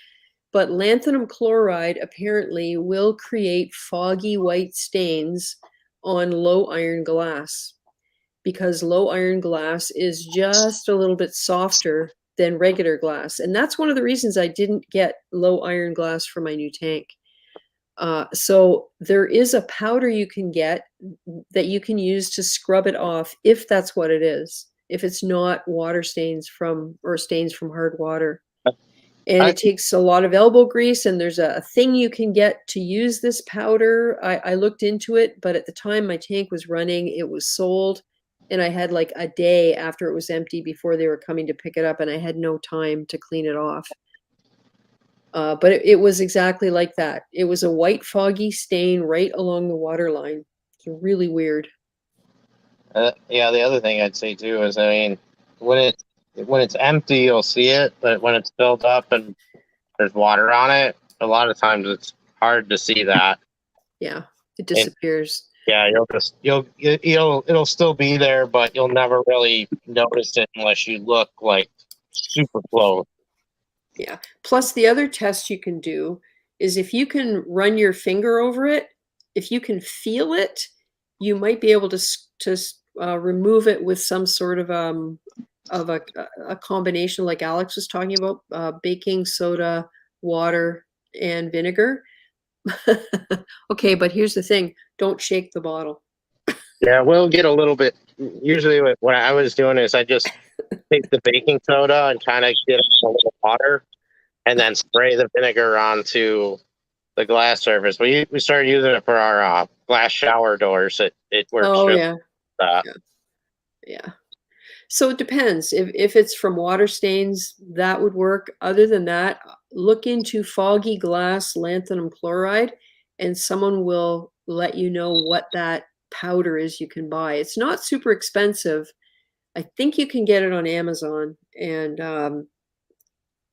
But lanthanum chloride apparently will create foggy white stains on low iron glass, because low iron glass is just a little bit softer than regular glass. And that's one of the reasons I didn't get low iron glass for my new tank. So there is a powder you can get that you can use to scrub it off, if that's what it is, if it's not water stains or stains from hard water. And it takes a lot of elbow grease, and there's a thing you can get to use this powder. I looked into it, but at the time my tank was running, it was sold, and I had like a day after it was empty before they were coming to pick it up, and I had no time to clean it off. But it was exactly like that. It was a white foggy stain right along the water line. It's really weird. Yeah, the other thing I'd say too is, I mean, when it's empty, you'll see it, but when it's filled up and there's water on it, a lot of times it's hard to see that. Yeah, it disappears. Yeah, it'll still be there, but you'll never really notice it unless you look like super close. Yeah. Plus, the other test you can do is, if you can run your finger over it, if you can feel it, you might be able to remove it with some sort of a combination, like Alex was talking about, baking soda, water, and vinegar. Okay, but here's the thing: don't shake the bottle. Yeah, we'll get a little bit. Usually, what I was doing is I just take the baking soda and kind of get a little water, and then spray the vinegar onto the glass surface. We started using it for our glass shower doors. It works. Oh really yeah. Yeah. So it depends. If it's from water stains, that would work. Other than that, look into foggy glass lanthanum chloride, and someone will let you know what that powder is you can buy. It's not super expensive. I think you can get it on Amazon, and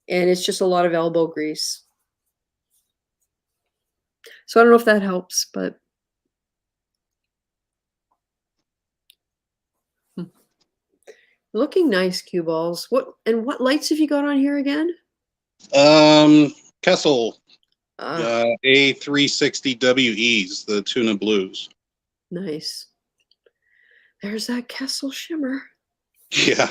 it's just a lot of elbow grease. So I don't know if that helps, but looking nice, cue balls. What lights have you got on here again? Kessel A360WEs, the tuna blues. Nice. There's that Kessel shimmer. Yeah.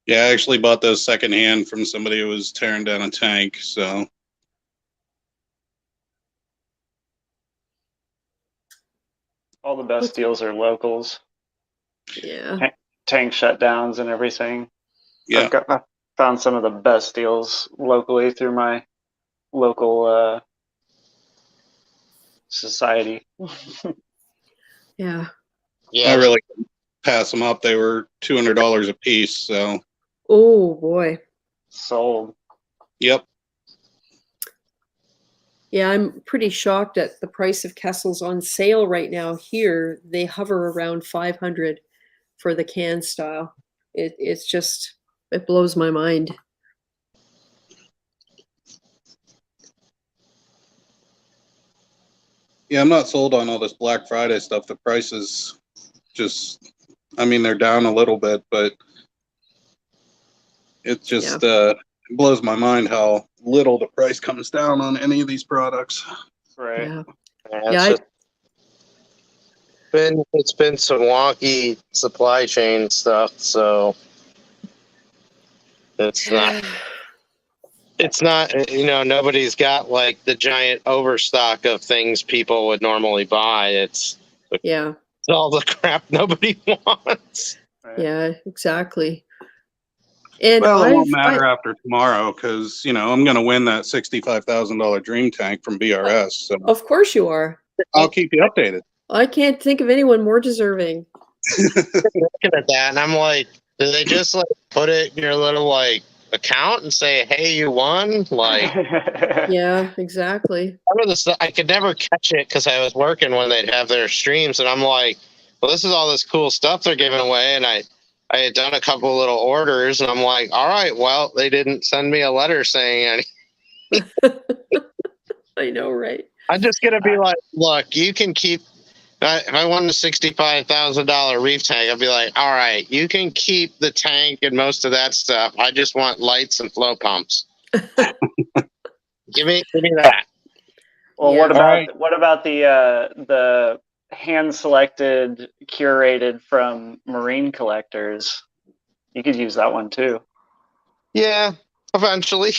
Yeah, I actually bought those secondhand from somebody who was tearing down a tank, so. All the best deals are locals. Yeah. Tank shutdowns and everything. Yeah. I found some of the best deals locally through my local society. Yeah. Yeah, I really couldn't pass them up. They were $200 a piece, so. Oh boy. Sold. Yep. Yeah, I'm pretty shocked at the price of Kessels on sale right now. Here, they hover around 500 for the can style. It's just, it blows my mind. Yeah, I'm not sold on all this Black Friday stuff. The prices just, I mean, they're down a little bit, but it just blows my mind how little the price comes down on any of these products. Right. Yeah. It's been some wonky supply chain stuff, so it's not, nobody's got like the giant overstock of things people would normally buy. It's all the crap nobody wants. Right. Yeah, exactly. And Well, it won't matter after tomorrow because, you know, I'm going to win that $65,000 dream tank from BRS. So of course you are. I'll keep you updated. I can't think of anyone more deserving. Looking at that, and I'm like, do they just like put it in your little like account and say, "Hey, you won"? Like, Yeah, exactly. I could never catch it because I was working when they'd have their streams, and I'm like, well, this is all this cool stuff they're giving away, and I had done a couple little orders, and I'm like, all right, well, they didn't send me a letter saying any. I know, right? I'm just gonna be like, look, you can keep. If I won the $65,000 reef tank, I'd be like, all right, you can keep the tank and most of that stuff. I just want lights and flow pumps. give me that. Well, Yeah. what about the hand selected, curated from marine collectors? You could use that one too. Yeah, eventually.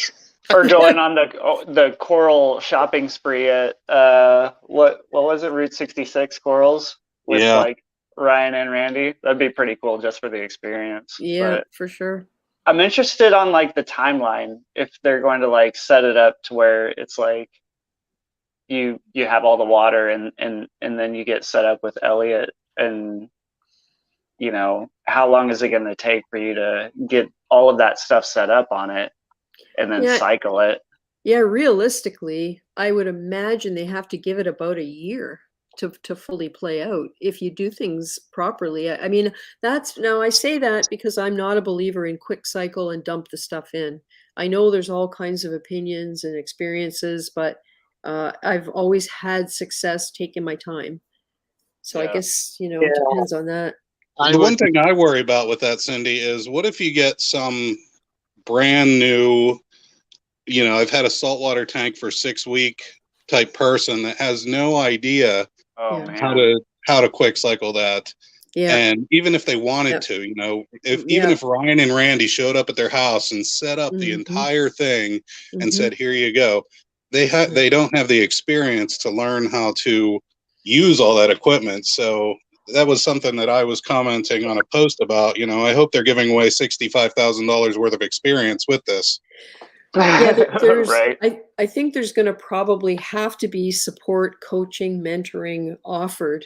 Or going on the coral shopping spree at what was it, Route 66 corals with like Ryan and Randy. That'd be pretty cool just for the experience. Yeah, but for sure. I'm interested on like the timeline, if they're going to like set it up to where it's like you have all the water and then you get set up with Elliot, and you know, how long is it going to take for you to get all of that stuff set up on it and then cycle it? Yeah, realistically, I would imagine they have to give it about a year to fully play out if you do things properly. I mean, now I say that because I'm not a believer in quick cycle and dump the stuff in. I know there's all kinds of opinions and experiences, but I've always had success taking my time. So I guess, you know, it depends on that. The one thing I worry about with that, Cindy, is what if you get some brand new, you know, I've had a saltwater tank for 6 week type person that has no idea how to quick cycle that. Yeah. And even if they wanted to, you know, if Ryan and Randy showed up at their house and set up the entire thing and said, "Here you go," they don't have the experience to learn how to use all that equipment. So that was something that I was commenting on a post about. You know, I hope they're giving away $65,000 worth of experience with this. Yeah, there's right. I think there's going to probably have to be support, coaching, mentoring offered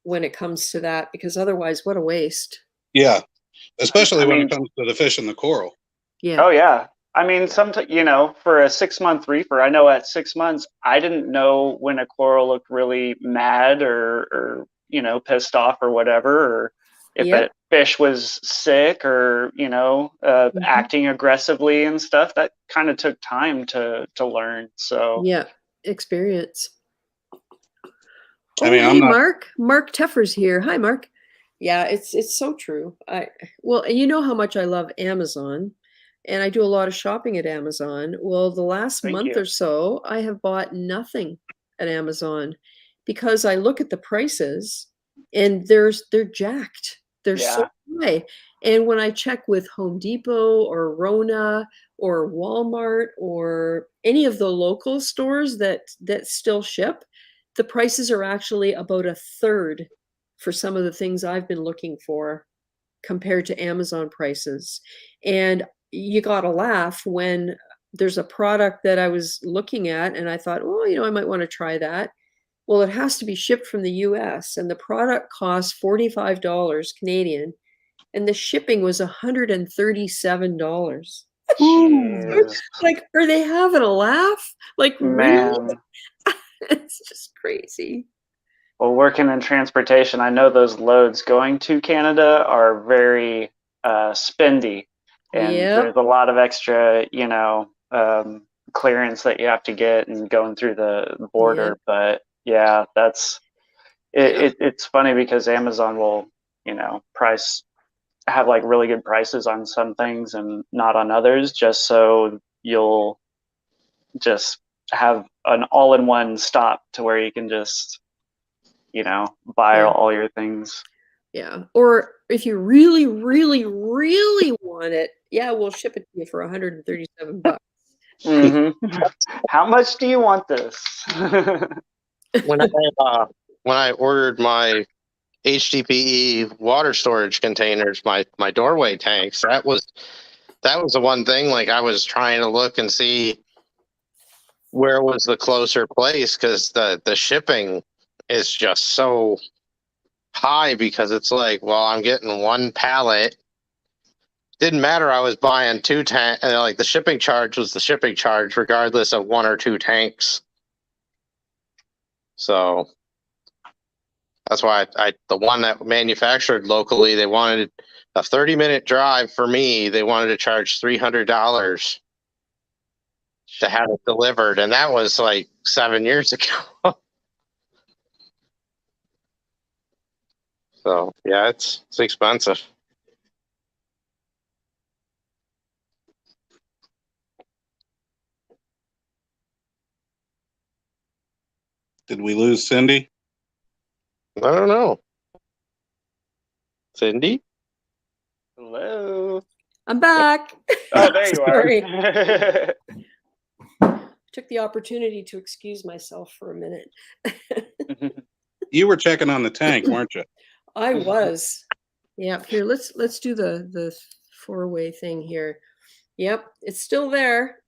when it comes to that, because otherwise, what a waste. Yeah, especially when it comes to the fish and the coral. Yeah. Oh yeah. I mean, sometimes, you know, for a 6-month reefer, I know at 6 months, I didn't know when a coral looked really mad or you know, pissed off or whatever, or if a fish was sick or, you know, acting aggressively and stuff. That kind of took time to learn. So yeah, experience. I mean, hey, Mark Teffer's here. Hi, Mark. Yeah, it's so true. Well, you know how much I love Amazon, and I do a lot of shopping at Amazon. Well, the last month or so, I have bought nothing at Amazon because I look at the prices and they're jacked. They're so high. And when I check with Home Depot or Rona or Walmart or any of the local stores that still ship, the prices are actually about a third for some of the things I've been looking for compared to Amazon prices. And you gotta laugh when there's a product that I was looking at and I thought, oh, you know, I might want to try that. Well, it has to be shipped from the US and the product costs $45 Canadian and the shipping was $137. Like, are they having a laugh? Like, really? It's just crazy. Well, working in transportation, I know those loads going to Canada are very spendy, and there's a lot of extra, you know, clearance that you have to get and going through the border. But yeah, that's it's funny because Amazon will, you know, have like really good prices on some things and not on others, just so you'll just have an all-in-one stop to where you can just, you know, buy all your things. Yeah. Or if you really, really, really want it, we'll ship it to you for $137. How much do you want this? When I ordered my HDPE water storage containers, my doorway tanks. That was the one thing. Like I was trying to look and see where was the closer place, because the shipping is just so high, because it's like, well, I'm getting one pallet. Didn't matter. I was buying two tanks. Like the shipping charge was the shipping charge, regardless of one or two tanks. So that's why the one that manufactured locally, they wanted a 30-minute drive for me. They wanted to charge $300 to have it delivered, and that was like 7 years ago. So yeah, it's expensive. Did we lose Cindy? I don't know. Cindy? Hello. I'm back. Oh, there you Sorry. are. Took the opportunity to excuse myself for a minute. You were checking on the tank, weren't you? I was. Yeah, here, let's do the four-way thing here. Yep, it's still there.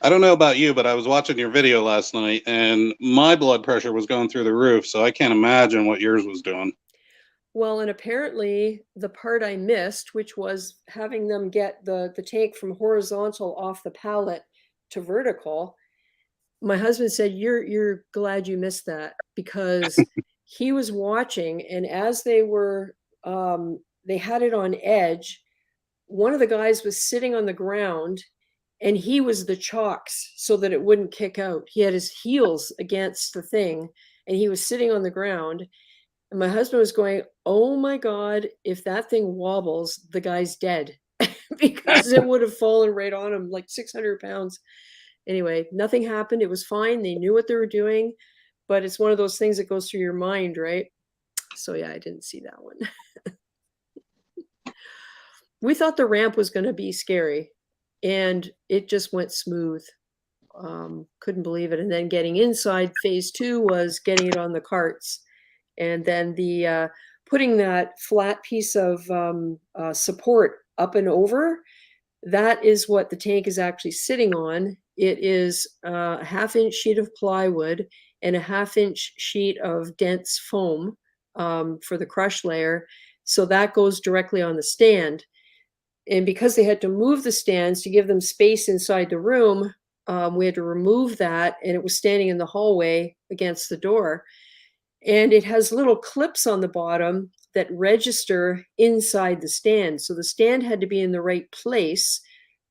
I don't know about you, but I was watching your video last night and my blood pressure was going through the roof, so I can't imagine what yours was doing. Well, and apparently the part I missed, which was having them get the tank from horizontal off the pallet to vertical, my husband said, you're glad you missed that, because he was watching, and as they were they had it on edge, one of the guys was sitting on the ground and he was the chocks so that it wouldn't kick out. He had his heels against the thing and he was sitting on the ground. And my husband was going, oh my God, if that thing wobbles, the guy's dead, because it would have fallen right on him, like 600 pounds. Anyway, nothing happened. It was fine. They knew what they were doing, but it's one of those things that goes through your mind, right? So yeah, I didn't see that one. We thought the ramp was going to be scary, and it just went smooth. Couldn't believe it. And then getting inside, phase 2 was getting it on the carts. And then the putting that flat piece of support up and over, that is what the tank is actually sitting on. It is a 1/2-inch sheet of plywood and a 1/2-inch sheet of dense foam for the crush layer. So that goes directly on the stand. And because they had to move the stands to give them space inside the room, we had to remove that, and it was standing in the hallway against the door. And it has little clips on the bottom that register inside the stand. So the stand had to be in the right place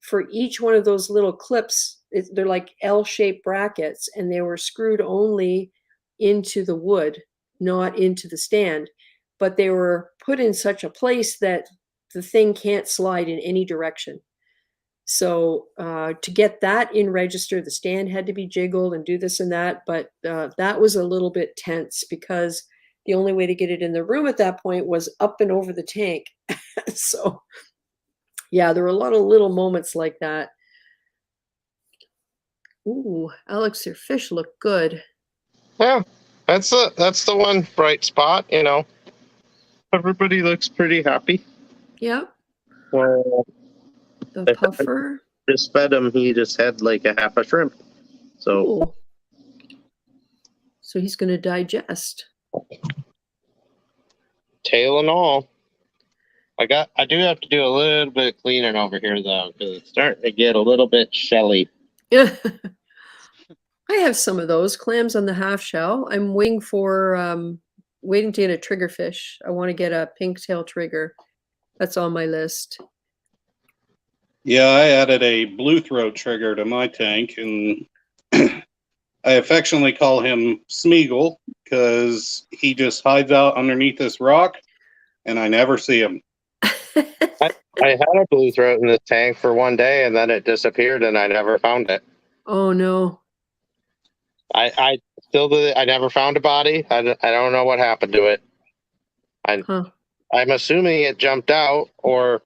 for each one of those little clips. They're like L-shaped brackets, and they were screwed only into the wood, not into the stand. But they were put in such a place that the thing can't slide in any direction. So to get that in register, the stand had to be jiggled and do this and that. But that was a little bit tense, because the only way to get it in the room at that point was up and over the tank. So yeah, there were a lot of little moments like that. Ooh, Alex, your fish look good. Yeah, that's the one bright spot. You know, everybody looks pretty happy. Yep. Well, The puffer. Just fed him. He just had like a half a shrimp. So. Ooh. So he's going to digest. Tail and all. I do have to do a little bit of cleaning over here though, because it's starting to get a little bit shelly. Yeah. I have some of those clams on the half shell. I'm waiting to get a triggerfish. I want to get a pink tail trigger. That's on my list. Yeah, I added a blue throat trigger to my tank, and I affectionately call him Smeagol because he just hides out underneath this rock, and I never see him. I had a blue throat in this tank for one day, and then it disappeared, and I never found it. Oh no! I never found a body. I don't know what happened to it. I'm assuming it jumped out, or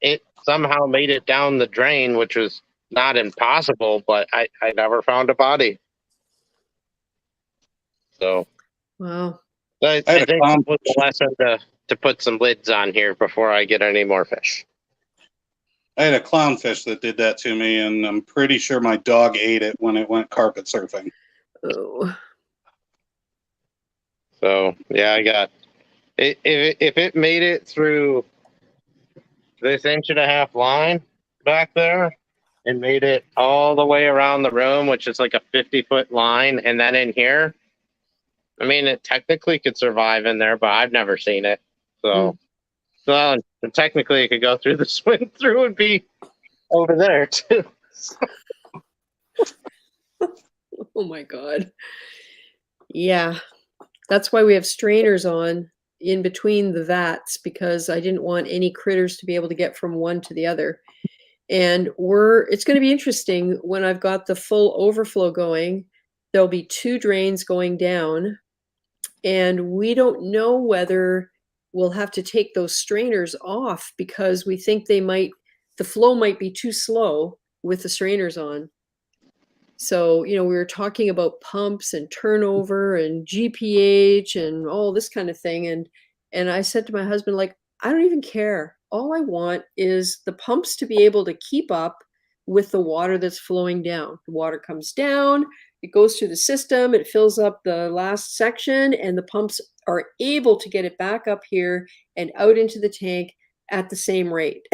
it somehow made it down the drain, which was not impossible, but I never found a body. So Wow. I I had a think clown it was a lesson to put some lids on here before I get any more fish. I had a clownfish that did that to me, and I'm pretty sure my dog ate it when it went carpet surfing. Oh. So yeah, I got it. If it made it through this 1.5-inch line back there and made it all the way around the room, which is like a 50-foot line, and then in here, I mean, it technically could survive in there, but I've never seen it. So, well, and technically, it could go through the swing through and be over there too. Oh my God. Yeah. That's why we have strainers on in between the vats, because I didn't want any critters to be able to get from one to the other. And it's going to be interesting when I've got the full overflow going. There'll be 2 drains going down, and we don't know whether we'll have to take those strainers off because we think the flow might be too slow with the strainers on. So, we were talking about pumps and turnover and GPH and all this kind of thing. And I said to my husband, like, I don't even care. All I want is the pumps to be able to keep up with the water that's flowing down. The water comes down, it goes through the system, it fills up the last section, and the pumps are able to get it back up here and out into the tank at the same rate.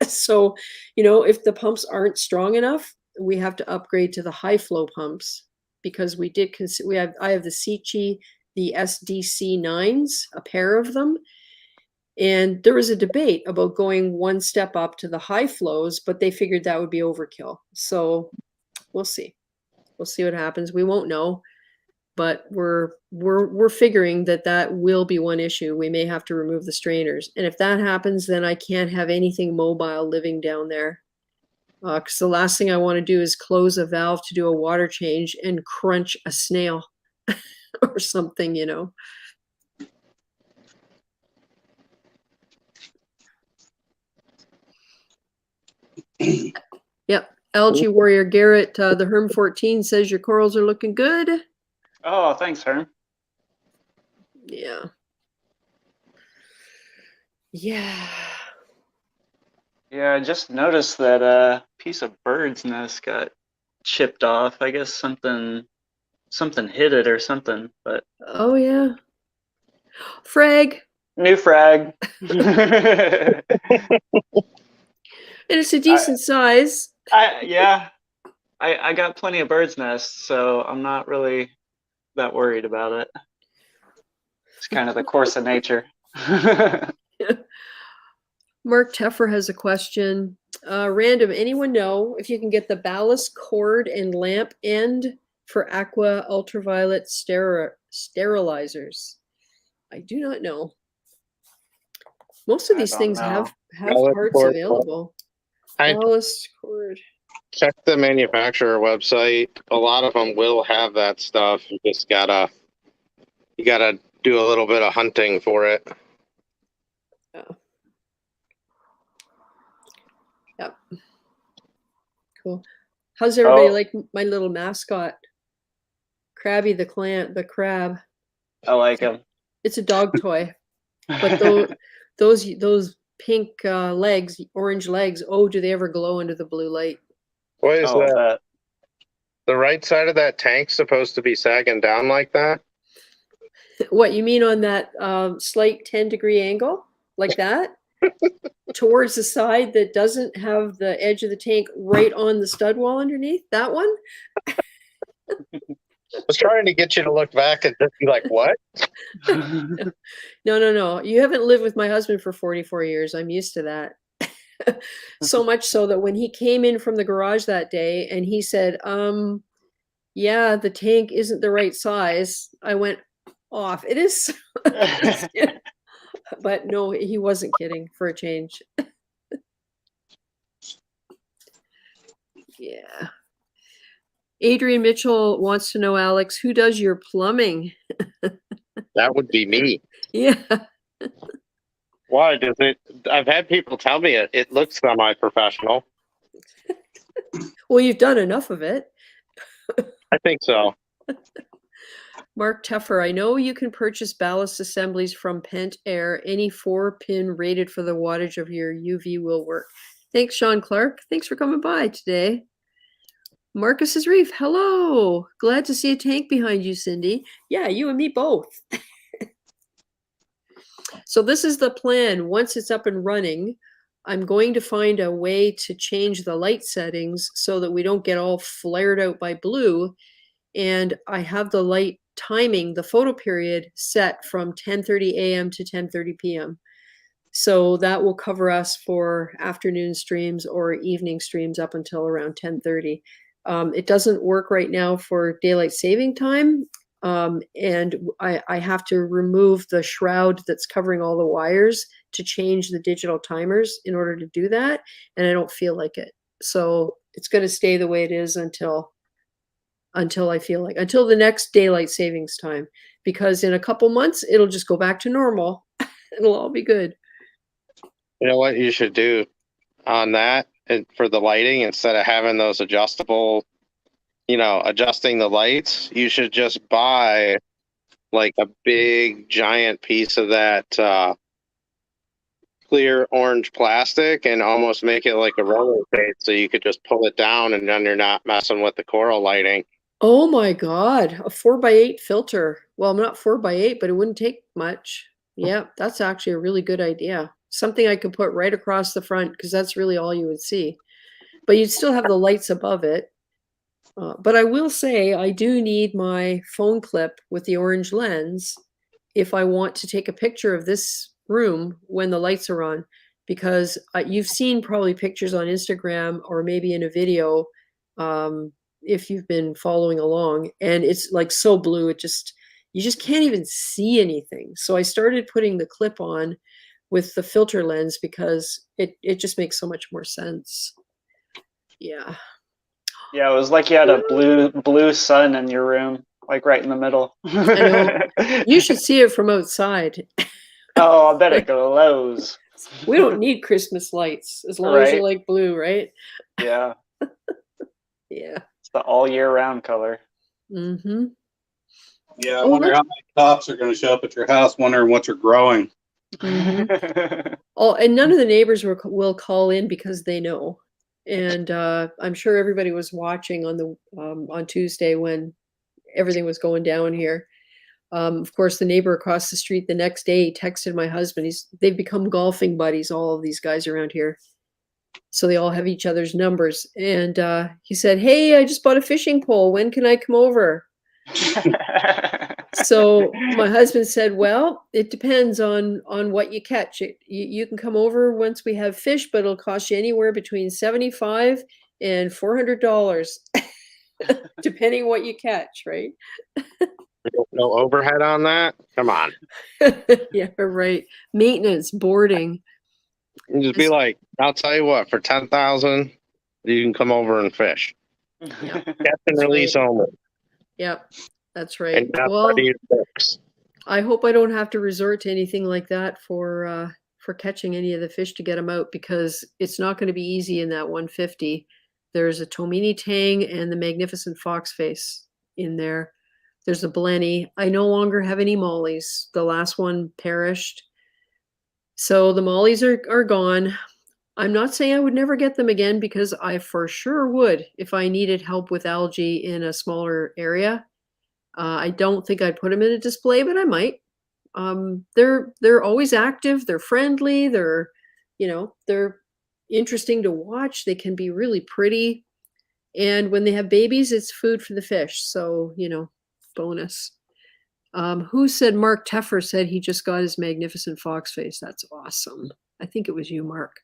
So, if the pumps aren't strong enough, we have to upgrade to the high flow pumps, because I have the Seachy, the SDC9s, a pair of them. And there was a debate about going one step up to the high flows, but they figured that would be overkill. So we'll see. We'll see what happens. We won't know, but we're figuring that will be one issue. We may have to remove the strainers. And if that happens, then I can't have anything mobile living down there. Because the last thing I want to do is close a valve to do a water change and crunch a snail or something, Yep. Algae Warrior Garrett, the Herm 14 says your corals are looking good. Oh, thanks, Herm. Yeah. Yeah. Yeah, I just noticed that a piece of bird's nest got chipped off. I guess something hit it or something, but Oh yeah. Frag. new frag. And it's a decent size. I got plenty of bird's nests, so I'm not really that worried about it. It's kind of the course of nature. Mark Teffer has a question. Random, anyone know if you can get the ballast cord and lamp end for aqua ultraviolet sterilizers? I do not know. Most of these things have parts available. Ballast cord. Check the manufacturer website. A lot of them will have that stuff. You just gotta do a little bit of hunting for it. Oh. Yep. Cool. How's everybody like my little mascot? Krabby the crab. I like him. It's a dog toy. But those pink legs, orange legs, oh, do they ever glow under the blue light? What is that? The right side of that tank's supposed to be sagging down like that? What, you mean on that slight 10-degree angle? Like that? Towards the side that doesn't have the edge of the tank right on the stud wall underneath? That one? I was trying to get you to look back and just be like, what? No. You haven't lived with my husband for 44 years. I'm used to that. So much so that when he came in from the garage that day and he said, yeah, the tank isn't the right size, I went off. It is. But no, he wasn't kidding, for a change. Yeah. Adrian Mitchell wants to know, Alex, who does your plumbing? That would be me. Yeah. Why does it? I've had people tell me it looks semi-professional. Well, you've done enough of it. I think so. Mark Teffer, I know you can purchase ballast assemblies from Pent Air. Any 4-pin rated for the wattage of your UV will work. Thanks, Sean Clark. Thanks for coming by today. Marcus's Reef, hello. Glad to see a tank behind you, Cindy. Yeah, you and me both. So this is the plan. Once it's up and running, I'm going to find a way to change the light settings so that we don't get all flared out by blue. And I have the light timing, the photo period, set from 10:30 a.m. to 10:30 p.m. So that will cover us for afternoon streams or evening streams up until around 10:30. It doesn't work right now for daylight saving time. And I have to remove the shroud that's covering all the wires to change the digital timers in order to do that. And I don't feel like it. So it's going to stay the way it is until I feel like, until the next daylight savings time, because in a couple months, it'll just go back to normal. It'll all be good. You know what you should do on that and for the lighting, instead of having those adjustable, adjusting the lights, you should just buy like a big giant piece of that clear orange plastic and almost make it like a roller plate so you could just pull it down and then you're not messing with the coral lighting. Oh my God, a 4x8 filter. Well, I'm not 4x8, but it wouldn't take much. Yeah, that's actually a really good idea. Something I could put right across the front because that's really all you would see. But you'd still have the lights above it. But I will say I do need my phone clip with the orange lens if I want to take a picture of this room when the lights are on, because you've seen probably pictures on Instagram or maybe in a video if you've been following along, and it's like so blue, you just can't even see anything. So I started putting the clip on with the filter lens because it just makes so much more sense. Yeah. Yeah, it was like you had a blue sun in your room, like right in the middle. I know. You should see it from outside. Oh, I bet it glows. We don't need Christmas lights as long as you like blue, right? Yeah. Yeah. It's the all year round color. Mm-hmm. Yeah, I wonder how many cops are going to show up at your house wondering what you're growing. Mm-hmm. Oh, and none of the neighbors will call in because they know. And I'm sure everybody was watching on Tuesday when everything was going down here. Of course, the neighbor across the street the next day texted my husband. They've become golfing buddies, all of these guys around here. So they all have each other's numbers. And he said, "Hey, I just bought a fishing pole. When can I come over?" So my husband said, "Well, it depends on what you catch. You can come over once we have fish, but it'll cost you anywhere between $75 and $400, depending what you catch, right?" No overhead on that? Come on. Yeah, right. Maintenance, boarding. You just be like, I'll tell you what, for $10,000, you can come over and fish. Yeah. Catch and release only. Yep, that's right. And that's Well, books. I hope I don't have to resort to anything like that for catching any of the fish to get them out, because it's not going to be easy in that 150. There's a Tomini tang and the magnificent foxface in there. There's a blenny. I no longer have any mollies. The last one perished. So the mollies are gone. I'm not saying I would never get them again, because I for sure would if I needed help with algae in a smaller area. I don't think I'd put them in a display, but I might. They're always active. They're friendly. They're interesting to watch. They can be really pretty. And when they have babies, it's food for the fish. So, bonus. Who said Mark Teffer said he just got his magnificent foxface? That's awesome. I think it was you, Mark.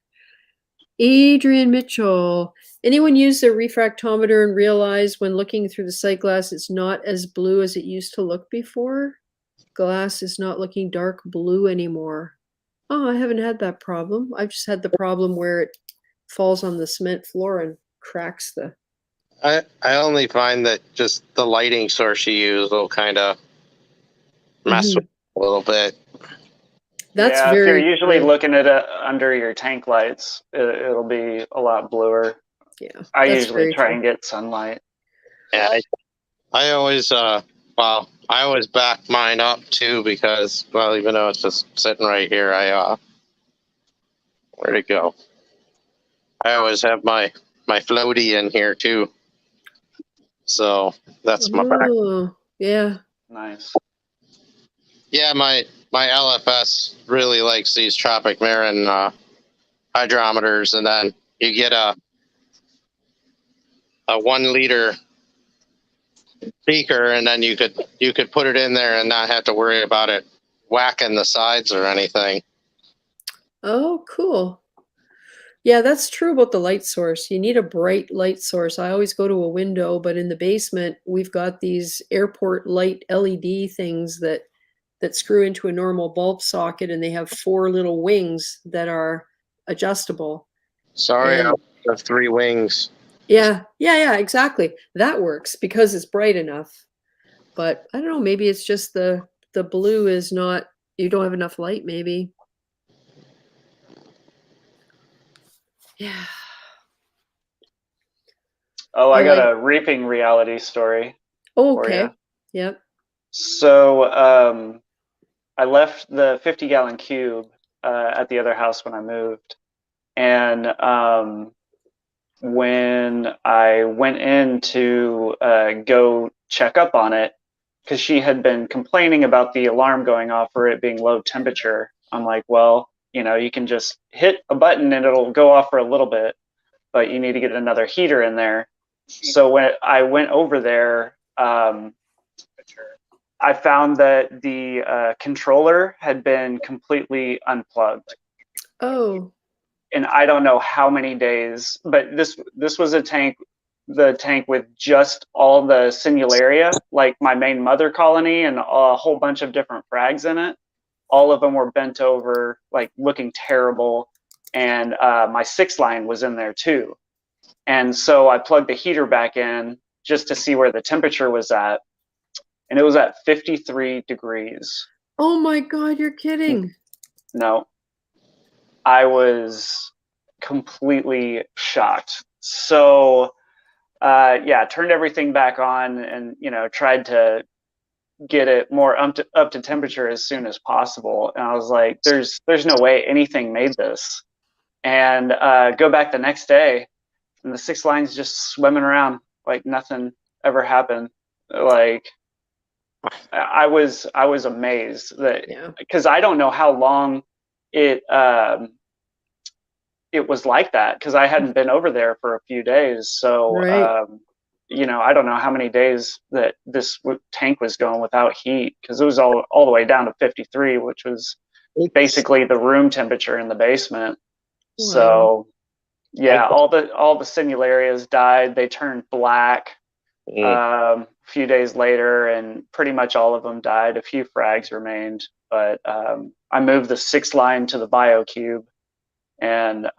Adrian Mitchell. Anyone use their refractometer and realize when looking through the sight glass it's not as blue as it used to look before? Glass is not looking dark blue anymore. Oh, I haven't had that problem. I've just had the problem where it falls on the cement floor and cracks the... I only find that just the lighting source you use will kind of mess with it a little bit. That's if very you're usually true. looking at it under your tank lights, it'll be a lot bluer. Yeah, I usually try and get sunlight. Yeah, I always Well, I always back mine up too because, well, even though it's just sitting right here, where'd it go? I always have my floaty in here too. So that's my back. Oh, yeah. Nice. Yeah, my LFS really likes these tropic marine hydrometers, and then you get a 1 liter beaker, and then you could put it in there and not have to worry about it whacking the sides or anything. Oh, cool. Yeah, that's true about the light source. You need a bright light source. I always go to a window, but in the basement, we've got these airport light LED things that screw into a normal bulb socket, and they have 4 little wings that are adjustable. Sorry, I And have 3 wings. yeah, exactly. That works because it's bright enough. But I don't know, maybe it's just the blue is not, you don't have enough light, maybe. Yeah. Oh, I got a reefing reality story. Oh, for okay. you. Yep. So I left the 50-gallon cube at the other house when I moved, and when I went in to go check up on it, because she had been complaining about the alarm going off for it being low temperature, I'm like, well, you know, you can just hit a button and it'll go off for a little bit, but you need to get another heater in there. So when I went over there, I found that the controller had been completely unplugged. Oh. And I don't know how many days, but this was the tank with just all the sinularia, like my main mother colony and a whole bunch of different frags in it. All of them were bent over, like looking terrible. And my 6 line was in there too. And so I plugged the heater back in just to see where the temperature was at. And it was at 53 degrees. Oh my God, you're kidding. No. I was completely shocked. So, yeah, turned everything back on and, you know, tried to get it more up to temperature as soon as possible. And I was like, there's no way anything made this. And go back the next day, and the 6 lines just swimming around like nothing ever happened. Like, I was amazed that, because I don't know how long it was like that, because I hadn't been over there for a few days. So, you know, I don't know how many days that this tank was going without heat, because it was all the way down to 53, which was basically the room temperature in the basement. Wow. So, yeah, all the sinularias died. They turned black a few days later, and pretty much all of them died. A few frags remained, but I moved the 6 line to the BioCube, and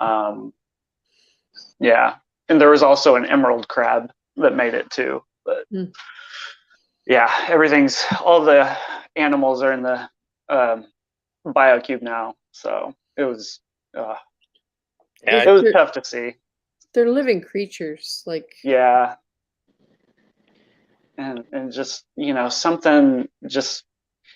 yeah, and there was also an emerald crab that made it too. But yeah, all the animals are in the BioCube now, so it was tough to see. They're living creatures, like, yeah. And just, you know, something just,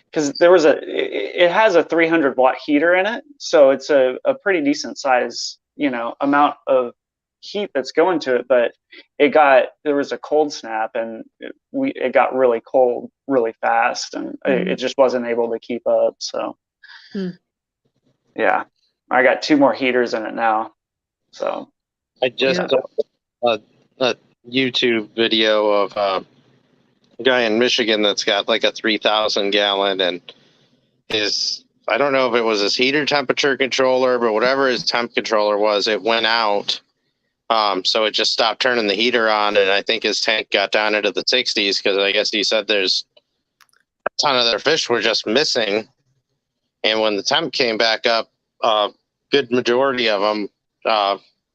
because it has a 300 watt heater in it, so it's a pretty decent size, you know, amount of heat that's going to it. But there was a cold snap, and it got really cold really fast, and it just wasn't able to keep up. So yeah, I got 2 more heaters in it now. So I just saw a YouTube video of a guy in Michigan that's got like a 3,000 gallon, and I don't know if it was his heater temperature controller, but whatever his temp controller was, it went out. So it just stopped turning the heater on, and I think his tank got down into the 60s, because I guess he said there's a ton of their fish were just missing. And when the temp came back up, good majority of them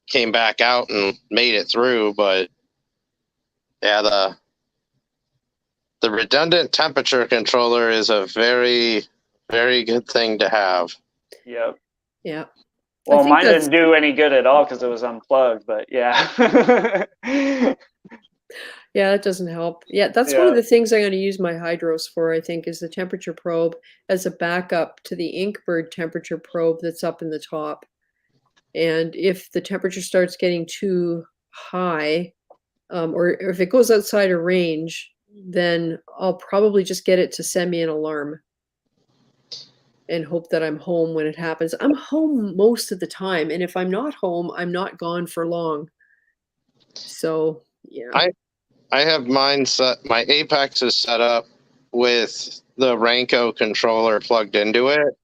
came back out and made it through. But yeah, the redundant temperature controller is a very, very good thing to have. Yep. Yeah. Well, mine didn't do any good at all because it was unplugged, but yeah. Yeah, that doesn't help. Yeah, that's one of the things I'm going to use my hydros for, I think, is the temperature probe as a backup to the Inkbird temperature probe that's up in the top. And if the temperature starts getting too high, or if it goes outside of range, then I'll probably just get it to send me an alarm and hope that I'm home when it happens. I'm home most of the time, and if I'm not home, I'm not gone for long. So, yeah. I have mine set. My Apex is set up with the Ranco controller plugged into it.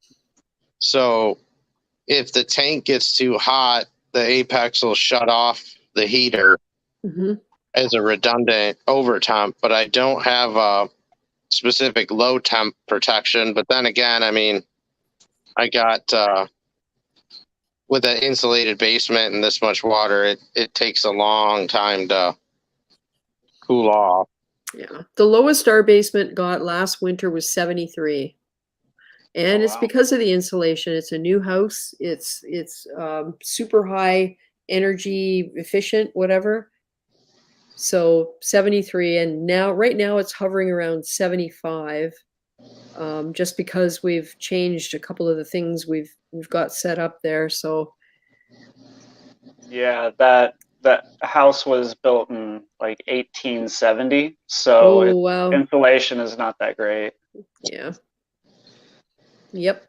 So if the tank gets too hot, the Apex will shut off the heater as a redundant over temp. But I don't have a specific low temp protection. But then again, I mean, I got with an insulated basement and this much water, it takes a long time to cool off. Yeah. The lowest our basement got last winter was 73. And it's because of the insulation. It's a new house. It's super high energy efficient, whatever. So 73, and right now it's hovering around 75. Just because we've changed a couple of the things we've got set up there. So yeah, that house was built in like 1870, so wow. Insulation is not that great. Yeah. Yep.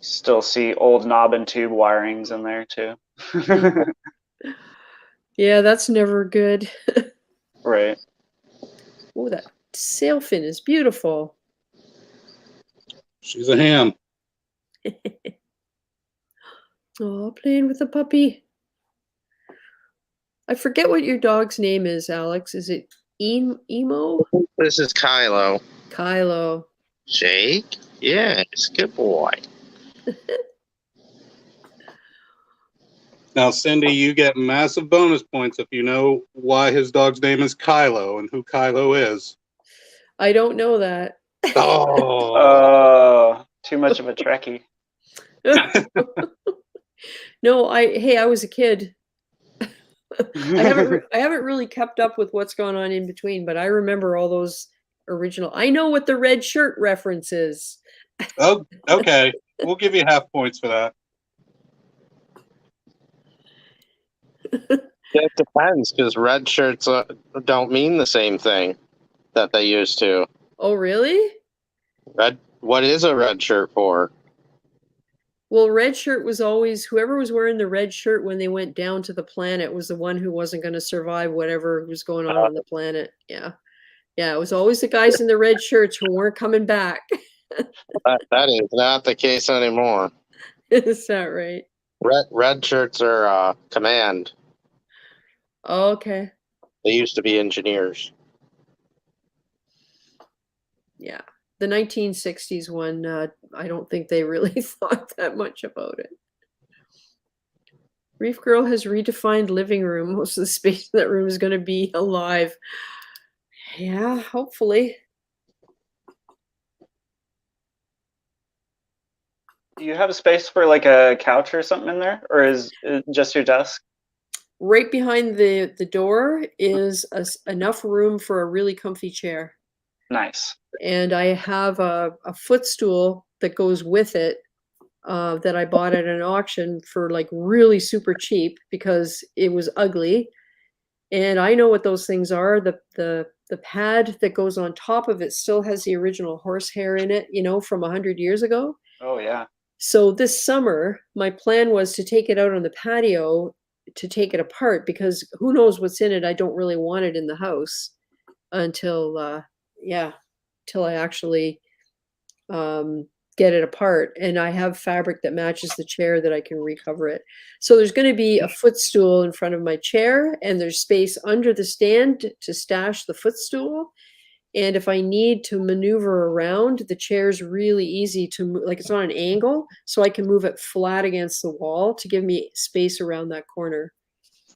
Still see old knob and tube wirings in there too. Yeah, that's never good. Right. Oh, that sailfin is beautiful. She's a ham. Oh, playing with a puppy. I forget what your dog's name is, Alex. Is it Emo? This is Kylo. Kylo. Jake? Yes, good boy. Now, Cindy, you get massive bonus points if you know why his dog's name is Kylo and who Kylo is. I don't know that. Oh. Too much of a Trekkie. No, I was a kid. I haven't really kept up with what's going on in between, but I remember all those original. I know what the red shirt reference is. Oh, okay. We'll give you half points for that. It depends, because red shirts don't mean the same thing that they used to. Oh, really? What is a red shirt for? Well, red shirt was always whoever was wearing the red shirt when they went down to the planet was the one who wasn't going to survive whatever was going on the planet. Yeah. Yeah, it was always the guys in the red shirts who weren't coming back. That is not the case anymore. Is that right? Red shirts are command. Okay. They used to be engineers. Yeah. The 1960s one, I don't think they really thought that much about it. Reefgrrl has redefined living room. Most of the space in that room is going to be alive. Yeah, hopefully. Do you have a space for like a couch or something in there, or is it just your desk? Right behind the door is enough room for a really comfy chair. Nice. And I have a footstool that goes with it that I bought at an auction for like really super cheap because it was ugly. And I know what those things are. The pad that goes on top of it still has the original horsehair in it, from 100 years ago. Oh, yeah. So this summer, my plan was to take it out on the patio to take it apart because who knows what's in it. I don't really want it in the house until I actually get it apart. And I have fabric that matches the chair that I can recover it. So there's going to be a footstool in front of my chair, and there's space under the stand to stash the footstool. And if I need to maneuver around, the chair's really easy to like it's on an angle, so I can move it flat against the wall to give me space around that corner.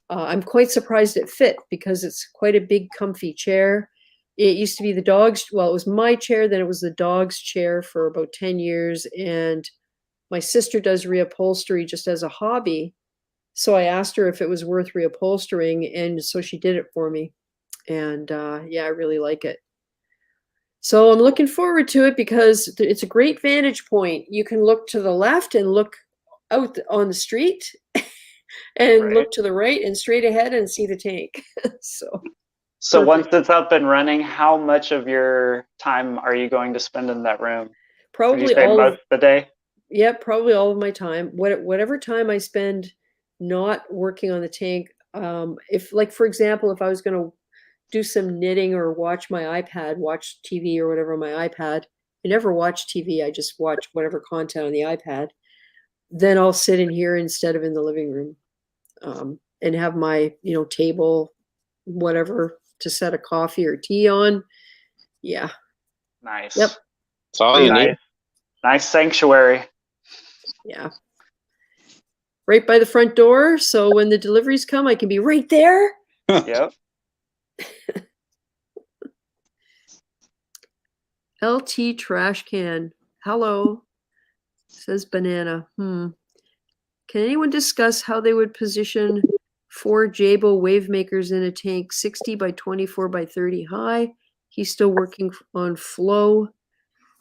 I'm quite surprised it fit because it's quite a big, comfy chair. It used to be it was my chair, then it was the dog's chair for about 10 years. And my sister does reupholstery just as a hobby. So I asked her if it was worth reupholstering, and so she did it for me. And yeah, I really like it. So I'm looking forward to it because it's a great vantage point. You can look to the left and look out on the street and look to the right and straight ahead and see the tank. So once it's up and running, how much of your time are you going to spend in that room? Probably all of the day. Yeah, probably all of my time. Whatever time I spend not working on the tank. If, like, for example, if I was going to do some knitting or watch my iPad, watch TV or whatever on my iPad. I never watch TV. I just watch whatever content on the iPad. Then I'll sit in here instead of in the living room, and have my, table, whatever, to set a coffee or tea on. Yeah. Nice. Yep. That's all you need. Nice sanctuary. Yeah. Right by the front door. So when the deliveries come, I can be right there. Yep. LT trash can. Hello, says Banana. Can anyone discuss how they would position 4 Jabo wave makers in a tank 60 by 24 by 30 high? He's still working on flow.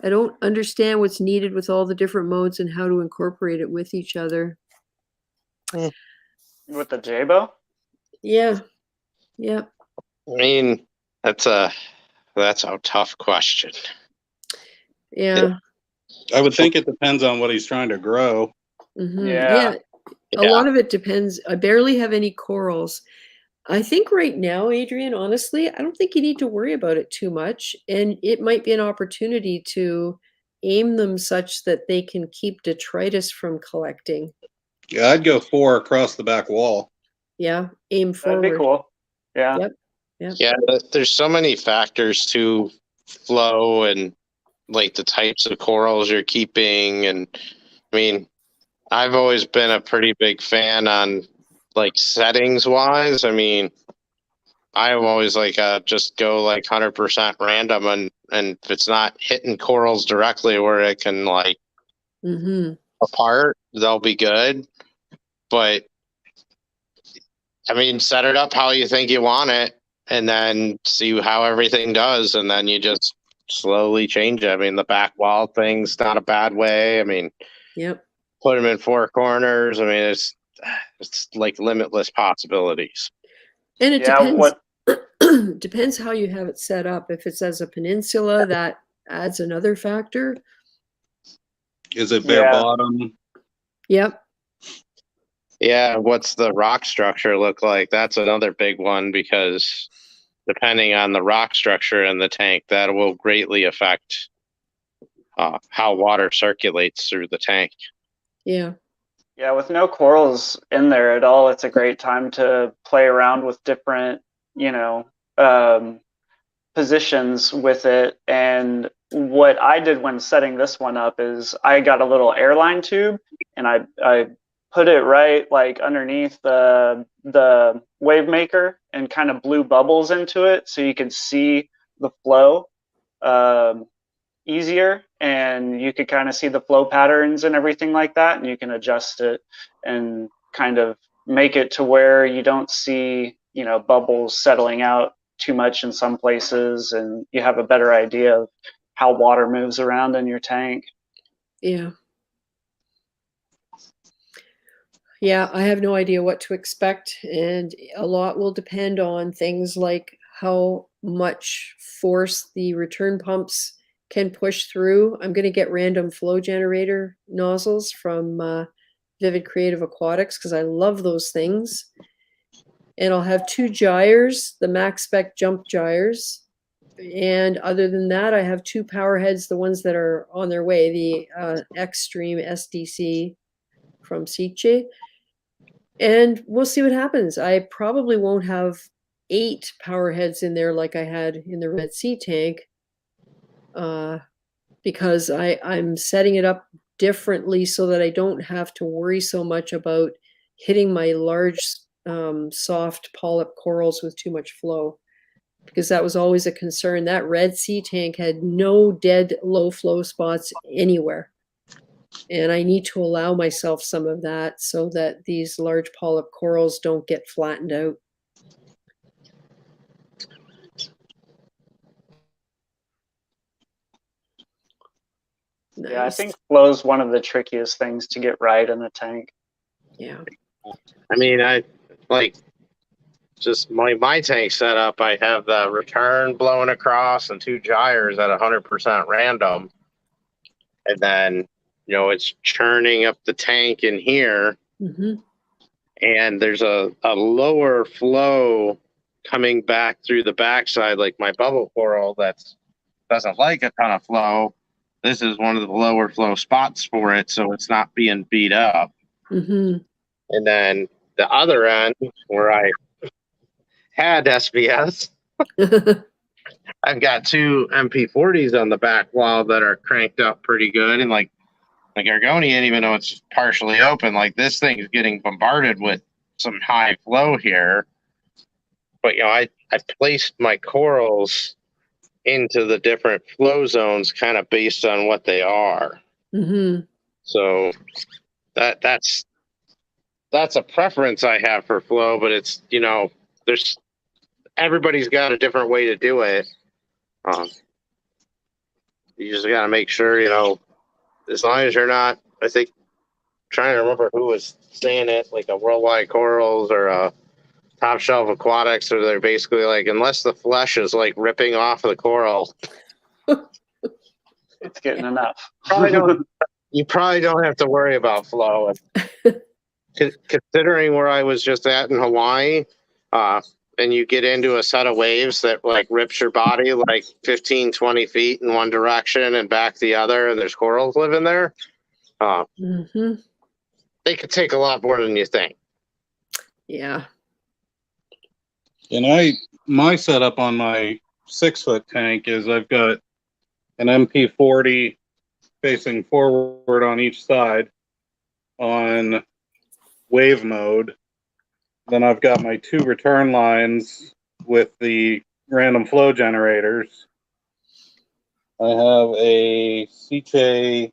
I don't understand what's needed with all the different modes and how to incorporate it with each other. With the Jabo? Yeah. Yeah. I mean, that's a tough question. Yeah. I would think it depends on what he's trying to grow. Yeah. A lot of it depends. I barely have any corals. I think right now, Adrian, honestly, I don't think you need to worry about it too much. And it might be an opportunity to aim them such that they can keep detritus from collecting. Yeah, I'd go 4 across the back wall. Yeah, aim forward. That'd be cool. Yeah. Yep. Yeah, there's so many factors to flow and like the types of corals you're keeping. And I mean, I've always been a pretty big fan on like settings wise. I mean, I'm always like just go like 100% random, and if it's not hitting corals directly where it can like apart, they'll be good. But I mean, set it up how you think you want it, and then see how everything does, and then you just slowly change it. I mean, the back wall thing's not a bad way. I mean, put them in 4 corners. I mean, it's like limitless possibilities. And it depends how you have it set up. If it's as a peninsula, that adds another factor. Is it bare bottom? Yep. Yeah, what's the rock structure look like? That's another big one, because depending on the rock structure in the tank, that will greatly affect how water circulates through the tank. Yeah. Yeah, with no corals in there at all, it's a great time to play around with different, positions with it. And what I did when setting this one up is I got a little airline tube, and I put it right like underneath the wave maker and kind of blew bubbles into it so you can see the flow easier, and you could kind of see the flow patterns and everything like that, and you can adjust it and kind of make it to where you don't see bubbles settling out too much in some places, and you have a better idea of how water moves around in your tank. Yeah. Yeah, I have no idea what to expect, and a lot will depend on things like how much force the return pumps can push through. I'm going to get random flow generator nozzles from Vivid Creative Aquatics because I love those things. And I'll have 2 gyres, the max spec jump gyres. And other than that, I have 2 power heads, the ones that are on their way, the Extreme SDC from Sicce. And we'll see what happens. I probably won't have 8 power heads in there like I had in the Red Sea tank, because I'm setting it up differently so that I don't have to worry so much about hitting my large soft polyp corals with too much flow, because that was always a concern. That Red Sea tank had no dead low flow spots anywhere. And I need to allow myself some of that so that these large polyp corals don't get flattened out. Nice. Yeah, I think flow is one of the trickiest things to get right in the tank. Yeah. I mean, I like just my tank setup. I have the return blowing across and 2 gyres at 100% random, and then it's churning up the tank in here, and there's a lower flow coming back through the backside, like my bubble coral that doesn't like a ton of flow. This is one of the lower flow spots for it, so it's not being beat up. And then the other end where I had SBS, I've got 2 MP40s on the back wall that are cranked up pretty good, and like Argonian, even though it's partially open, like this thing is getting bombarded with some high flow here. But I placed my corals into the different flow zones kind of based on what they are. So that's a preference I have for flow, but it's there's everybody's got a different way to do it. You just got to make sure as long as you're not, I think, trying to remember who was saying it, like a Worldwide Corals or a Top Shelf Aquatics, or they're basically like, unless the flesh is like ripping off the coral, it's getting enough. You probably don't have to worry about flow. Considering where I was just at in Hawaii, and you get into a set of waves that like rips your body like 15, 20 feet in one direction and back the other, and there's corals living there, they could take a lot more than you think. Yeah. And my setup on my 6-foot tank is I've got an MP40 facing forward on each side on wave mode. Then I've got my 2 return lines with the random flow generators. I have a CJ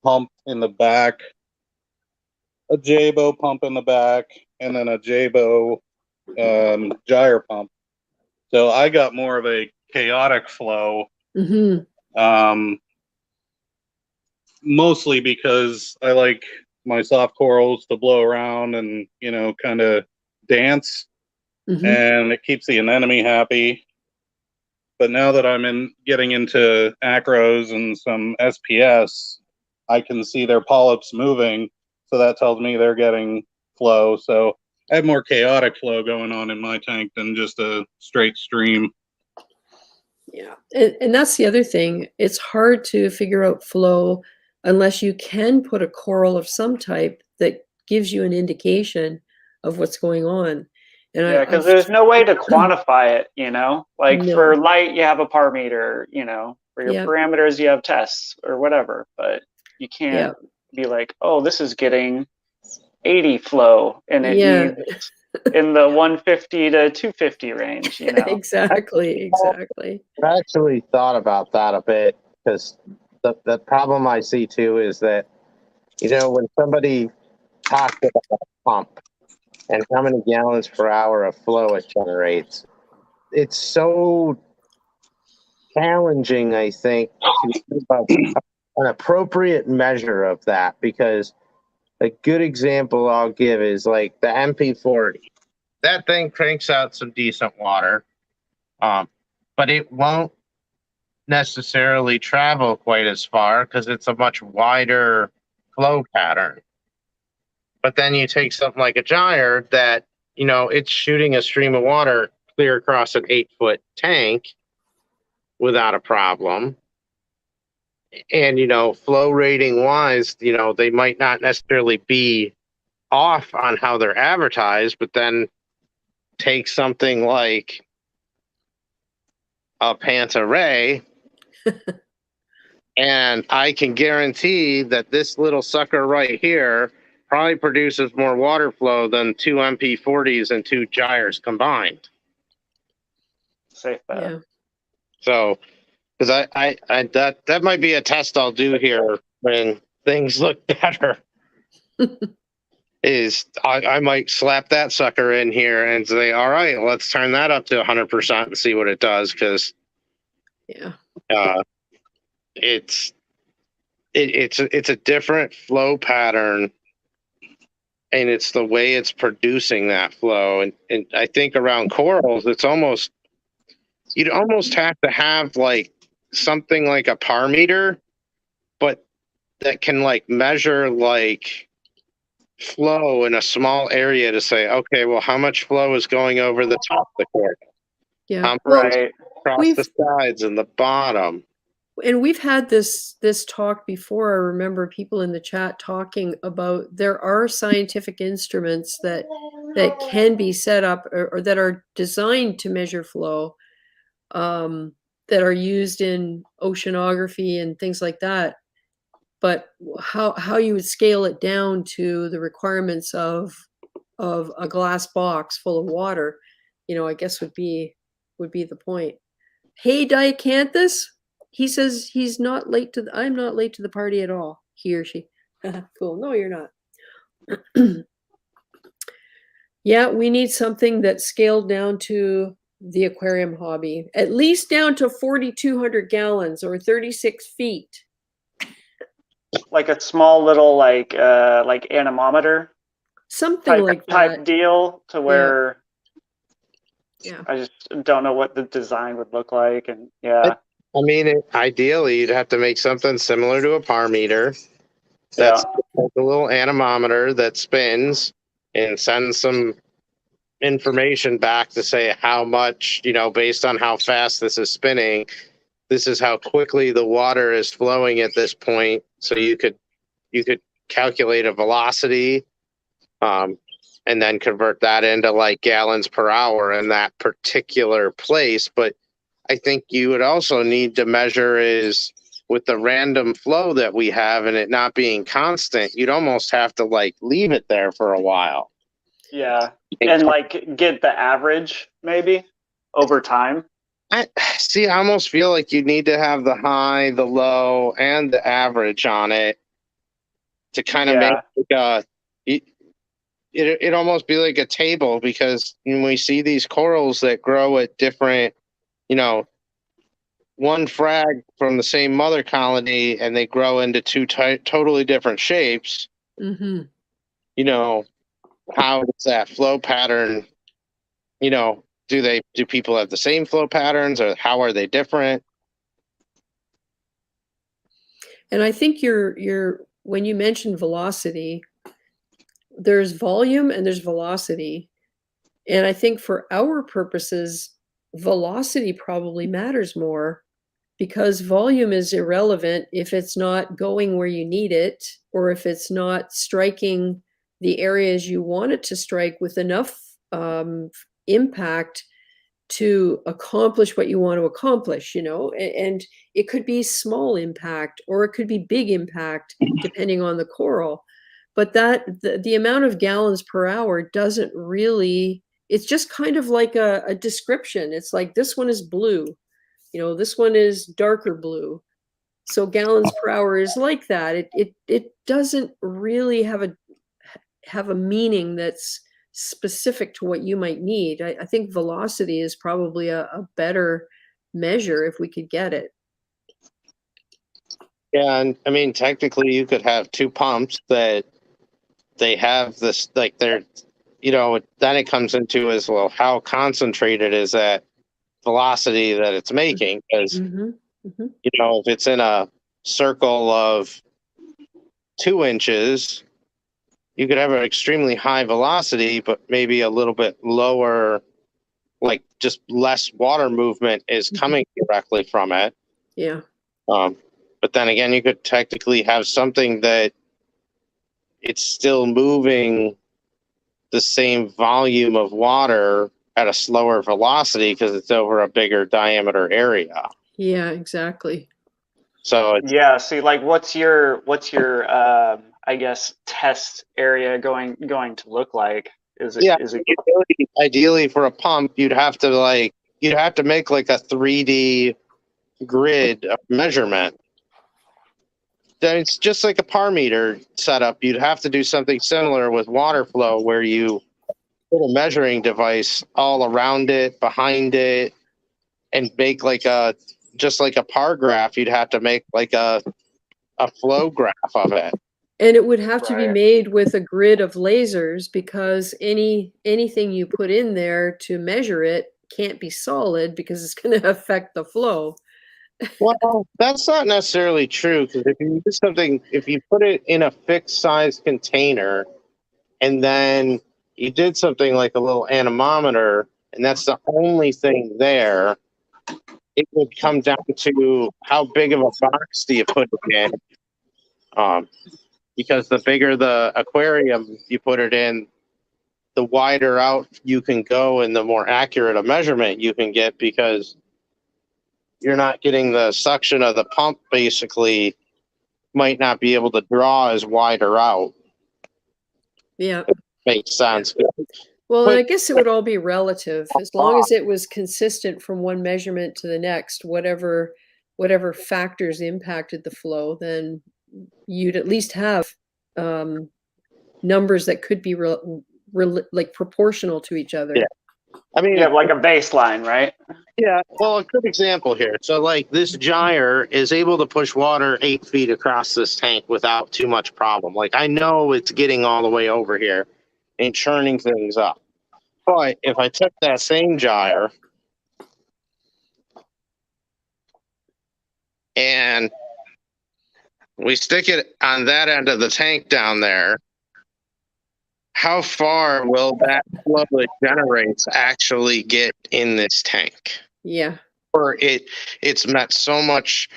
pump in the back, a Jabo pump in the back, and then a Jabo gyre pump. So I got more of a chaotic flow, mostly because I like my soft corals to blow around and kind of dance, and it keeps the anemone happy. But now that I'm getting into acros and some SPS, I can see their polyps moving, so that tells me they're getting flow. So I have more chaotic flow going on in my tank than just a straight stream. Yeah, and that's the other thing. It's hard to figure out flow unless you can put a coral of some type that gives you an indication of what's going on. And yeah, because there's no way to quantify it, like No. for light you have a par meter, for your Yep. parameters you have tests or whatever, but you can't be like, oh, this is getting 80 flow and it needs in the 150 to 250 range, Exactly. I actually thought about that a bit, because the problem I see too is that when somebody talks about a pump and how many gallons per hour of flow it generates, it's so challenging, I think, to think about an appropriate measure of that, because a good example I'll give is like the MP40. That thing cranks out some decent water, but it won't necessarily travel quite as far because it's a much wider flow pattern. But then you take something like a gyre that, it's shooting a stream of water clear across an 8-foot tank without a problem. And, flow rating wise, they might not necessarily be off on how they're advertised, but then take something like a Panta Ray, and I can guarantee that this little sucker right here probably produces more water flow than 2 MP40s and 2 gyres combined. Safe bet. Yeah. So Because that might be a test I'll do here when things look better. Is I might slap that sucker in here and say, all right, let's turn that up to 100% and see what it does. Because Yeah. It's a different flow pattern, and it's the way it's producing that flow. And I think around corals, you'd almost have to have like something like a par meter, but that can like measure like flow in a small area to say, okay, well, how much flow is going over the top of the coral? Yeah. How much Well, Right. across the sides and the bottom? and we've had this talk before. I remember people in the chat talking about there are scientific instruments that can be set up or that are designed to measure flow, that are used in oceanography and things like that. But how you would scale it down to the requirements of a glass box full of water, I guess would be the point. Hey, Diacanthus, he says he's not late to I'm not late to the party at all. He or she. Cool. No, you're not. Yeah, we need something that's scaled down to the aquarium hobby, at least down to 4,200 gallons or 36 feet. Like a small little like anemometer Something like that. type deal to where Yeah. I just don't know what the design would look like, and yeah. I mean, ideally, you'd have to make something similar to a par meter. That's like a little anemometer that spins and sends some information back to say how much, based on how fast this is spinning, this is how quickly the water is flowing at this point. So you could calculate a velocity, and then convert that into like gallons per hour in that particular place. But I think you would also need to measure is with the random flow that we have and it not being constant, you'd almost have to like leave it there for a while. Yeah. And like get the average maybe over time. I almost feel like you need to have the high, the low, and the average on it to kind of make like it almost be like a table, because when we see these corals that grow at different, one frag from the same mother colony and they grow into two totally different shapes. Mm-hmm. How does that flow pattern, do people have the same flow patterns, or how are they different? And I think when you mentioned velocity, there's volume and there's velocity. And I think for our purposes, velocity probably matters more, because volume is irrelevant if it's not going where you need it, or if it's not striking the areas you want it to strike with enough impact to accomplish what you want to accomplish, and it could be small impact or it could be big impact depending on the coral. But the amount of gallons per hour doesn't really, it's just kind of like a description. It's like, this one is blue, this one is darker blue. So gallons per hour is like that. It doesn't really have a meaning that's specific to what you might need. I think velocity is probably a better measure if we could get it. Yeah, and I mean, technically you could have two pumps that they have this, like they're, then it comes into as well, how concentrated is that velocity that it's making? Because, if it's in a circle of 2 inches, you could have an extremely high velocity, but maybe a little bit lower, like just less water movement is coming directly from it. Yeah. But then again, you could technically have something that it's still moving the same volume of water at a slower velocity because it's over a bigger diameter area. Yeah, exactly. So see, like what's your I guess test area going to look like? Is it ideally for a pump, you'd have to make like a 3D grid of measurement, then it's just like a par meter setup. You'd have to do something similar with water flow, where you put a measuring device all around it, behind it, and make like a, just like a par graph. You'd have to make like a flow graph of it. And it would have to be Right. made with a grid of lasers, because anything you put in there to measure it can't be solid, because it's going to affect the flow. Well, that's not necessarily true, because if you do something, if you put it in a fixed size container and then you did something like a little anemometer, and that's the only thing there, it would come down to how big of a box do you put it in. Because the bigger the aquarium you put it in, the wider out you can go and the more accurate a measurement you can get, because you're not getting the suction of the pump, basically might not be able to draw as wider out. Yeah. Makes sense. Well, But- and I guess it would all be relative, as long as it was consistent from one measurement to the next, whatever factors impacted the flow, then you'd at least have numbers that could be like proportional to each other. Yeah. I mean, You have like a baseline, right? yeah, well, a good example here. So, like, this gyre is able to push water 8 feet across this tank without too much problem. Like, I know it's getting all the way over here and churning things up. But if I took that same gyre and we stick it on that end of the tank down there, how far will that flow it generates actually get in this tank? Yeah. Or it's met so much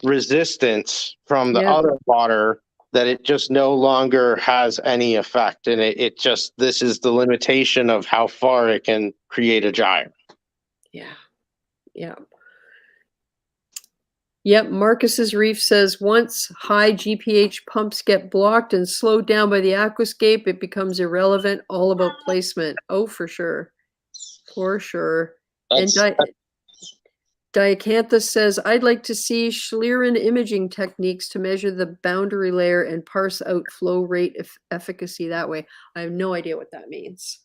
resistance from the Yeah. other water that it just no longer has any effect. And it just, this is the limitation of how far it can create a gyre. Yeah. Yeah. Yep. Marcus's Reef says once high GPH pumps get blocked and slowed down by the aquascape, it becomes irrelevant. All about placement. Oh, for sure. For sure. That's, And Diacanthus says, I'd like to see Schlieren imaging techniques to measure the boundary layer and parse out flow rate efficacy that way. I have no idea what that means.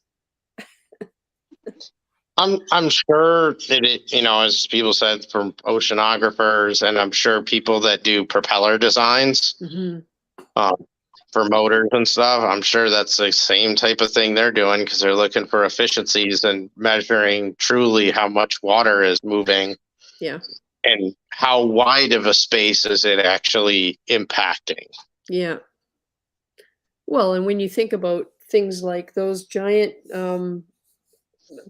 I'm sure that it, you know, as people said, from oceanographers, and I'm sure people that do propeller designs for motors and stuff, I'm sure that's the same type of thing they're doing, because they're looking for efficiencies and measuring truly how much water is moving. Yeah. And how wide of a space is it actually impacting? Yeah. Well, and when you think about things like those giant,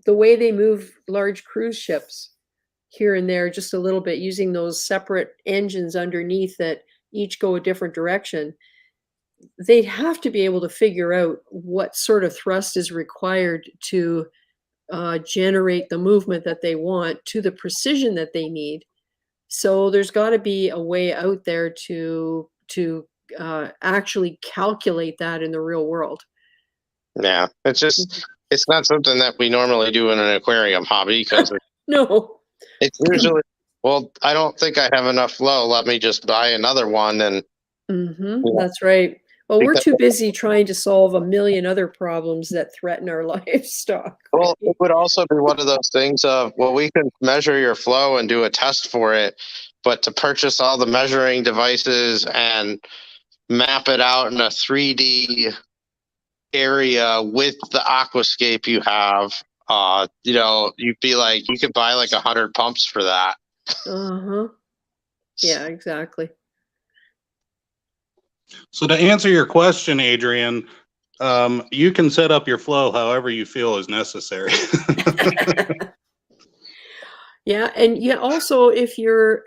the way they move large cruise ships here and there just a little bit, using those separate engines underneath that each go a different direction, they'd have to be able to figure out what sort of thrust is required to generate the movement that they want to the precision that they need. So there's got to be a way out there to actually calculate that in the real world. Yeah, it's just, it's not something that we normally do in an aquarium hobby, because No. it's usually, well, I don't think I have enough flow. Let me just buy another one. And That's right. Well, we're too busy trying to solve a million other problems that threaten our livestock. well, it would also be one of those things of, well, we can measure your flow and do a test for it, but to purchase all the measuring devices and map it out in a 3D area with the aquascape you have, you know, you'd be like, you could buy like 100 pumps for that. Yeah, exactly. So to answer your question, Adrian, you can set up your flow however you feel is necessary. Yeah, and yeah, also if you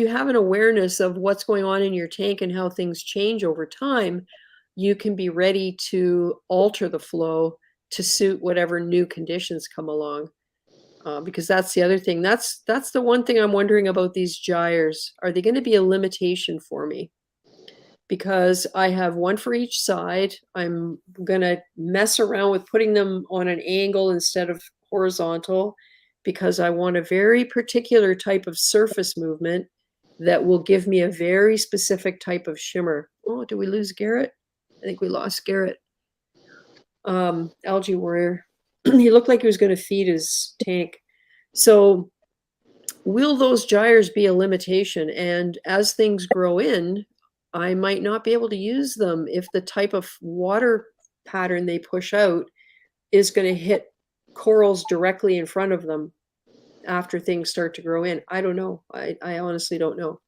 have an awareness of what's going on in your tank and how things change over time, you can be ready to alter the flow to suit whatever new conditions come along. Because that's the other thing. That's the one thing I'm wondering about these gyres. Are they going to be a limitation for me? Because I have one for each side. I'm going to mess around with putting them on an angle instead of horizontal. because I want a very particular type of surface movement that will give me a very specific type of shimmer. Oh, did we lose Garrett? I think we lost Garrett. Algae Warrior. He looked like he was going to feed his tank. So will those gyres be a limitation? And as things grow in, I might not be able to use them if the type of water pattern they push out is going to hit corals directly in front of them after things start to grow in. I don't know. I honestly don't know.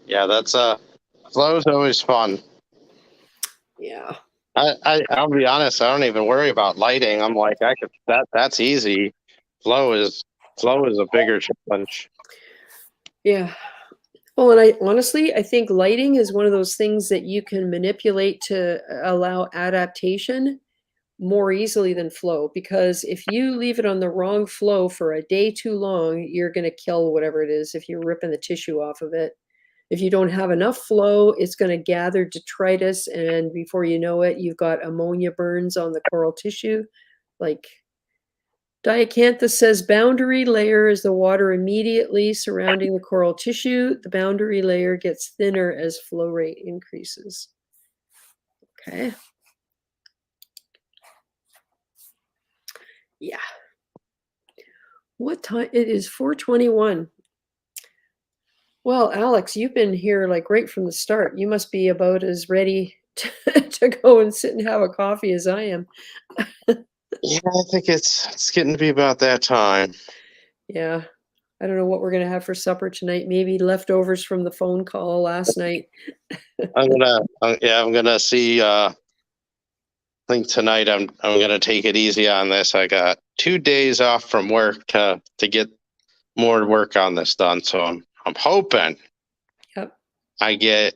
Yeah, that's flow's always fun. Yeah. I'll be honest, I don't even worry about lighting. I'm like, that's easy. Flow is a bigger challenge. Yeah. Well, and I think lighting is one of those things that you can manipulate to allow adaptation more easily than flow, because if you leave it on the wrong flow for a day too long, you're going to kill whatever it is if you're ripping the tissue off of it. If you don't have enough flow, it's going to gather detritus, and before you know it, you've got ammonia burns on the coral tissue. Like Diacanthus says, boundary layer is the water immediately surrounding the coral tissue. The boundary layer gets thinner as flow rate increases. Okay. Yeah. What time? It is 4:21. Well, Alex, you've been here like right from the start. You must be about as ready to go and sit and have a coffee as I am. Yeah, I think it's getting to be about that time. Yeah. I don't know what we're gonna have for supper tonight. Maybe leftovers from the phone call last night. I'm gonna see. I think tonight I'm gonna take it easy on this. I got 2 days off from work to get more work on this done. So I'm hoping I get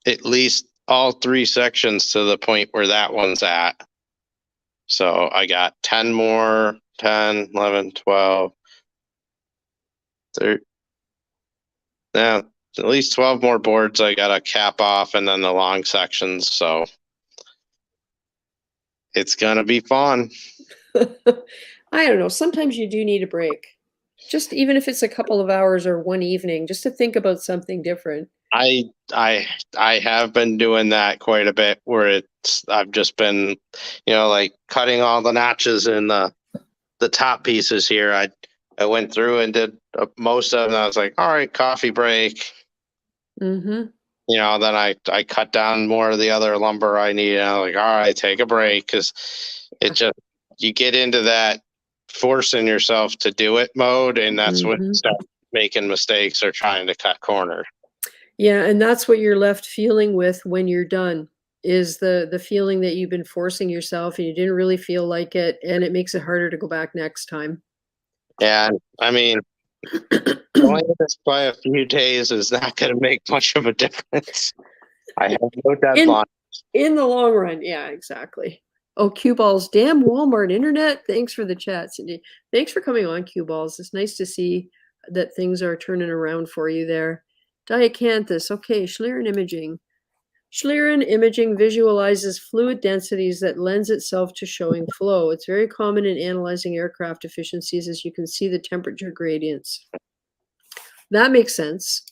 at least all 3 sections to the point where that one's at. So I got 10 more, 10, 11, 12, 13. Yeah, at least 12 more boards I got to cap off, and then the long sections. So it's going to be fun. I don't know. Sometimes you do need a break. Just even if it's a couple of hours or one evening, just to think about something different. I have been doing that quite a bit, where I've just been, like cutting all the notches in the top pieces here. I went through and did most of them. I was like, all right, coffee break. Mm-hmm. Then I cut down more of the other lumber I need. And I'm like, all right, take a break, because you get into that forcing yourself to do it mode, and that's when you start making mistakes or trying to cut corners. Yeah, and that's what you're left feeling with when you're done, is the feeling that you've been forcing yourself and you didn't really feel like it, and it makes it harder to go back next time. Yeah, I mean, going this by a few days is not going to make much of a difference. I have no deadline. In the long run, yeah, exactly. Oh, Cue Balls, damn Walmart internet. Thanks for the chat, Cindy. Thanks for coming on, Cue Balls. It's nice to see that things are turning around for you there. Diacanthus, okay, Schlieren imaging. Schlieren imaging visualizes fluid densities that lends itself to showing flow. It's very common in analyzing aircraft efficiencies, as you can see the temperature gradients. That makes sense.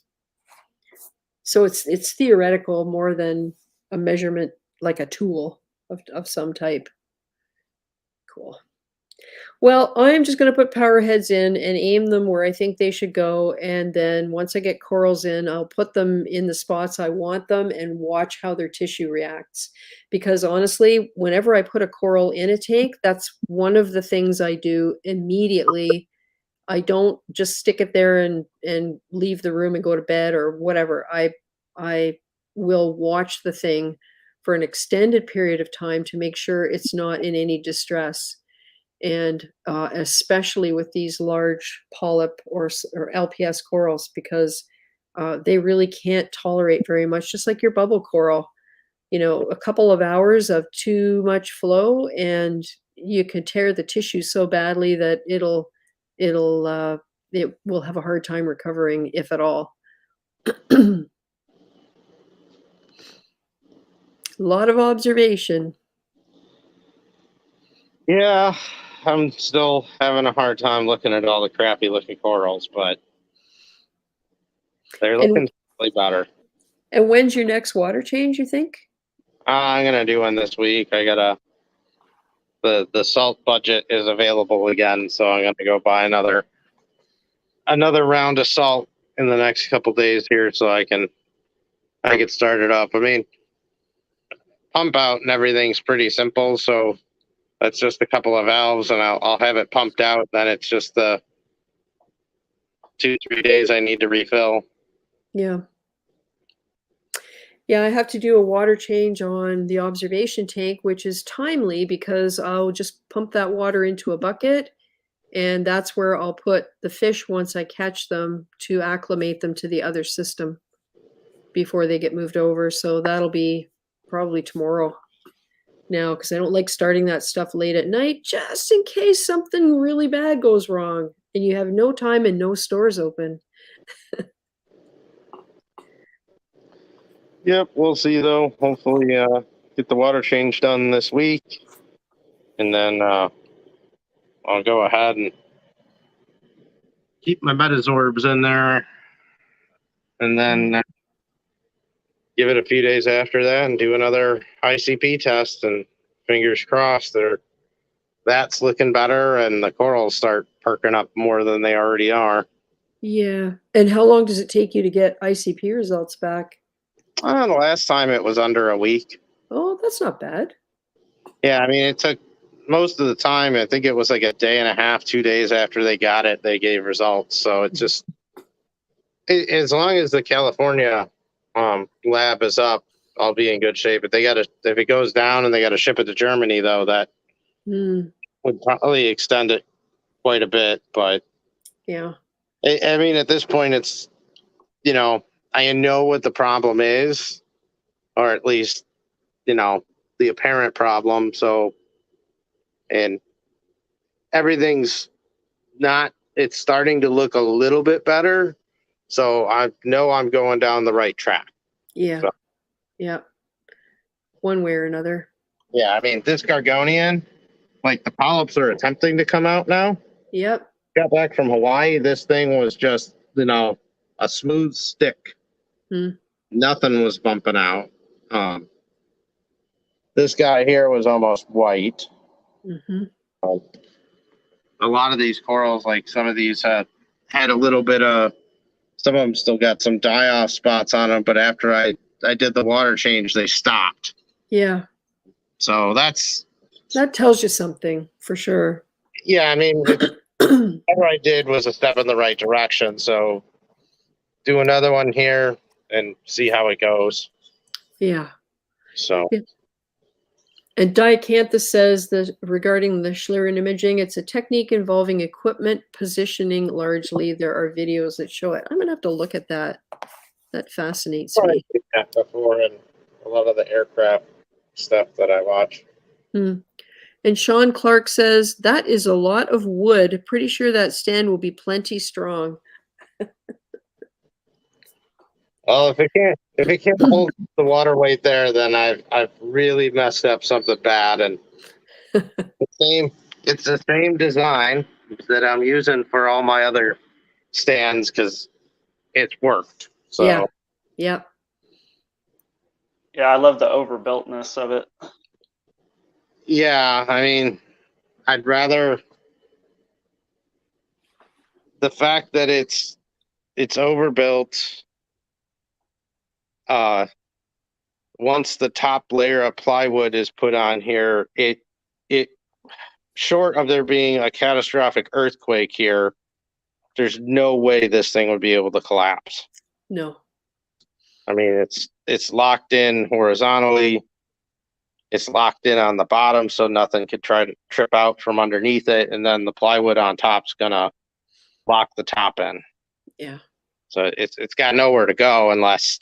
So it's theoretical more than a measurement, like a tool of some type. Cool. Well, I'm just going to put power heads in and aim them where I think they should go. And then once I get corals in, I'll put them in the spots I want them and watch how their tissue reacts. Because honestly, whenever I put a coral in a tank, that's one of the things I do immediately. I don't just stick it there and leave the room and go to bed or whatever. I will watch the thing for an extended period of time to make sure it's not in any distress. And especially with these large polyp or LPS corals, because they really can't tolerate very much, just like your bubble coral. A couple of hours of too much flow and you can tear the tissue so badly that it will have a hard time recovering, if at all. A lot of observation. Yeah, I'm still having a hard time looking at all the crappy looking corals, but they're looking slightly better. And when's your next water change, you think? I'm gonna do one this week. I gotta the salt budget is available again, so I'm gonna go buy another round of salt in the next couple days here, so I can start it up. I mean, pump out and everything's pretty simple, so that's just a couple of valves, and I'll have it pumped out. Then it's just the 2-3 days I need to refill. Yeah. Yeah, I have to do a water change on the observation tank, which is timely because I'll just pump that water into a bucket, and that's where I'll put the fish once I catch them to acclimate them to the other system before they get moved over. So that'll be probably tomorrow now, because I don't like starting that stuff late at night just in case something really bad goes wrong and you have no time and no stores open. Yep, we'll see though. Hopefully, get the water change done this week, and then I'll go ahead and keep my metazorbs in there, and then give it a few days after that and do another ICP test, and fingers crossed that's looking better and the corals start perking up more than they already are. Yeah. And how long does it take you to get ICP results back? The last time it was under a week. Oh, that's not bad. Yeah, I mean, it took most of the time. I think it was like a day and a half, 2 days after they got it, they gave results. So it just, as long as the California lab is up, I'll be in good shape. But if it goes down and they got to ship it to Germany, though, that would probably extend it quite a bit. But yeah, I mean, at this point, it's, I know what the problem is, or at least, the apparent problem. So, and everything's it's starting to look a little bit better. So I know I'm going down the right track. Yeah. So, yeah. One way or another. Yeah. I mean, this Gorgonian, like the polyps are attempting to come out now. Yep. Got back from Hawaii. This thing was just, a smooth stick. Nothing was bumping out. This guy here was almost white. A lot of these corals, like some of these had a little bit of, some of them still got some die-off spots on them, but after I did the water change, they stopped. Yeah. So that tells you something for sure. Yeah, I mean, whatever I did was a step in the right direction. So do another one here and see how it goes. Yeah. So. Yeah. And Diacanthus says that regarding the Schlieren imaging, it's a technique involving equipment positioning largely. There are videos that show it. I'm going to have to look at that. That fascinates me. Yeah, before and a lot of the aircraft stuff that I watch. And Sean Clark says, that is a lot of wood. Pretty sure that stand will be plenty strong. Well, if it can't hold the water weight there, then I've really messed up something bad. And it's the same design that I'm using for all my other stands because it's worked. So yeah. Yeah, I love the overbuiltness of it. Yeah, I mean, I'd rather the fact that it's overbuilt. Once the top layer of plywood is put on here, it short of there being a catastrophic earthquake here, there's no way this thing would be able to collapse. No. I mean, it's locked in horizontally. It's locked in on the bottom, so nothing could try to trip out from underneath it, and then the plywood on top's gonna lock the top in. Yeah. So it's got nowhere to go unless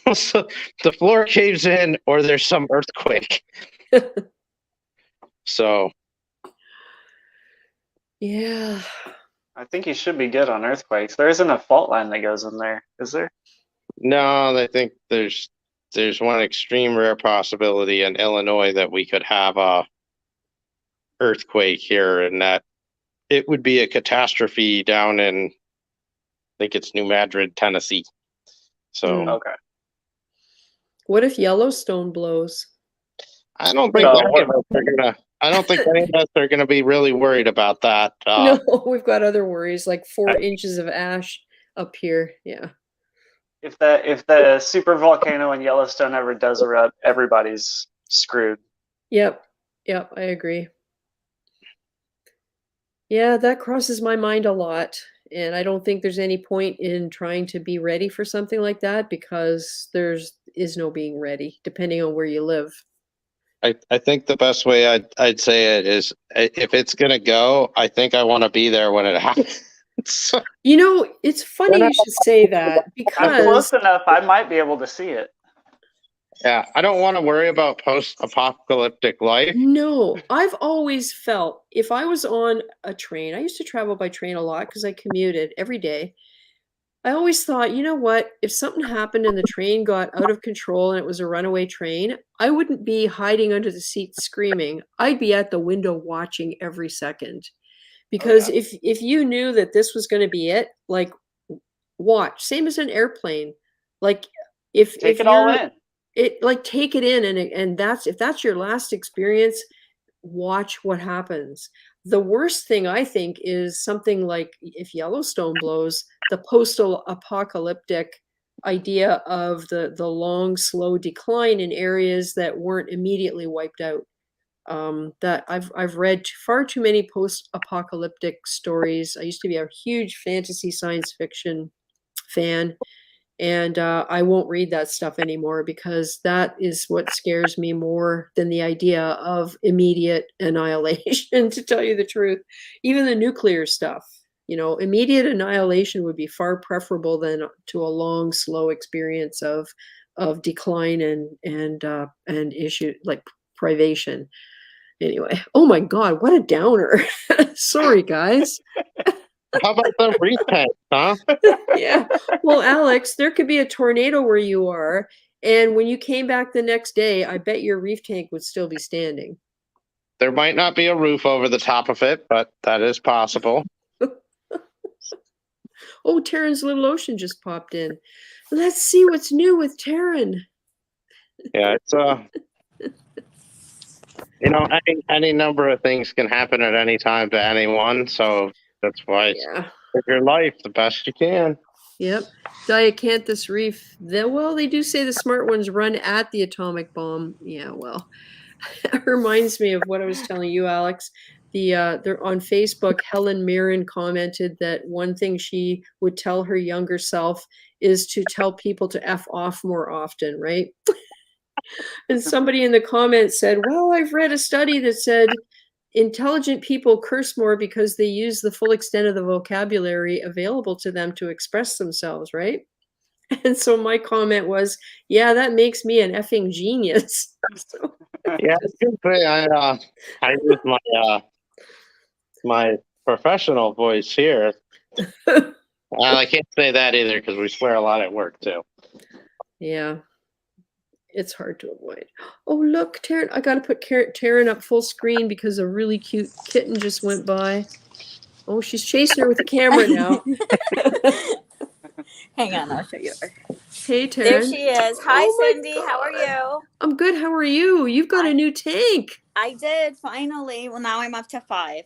the floor caves in or there's some earthquake. So. Yeah. I think you should be good on earthquakes. There isn't a fault line that goes in there, is there? No, I think there's there's one extreme rare possibility in Illinois that we could have a earthquake here, and that it would be a catastrophe down in, I think it's New Madrid, Tennessee. So Okay. What if Yellowstone blows? I don't think So any of us are gonna. I don't think any of us are gonna be really worried about that. No, we've got other worries, like 4 inches of ash up here. Yeah. if the super volcano in Yellowstone ever does erupt, everybody's screwed. Yep. Yep. I agree. Yeah, that crosses my mind a lot. And I don't think there's any point in trying to be ready for something like that because is no being ready, depending on where you live. I think the best way I'd say it is, if it's gonna go, I think I want to be there when it happens. You know, it's funny you should say that I'm because close enough. I might be able to see it. Yeah, I don't want to worry about post-apocalyptic life. no, I've always felt if I was on a train, I used to travel by train a lot because I commuted every day. I always thought, you know what, if something happened and the train got out of control and it was a runaway train, I wouldn't be hiding under the seat screaming. I'd be at the window watching every second. Because if you knew that this was going to be it, like watch, same as an airplane. Like if Take it all in. take it in and that's if that's your last experience, watch what happens. The worst thing I think is something like if Yellowstone blows, the postal apocalyptic idea of the long slow decline in areas that weren't immediately wiped out. That I've read far too many post-apocalyptic stories. I used to be a huge fantasy science fiction fan, and I won't read that stuff anymore because that is what scares me more than the idea of immediate annihilation. To tell you the truth, even the nuclear stuff, you know, immediate annihilation would be far preferable than to a long, slow experience of decline and issue like privation. Anyway, oh my God, what a downer. Sorry, guys. How about the reef tank, huh? Yeah. Well, Alex, there could be a tornado where you are. And when you came back the next day, I bet your reef tank would still be standing. There might not be a roof over the top of it, but that is possible. Oh, Taryn's Little Ocean just popped in. Let's see what's new with Taryn. Yeah, it's you know, any number of things can happen at any time to anyone, so that's why Yeah. live your life the best you can. Yep. Diacanthus reef. They do say the smart ones run at the atomic bomb. Yeah, well, it reminds me of what I was telling you, Alex. They're on Facebook. Helen Mirren commented that one thing she would tell her younger self is to tell people to F off more often, right? And somebody in the comments said, well, I've read a study that said intelligent people curse more because they use the full extent of the vocabulary available to them to express themselves, right? And so my comment was, yeah, that makes me an effing genius. So, Yeah, it's good thing I use my professional voice here. I can't say that either because we swear a lot at work too. yeah, it's hard to avoid. Oh, look, Taryn, I got to put Taryn up full screen because a really cute kitten just went by. Oh, she's chasing her with the camera now. Hang on, I'll show you her. Hey, Taryn. There she is. Hi, Oh my Cindy. How are you? I'm good. How are you? You've got a new tank. I did, finally. Well, now I'm up to 5.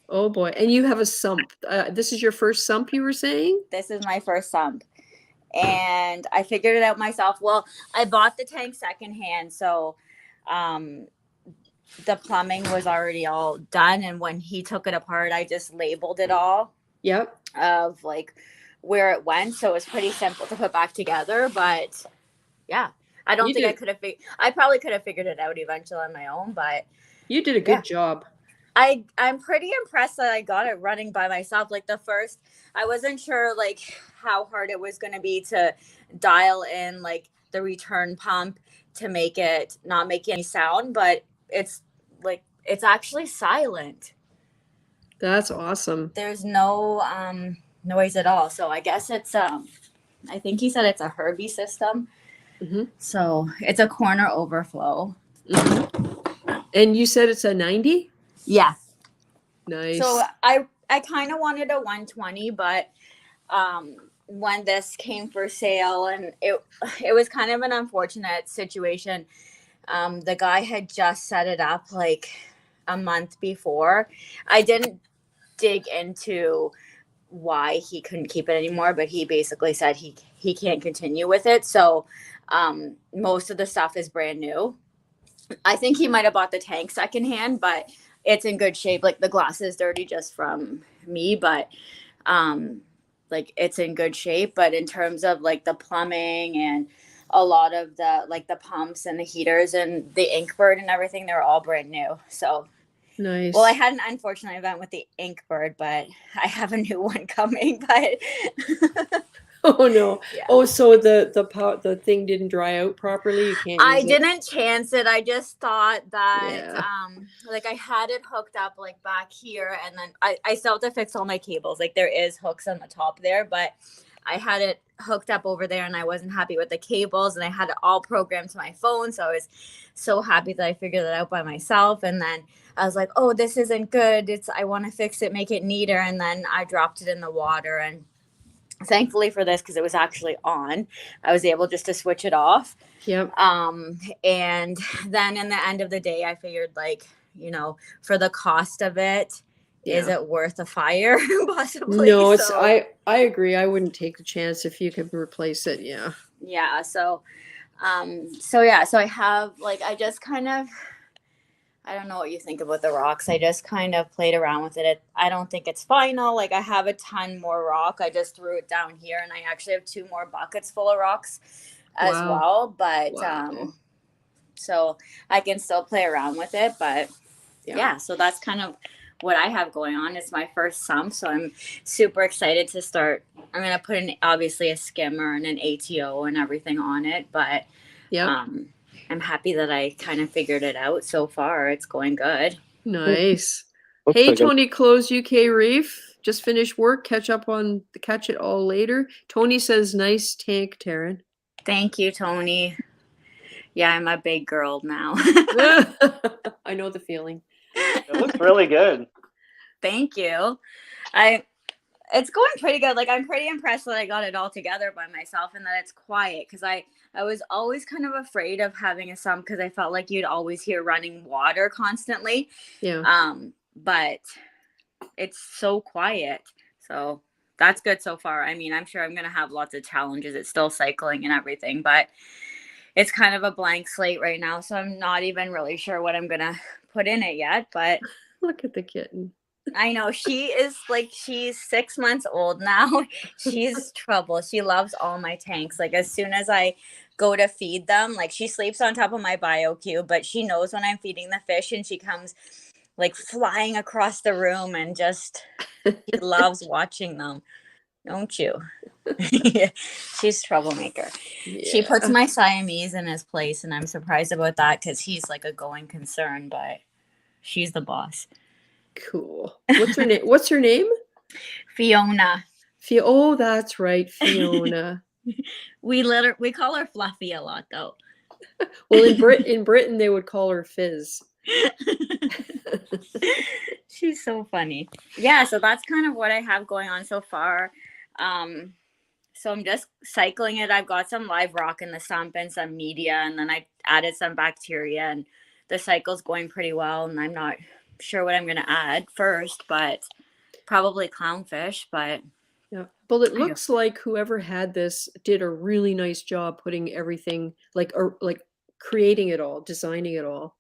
Oh, boy. And you have a sump. This is your first sump, you were saying? This is my first sump. And I figured it out myself. Well, I bought the tank secondhand, so the plumbing was already all done. And when he took it apart, I just labeled it all. Yep. Of like where it went, so it was pretty simple to put back together. But yeah, I don't think I could have. I probably could have figured it out eventually on my own, but you did a good job. I'm pretty impressed that I got it running by myself. Like the first, I wasn't sure like how hard it was going to be to dial in like the return pump to make it not make any sound, but it's like it's actually silent. That's awesome. There's no noise at all. So I guess it's I think he said it's a Herbie system. So it's a corner overflow. And you said it's a 90? Yeah. Nice. So I kind of wanted a 120, but when this came for sale, and it was kind of an unfortunate situation. The guy had just set it up like a month before. I didn't dig into why he couldn't keep it anymore, but he basically said he can't continue with it. So most of the stuff is brand new. I think he might have bought the tank secondhand, but it's in good shape. Like the glass is dirty just from me, but like it's in good shape. But in terms of like the plumbing and a lot of the like the pumps and the heaters and the Inkbird and everything, they're all brand new. So nice. well, I had an unfortunate event with the Inkbird, but I have a new one coming. But oh no! Yeah. Oh, so the thing didn't dry out properly. You can't. I use it? didn't chance it. I just thought that Yeah. like I had it hooked up like back here, and then I still have to fix all my cables. Like there is hooks on the top there, but I had it hooked up over there, and I wasn't happy with the cables, and I had it all programmed to my phone. So I was so happy that I figured it out by myself. And then I was like, oh, this isn't good. I want to fix it, make it neater. And then I dropped it in the water, and thankfully for this, because it was actually on, I was able just to switch it off. Yep. And then in the end of the day, I figured, like, you know, for the cost of it, is it worth a fire? Possibly. No, it's So, I agree. I wouldn't take the chance if you could replace it. Yeah. yeah. So I have like, I just kind of, I don't know what you think about the rocks. I just kind of played around with it. I don't think it's final. Like I have a ton more rock. I just threw it down here, and I actually have 2 more buckets full of rocks as well. But so I can still play around with it. But yeah, so that's kind of what I have going on. It's my first sump, so I'm super excited to start. I'm gonna put in obviously a skimmer and an ATO and everything on it, but I'm happy that I kind of figured it out so far. It's going good. Nice. Hey, Tony Close UK Reef. Just finished work. Catch it all later. Tony says, nice tank, Taryn. Thank you, Tony. Yeah, I'm a big girl now. I know the feeling. It looks really good. Thank you. It's going pretty good. Like I'm pretty impressed that I got it all together by myself and that it's quiet, because I was always kind of afraid of having a sump because I felt like you'd always hear running water constantly. Yeah. But it's so quiet. So that's good so far. I mean, I'm sure I'm going to have lots of challenges. It's still cycling and everything, but it's kind of a blank slate right now. So I'm not even really sure what I'm going to put in it yet, but look at the kitten. I know she's 6 months old now. She's trouble. She loves all my tanks. Like as soon as I go to feed them, like she sleeps on top of my bio cube, but she knows when I'm feeding the fish, and she comes like flying across the room, and just she loves watching them. Don't you? She's troublemaker. Yeah. She puts my Siamese in his place, and I'm surprised about that because he's like a going concern, but she's the boss. Cool. What's her name? What's her name? Fiona. Oh, that's right, Fiona. We call her Fluffy a lot, though. Well, in Britain they would call her Fizz. She's so funny. Yeah, so that's kind of what I have going on so far. So I'm just cycling it. I've got some live rock in the sump and some media, and then I added some bacteria, and the cycle's going pretty well, and I'm not sure what I'm going to add first, but probably clownfish. But yeah, well, it looks like whoever had this did a really nice job putting everything like creating it all, designing it all.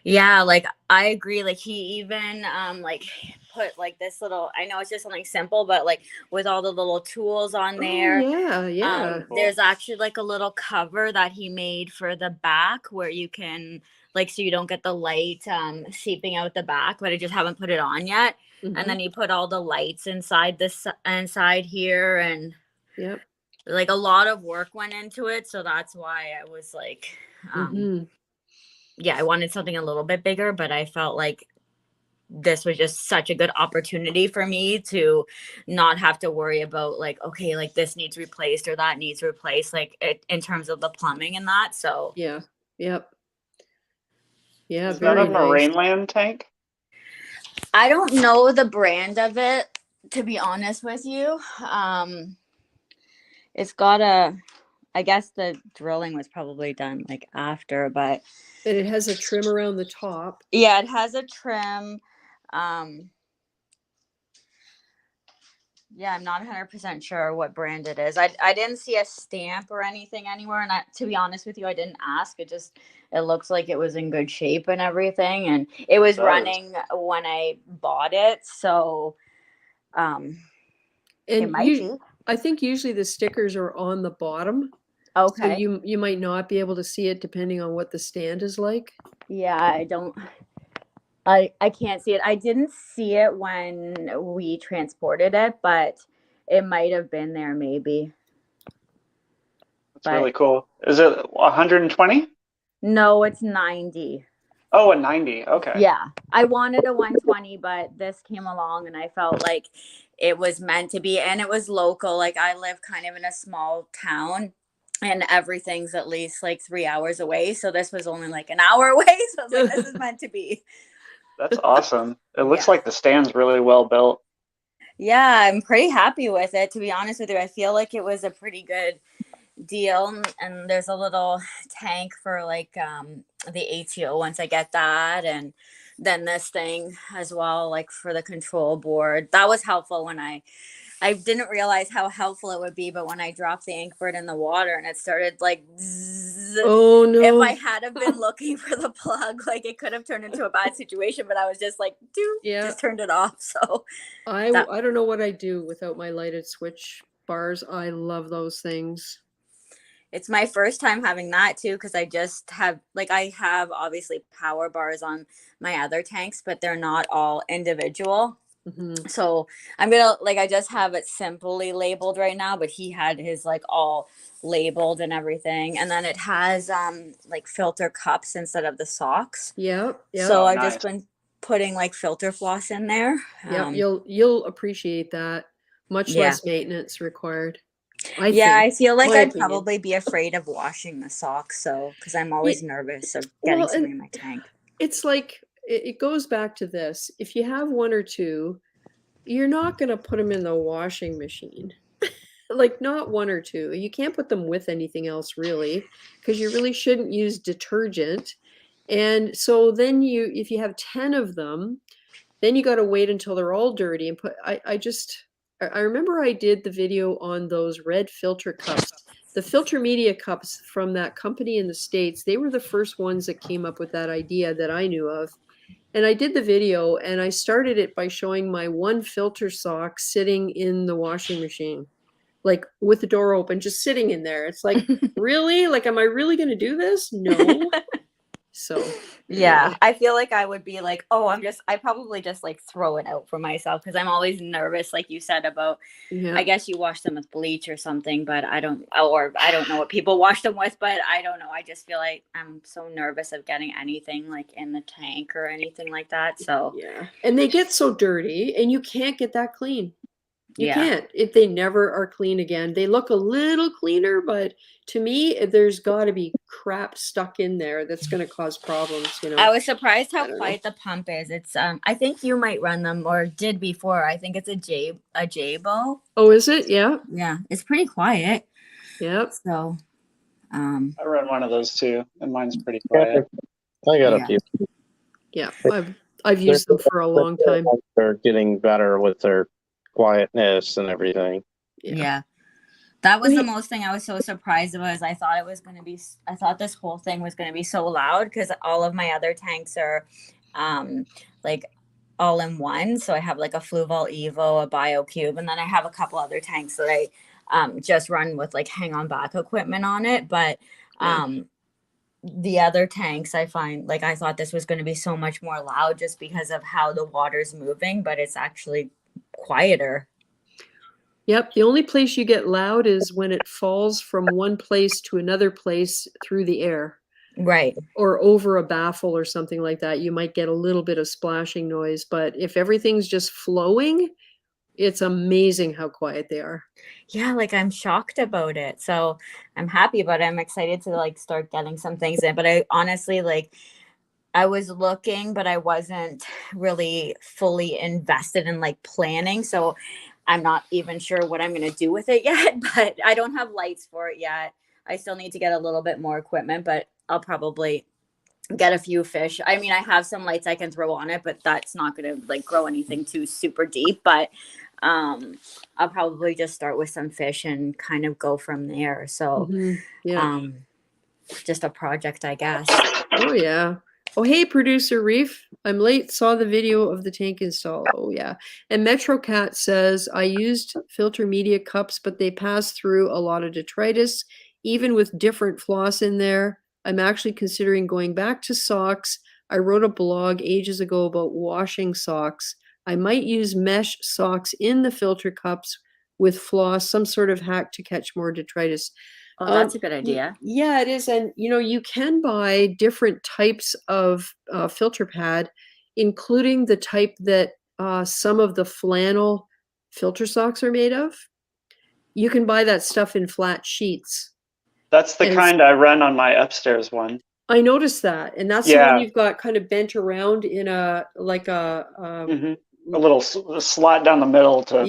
Yeah, like I agree. Like he even like put like this little, I know it's just something simple, but like with all the little tools on there. Oh, yeah. There's actually like a little cover that he made for the back where you can like, so you don't get the light seeping out the back, but I just haven't put it on yet. Mm-hmm. And then he put all the lights inside here, and like a lot of work went into it. So that's why I was like, yeah, I wanted something a little bit bigger, but I felt like this was just such a good opportunity for me to not have to worry about like, okay, like this needs replaced or that needs replaced, like in terms of the plumbing and that. So Yeah. Yep. Yeah. Is that Very a nice. Marineland tank? I don't know the brand of it, to be honest with you. It's got I guess the drilling was probably done like after, but And it has a trim around the top. yeah, it has a trim. Yeah, I'm not 100% sure what brand it is. I didn't see a stamp or anything anywhere, and to be honest with you, I didn't ask. It looks like it was in good shape and everything, and it was running when I bought it, so it And might be. I think usually the stickers are on the bottom. So Okay. you might not be able to see it depending on what the stand is like. Yeah, I can't see it. I didn't see it when we transported it, but it might have been there maybe. That's really cool. Is it 120? No, it's 90. Oh, a 90. Okay. Yeah. I wanted a 120, but this came along and I felt like it was meant to be, and it was local. Like I live kind of in a small town and everything's at least like 3 hours away. So this was only like an hour away. So I was like, this is meant to be. That's awesome. It looks like the stand's really well built. Yeah, I'm pretty happy with it, to be honest with you. I feel like it was a pretty good deal, and there's a little tank for like the ATO once I get that, and then this thing as well, like for the control board. That was helpful when I didn't realize how helpful it would be, but when I dropped the Inkbird in the water and it started like zzz, oh no, if I had have been looking for the plug, like it could have turned into a bad situation, but I was just like just turned it off. So I don't know what I'd do without my lighted switch bars. I love those things. It's my first time having that too, because I just have I have obviously power bars on my other tanks, but they're not all individual. Mm-hmm. So I'm gonna I just have it simply labeled right now, but he had his like all labeled and everything, and then it has like filter cups instead of the socks. Yep. So I've just been putting like filter floss in there. Yep. You'll appreciate that. Much less maintenance required. I feel like I'd probably be afraid of washing the socks, so because I'm always nervous of getting something in my tank. It's like it goes back to this. If you have one or two, you're not going to put them in the washing machine. Like not one or two. You can't put them with anything else really, because you really shouldn't use detergent. And so then if you have 10 of them, then you got to wait until they're all dirty and put, I remember I did the video on those red filter cups, the filter media cups from that company in the States. They were the first ones that came up with that idea that I knew of. And I did the video and I started it by showing my one filter sock sitting in the washing machine, like with the door open, just sitting in there. It's like, really? Like, am I really going to do this? No. So yeah, I feel like I would be like, oh, I probably just like throw it out for myself because I'm always nervous, like you said, about I guess you wash them with bleach or something, but I don't know what people wash them with, but I don't know. I just feel like I'm so nervous of getting anything like in the tank or anything like that. So yeah, and they get so dirty and you can't get that clean. You can't. If they never are clean again. They look a little cleaner, but to me, there's got to be crap stuck in there that's going to cause problems. I was surprised how quiet the pump is. It's I think you might run them or did before. I think it's a Jabo. Oh, is it? Yeah. Yeah, it's pretty quiet. Yep. So, I run one of those too, and mine's pretty quiet. I got a few. Yeah, I've used them for a long time. They're getting better with their quietness and everything. Yeah. That was the most thing I was so surprised about. Is I thought this whole thing was going to be so loud because all of my other tanks are like all in one. So I have like a Fluval Evo, a BioCube, and then I have a couple other tanks that I just run with like hang on back equipment on it. But the other tanks I find like I thought this was going to be so much more loud just because of how the water's moving, but it's actually quieter. Yep. The only place you get loud is when it falls from one place to another place through the air. Right. or over a baffle or something like that, you might get a little bit of splashing noise. But if everything's just flowing, it's amazing how quiet they are. Yeah, like I'm shocked about it. So I'm happy about it. I'm excited to like start getting some things in. But I honestly like I was looking, but I wasn't really fully invested in like planning. So I'm not even sure what I'm going to do with it yet, but I don't have lights for it yet. I still need to get a little bit more equipment, but I'll probably get a few fish. I mean, I have some lights I can throw on it, but that's not going to like grow anything too super deep, but I'll probably just start with some fish and kind of go from there. So Yeah. just a project, I guess. Oh yeah. Oh hey, producer Reef. I'm late. Saw the video of the tank install. Oh yeah. And MetroCat says I used filter media cups, but they pass through a lot of detritus, even with different floss in there. I'm actually considering going back to socks. I wrote a blog ages ago about washing socks. I might use mesh socks in the filter cups with floss, some sort of hack to catch more detritus. Oh, that's a good idea. Yeah, it is. And, you can buy different types of filter pad, including the type that some of the flannel filter socks are made of. You can buy that stuff in flat sheets. That's the kind I run on my upstairs one. I noticed that. And that's the one you've got kind of bent around in a little slot down the middle to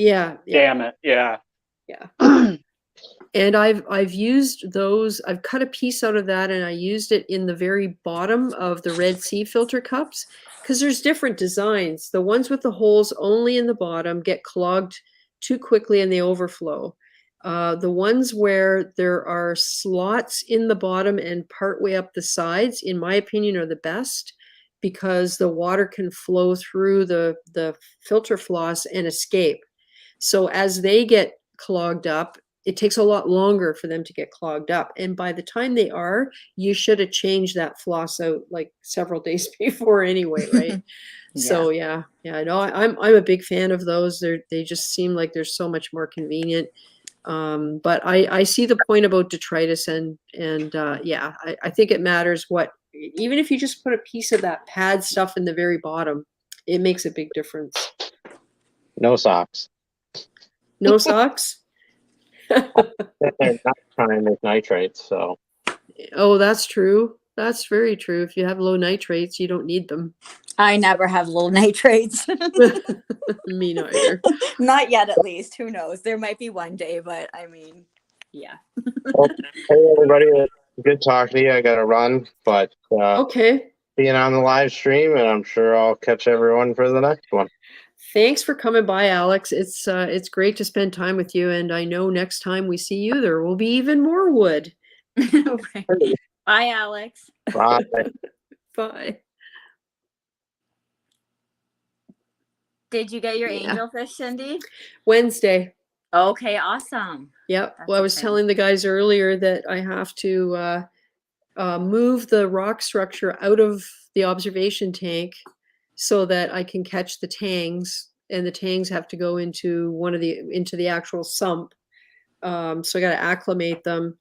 dam it. Yeah. Yeah. And I've used those. I've cut a piece out of that and I used it in the very bottom of the Red Sea filter cups because there's different designs. The ones with the holes only in the bottom get clogged too quickly and they overflow. The ones where there are slots in the bottom and partway up the sides, in my opinion, are the best because the water can flow through the filter floss and escape. So as they get clogged up, it takes a lot longer for them to get clogged up. And by the time they are, you should have changed that floss out like several days before anyway, right? So yeah, no, I'm a big fan of those. They just seem like they're so much more convenient. But I see the point about detritus and yeah, I think it matters even if you just put a piece of that pad stuff in the very bottom, it makes a big difference. No socks. No socks? They're not trying with nitrates, so. Oh, that's true. That's very true. If you have low nitrates, you don't need them. I never have low nitrates. Me neither. Not yet, at least. Who knows? There might be one day, but I mean, yeah. Well, hey, everybody. Good talking to you. I got to run, but okay. Being on the live stream, and I'm sure I'll catch everyone for the next one. Thanks for coming by, Alex. It's great to spend time with you, and I know next time we see you, there will be even more wood. Right. Bye, Alex. Bye. Bye. Did you get your angelfish, Cindy? Wednesday. Okay, awesome. Yep. Well, I was telling the guys earlier that I have to move the rock structure out of the observation tank so that I can catch the tangs, and the tangs have to go into into the actual sump. So I got to acclimate them,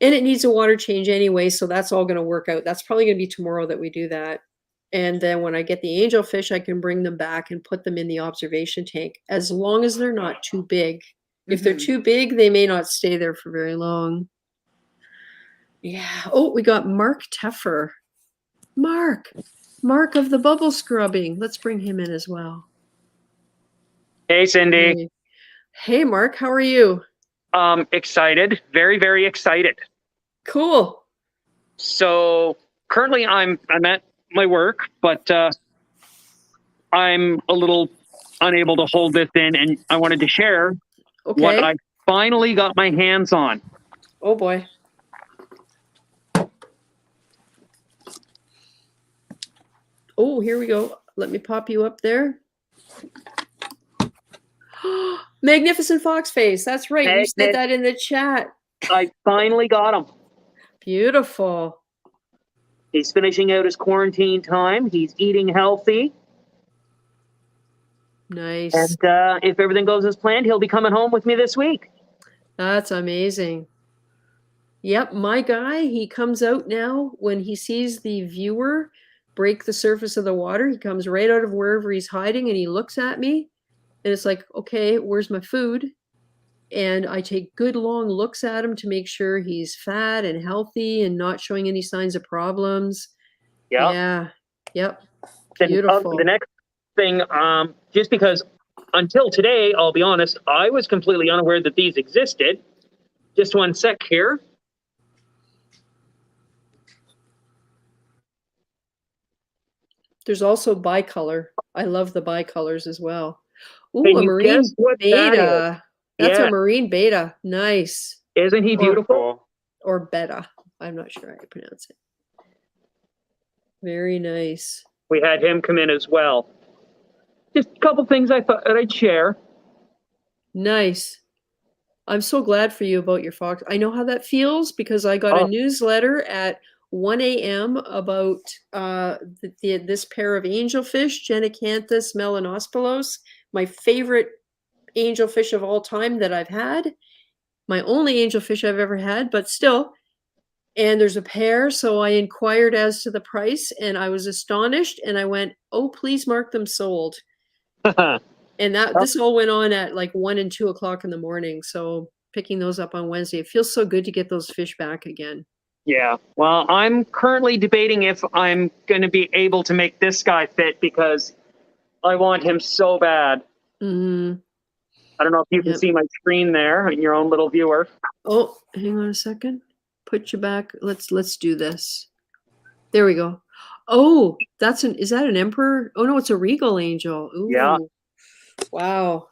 and it needs a water change anyway. So that's all going to work out. That's probably going to be tomorrow that we do that. And then when I get the angelfish, I can bring them back and put them in the observation tank, as long as they're not too big. If they're too big, they may not stay there for very long. Yeah. Oh, we got Mark Teffer. Mark of the bubble scrubbing. Let's bring him in as well. Hey, Cindy. Hey, Mark. How are you? Excited. Very, very excited. Cool. So currently I'm at my work, but I'm a little unable to hold this in, and I wanted to share what I finally got my hands on. Oh boy. Oh, here we go. Let me pop you up there. Magnificent fox face. That's right. You said that in the chat. I finally got him. Beautiful. He's finishing out his quarantine time. He's eating healthy. Nice. And if everything goes as planned, he'll be coming home with me this week. That's amazing. Yep, my guy, he comes out now when he sees the viewer break the surface of the water. He comes right out of wherever he's hiding and he looks at me. And it's like, okay, where's my food? And I take good long looks at him to make sure he's fat and healthy and not showing any signs of problems. Yeah. Yeah. Yep. Then Beautiful. the next thing, just because until today, I'll be honest, I was completely unaware that these existed. Just one sec here. There's also bicolor. I love the bicolors as well. Ooh, Can a you marine guess what that beta. That's Yeah. a marine beta. Nice. Isn't he beautiful? Cool. Or beta. I'm not sure how you pronounce it. Very nice. We had him come in as well. Just a couple things I thought that I'd share. Nice. I'm so glad for you about your fox. I know how that feels because I got a newsletter at 1 a.m. about this pair of angelfish, Genicanthus melanosphalos, my favorite angelfish of all time that I've had. My only angelfish I've ever had, but still. And there's a pair, so I inquired as to the price, and I was astonished, and I went, "Oh, please mark them sold." And this all went on at like 1 and 2 o'clock in the morning. So picking those up on Wednesday, it feels so good to get those fish back again. Yeah. Well, I'm currently debating if I'm going to be able to make this guy fit because I want him so bad. Mm-hmm. I don't know if you can see my screen there in your own little viewer. Oh, hang on a second. Put you back. Let's do this. There we go. Oh, is that an emperor? Oh no, it's a regal angel. Ooh. Yeah. Wow.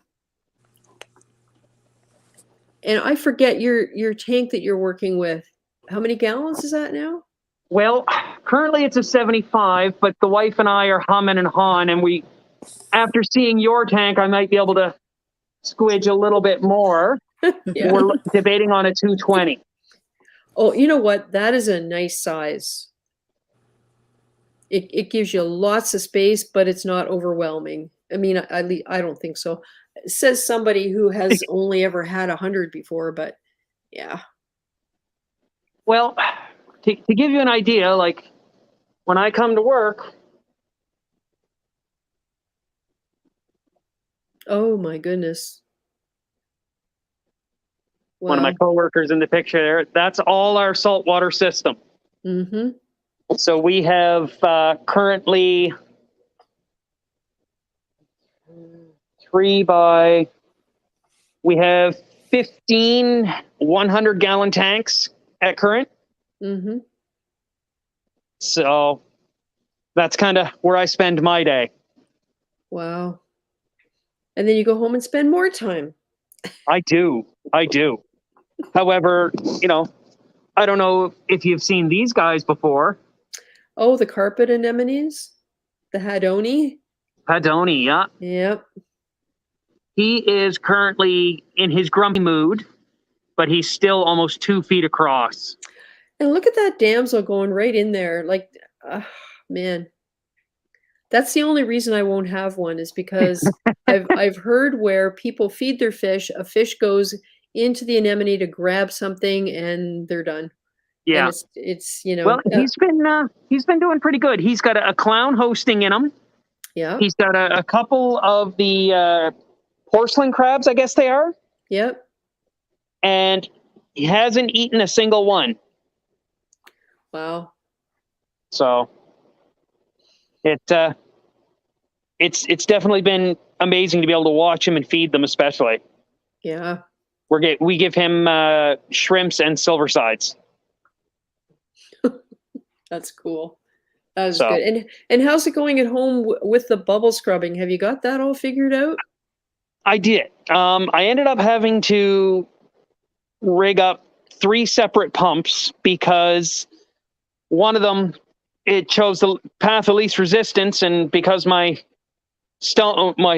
And I forget your tank that you're working with. How many gallons is that now? Well, currently it's a 75, but the wife and I are humming and hawing, and after seeing your tank, I might be able to squidge a little bit more. Yeah. We're debating on a 220. Oh, you know what? That is a nice size. It gives you lots of space, but it's not overwhelming. I mean, I don't think so. It says somebody who has only ever had 100 before, but yeah. Well, to give you an idea, like when I come to work. Oh my goodness. Wow. One of my coworkers in the picture there, that's all our saltwater system. Mm-hmm. So we have currently 15 100-gallon tanks at current. Mm-hmm. So that's kind of where I spend my day. Wow. And then you go home and spend more time. I do. However, I don't know if you've seen these guys before. Oh, the carpet anemones? The Hadoni? Hadoni, yeah. Yep. He is currently in his grumpy mood, but he's still almost 2 feet across. And look at that damsel going right in there. Like, man. That's the only reason I won't have one is because I've heard where people feed their fish, a fish goes into the anemone to grab something and they're done. Yeah. And it's Well, he's been doing pretty good. He's got a clown hosting in him. Yeah. He's got a couple of the porcelain crabs, I guess they are. Yep. And he hasn't eaten a single one. Wow. So it's definitely been amazing to be able to watch him and feed them, especially. Yeah. We give him shrimps and silver sides. That's cool. That is good. And how's it going at home with the bubble scrubbing? Have you got that all figured out? I did. I ended up having to rig up 3 separate pumps because one of them, it chose the path of least resistance, and because my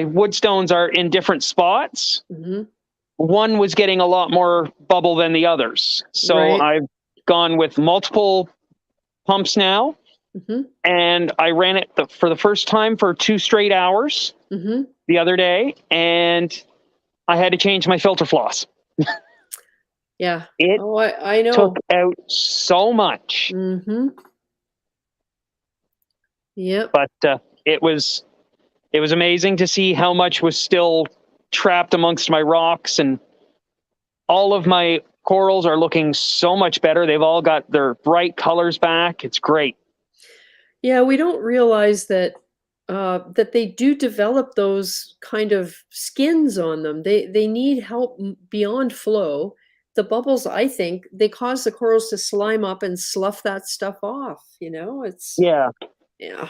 wood stones are in different spots, mm-hmm. one was getting a lot more bubble than the others. So I've gone with multiple pumps now, mm-hmm. and I ran it for the first time for 2 straight hours mm-hmm. the other day, and I had to change my filter floss. Yeah. It Oh, I took know. out so much. Mm-hmm. Yep. But it was amazing to see how much was still trapped amongst my rocks, and all of my corals are looking so much better. They've all got their bright colors back. It's great. Yeah, we don't realize that that they do develop those kind of skins on them. They need help beyond flow. The bubbles, I think, they cause the corals to slime up and slough that stuff off. It's Yeah. yeah.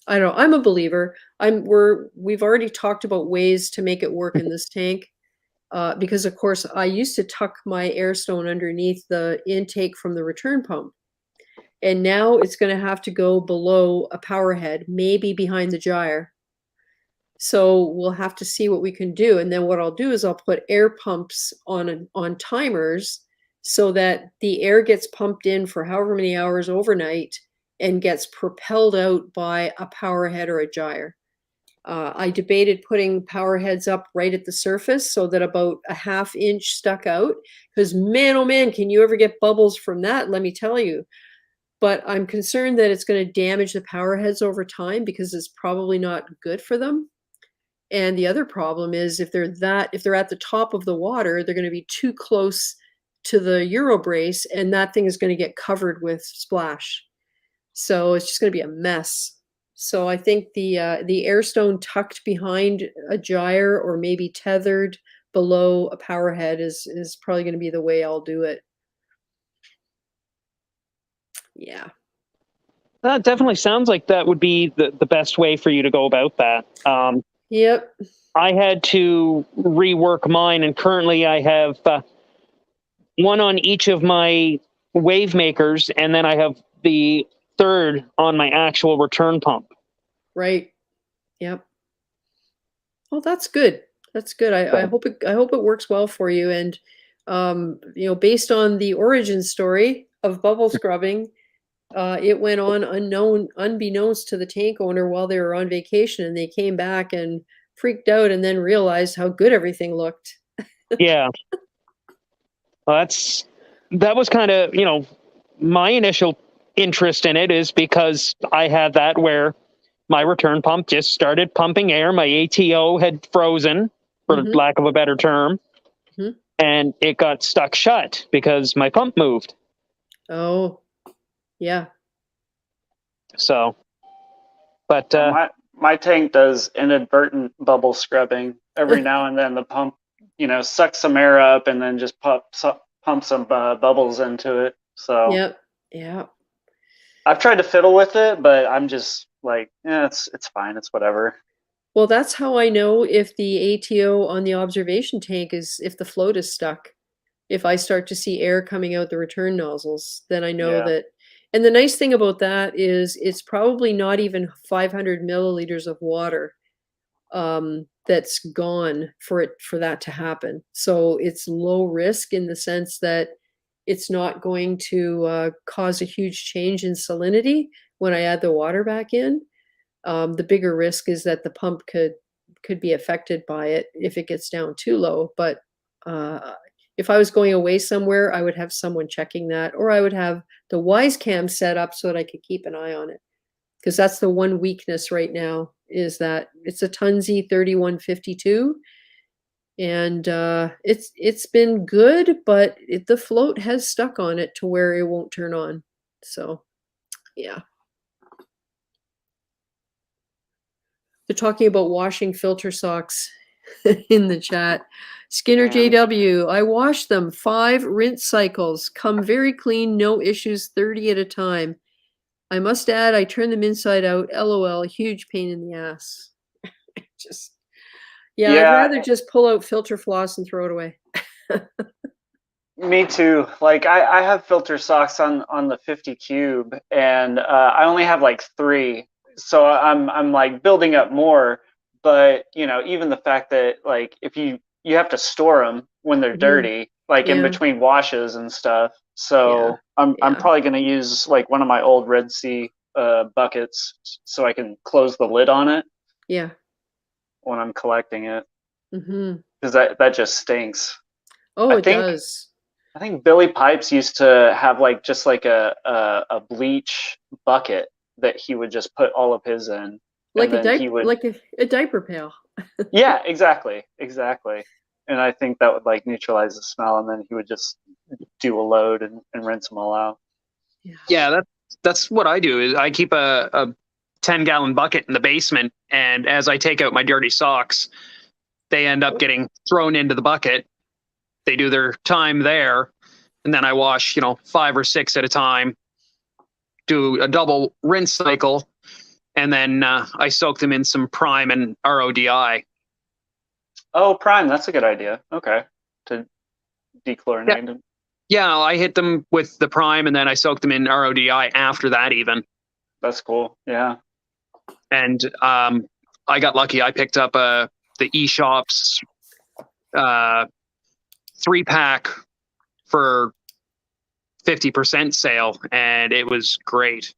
I don't know. I'm a believer. We've already talked about ways to make it work in this tank. Because of course I used to tuck my air stone underneath the intake from the return pump. And now it's going to have to go below a power head, maybe behind the gyre. So we'll have to see what we can do. And then what I'll do is I'll put air pumps on timers so that the air gets pumped in for however many hours overnight and gets propelled out by a power head or a gyre. I debated putting power heads up right at the surface so that about a ½ inch stuck out. Because man, oh man, can you ever get bubbles from that? Let me tell you. But I'm concerned that it's going to damage the power heads over time because it's probably not good for them. And the other problem is if they're at the top of the water, they're going to be too close to the Euro brace, and that thing is going to get covered with splash. So it's just going to be a mess. So I think the air stone tucked behind a gyre or maybe tethered below a power head is probably going to be the way I'll do it. Yeah. That definitely sounds like that would be the best way for you to go about that. Yep. I had to rework mine, and currently I have one on each of my wave makers, and then I have the third on my actual return pump. Right. Yep. Well, that's good. That's good. I hope it works well for you. And based on the origin story of bubble scrubbing, it went on unbeknownst to the tank owner while they were on vacation, and they came back and freaked out and then realized how good everything looked. Yeah. Well, that was kind of, my initial interest in it is because I had that where my return pump just started pumping air. My ATO had frozen, for lack of a better term, and it got stuck shut because my pump moved. Oh, yeah. So, but my tank does inadvertent bubble scrubbing every now and then. The pump, sucks some air up and then just pump some bubbles into it. So yep, yeah. I've tried to fiddle with it, but I'm just like, it's fine. It's whatever. Well, that's how I know if the ATO on the observation tank if the float is stuck. If I start to see air coming out the return nozzles, then I know that. And the nice thing about that is it's probably not even 500 milliliters of water that's gone for that to happen. So it's low risk in the sense that it's not going to cause a huge change in salinity when I add the water back in. The bigger risk is that the pump could be affected by it if it gets down too low. But if I was going away somewhere, I would have someone checking that, or I would have the Wise Cam set up so that I could keep an eye on it. Because that's the one weakness right now, is that it's a Tunzi 3152. And it's been good, but the float has stuck on it to where it won't turn on. So, yeah. They're talking about washing filter socks in the chat. Skinner JW, I wash them 5 rinse cycles, come very clean, no issues, 30 at a time. I must add, I turn them inside out. LOL, huge pain in the ass. I'd rather just pull out filter floss and throw it away. Me too. Like I have filter socks on the 50 cube, and I only have like 3. So I'm like building up more. But even the fact that like if you have to store them when they're dirty, like in between washes and stuff. So I'm probably going to use like one of my old Red Sea buckets so I can close the lid on it. Yeah. When I'm collecting it, because that just stinks. Oh, it does. I think Billy Pipes used to have like just like a bleach bucket that he would just put all of his in, Like and a then he diaper, would. like a diaper pail. Yeah, exactly. And I think that would like neutralize the smell, and then he would just do a load and rinse them all out. Yeah, that's what I do. Is I keep a 10-gallon bucket in the basement, and as I take out my dirty socks, they end up getting thrown into the bucket. They do their time there, and then I wash, 5 or 6 at a time, do a double rinse cycle, and then I soak them in some Prime and RODI. Oh, Prime, that's a good idea. Okay, to dechlorinate them. Yeah, I hit them with the Prime, and then I soak them in RODI after that even. That's cool. Yeah. And I got lucky. I picked up the eShops 3-pack for 50% sale, and it was great.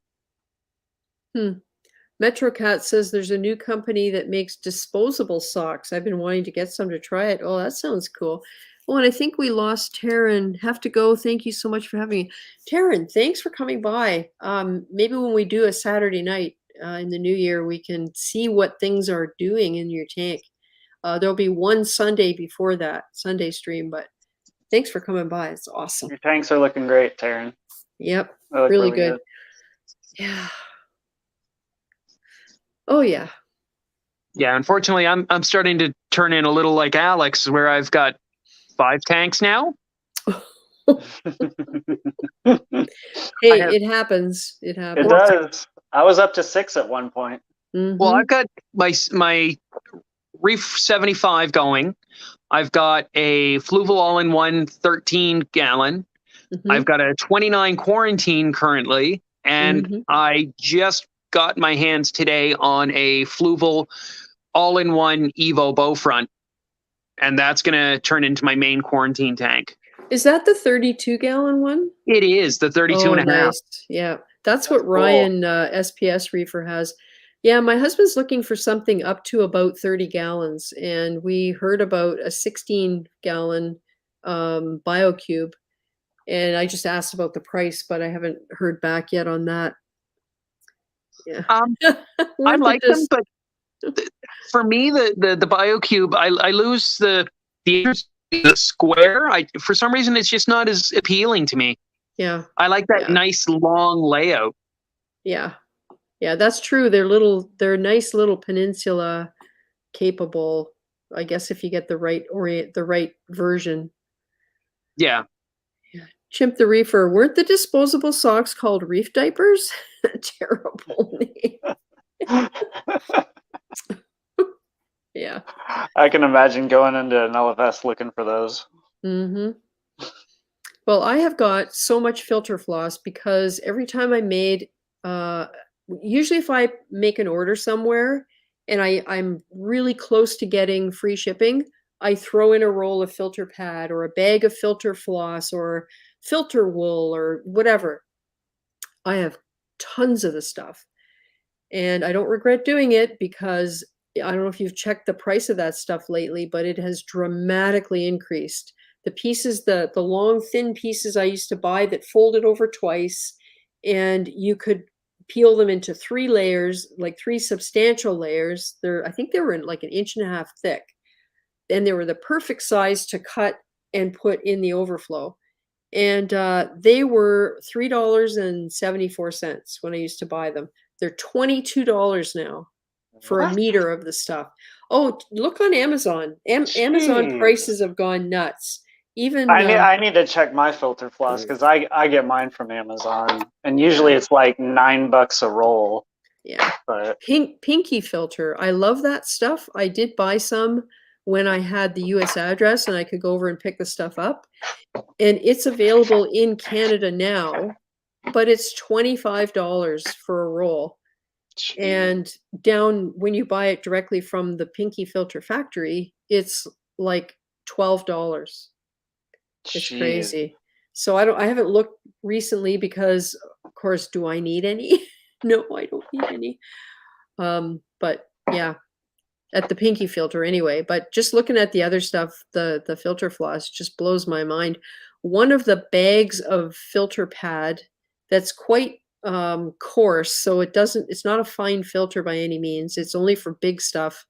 MetroCat says there's a new company that makes disposable socks. I've been wanting to get some to try it. Oh, that sounds cool. Oh, and I think we lost Taryn. Have to go. Thank you so much for having me. Taryn, thanks for coming by. Maybe when we do a Saturday night in the new year, we can see what things are doing in your tank. There'll be one Sunday before that, Sunday stream, but thanks for coming by. It's awesome. Your tanks are looking great, Taryn. Yep, They look really good. Yeah. Oh yeah. Yeah, unfortunately, I'm starting to turn in a little like Alex, where I've got 5 tanks now. Hey, it happens. It happens. It does. I was up to 6 at one point. Mm-hmm. Well, I've got my Reef 75 going. I've got a Fluval all-in-one 13-gallon. Mm-hmm. I've got a 29 quarantine currently, and I just got my hands today on a Fluval all-in-one Evo bow front, and that's going to turn into my main quarantine tank. Is that the 32-gallon one? It is the 32 and a half. Nice. Yeah, that's what Ryan SPS Reefer has. Yeah, my husband's looking for something up to about 30 gallons, and we heard about a 16-gallon BioCube, and I just asked about the price, but I haven't heard back yet on that. Yeah, I like them, but for me, the BioCube, I lose the square. For some reason, it's just not as appealing to me. Yeah, I like that nice long layout. Yeah. Yeah, that's true. They're nice little peninsula capable, I guess, if you get the right version. Yeah. Chimp the Reefer, weren't the disposable socks called reef diapers? Terrible name. Yeah. I can imagine going into an LFS looking for those. Mm-hmm. Well, I have got so much filter floss because every time I made, usually if I make an order somewhere and I'm really close to getting free shipping, I throw in a roll of filter pad or a bag of filter floss or filter wool or whatever. I have tons of the stuff. And I don't regret doing it because I don't know if you've checked the price of that stuff lately, but it has dramatically increased. The pieces, the long, thin pieces I used to buy that folded over twice, and you could peel them into 3 layers, like 3 substantial layers. I think they were in like 1.5 inches thick. And they were the perfect size to cut and put in the overflow. And they were $3.74 when I used to buy them. They're $22 now for a meter of the stuff. Oh, look on Amazon. Amazon prices have gone nuts. Even I need to check my filter floss because I get mine from Amazon, and usually it's like $9 a roll. Yeah. But Pinky filter. I love that stuff. I did buy some when I had the US address and I could go over and pick the stuff up. And it's available in Canada now, but it's $25 for a roll. And down when you buy it directly from the Pinky Filter factory, it's like $12. It's crazy. So I haven't looked recently because, of course, do I need any? No, I don't need any. But yeah, at the Pinky Filter anyway. But just looking at the other stuff, the filter floss just blows my mind. one of the bags of filter pad that's quite coarse, so it's not a fine filter by any means. It's only for big stuff.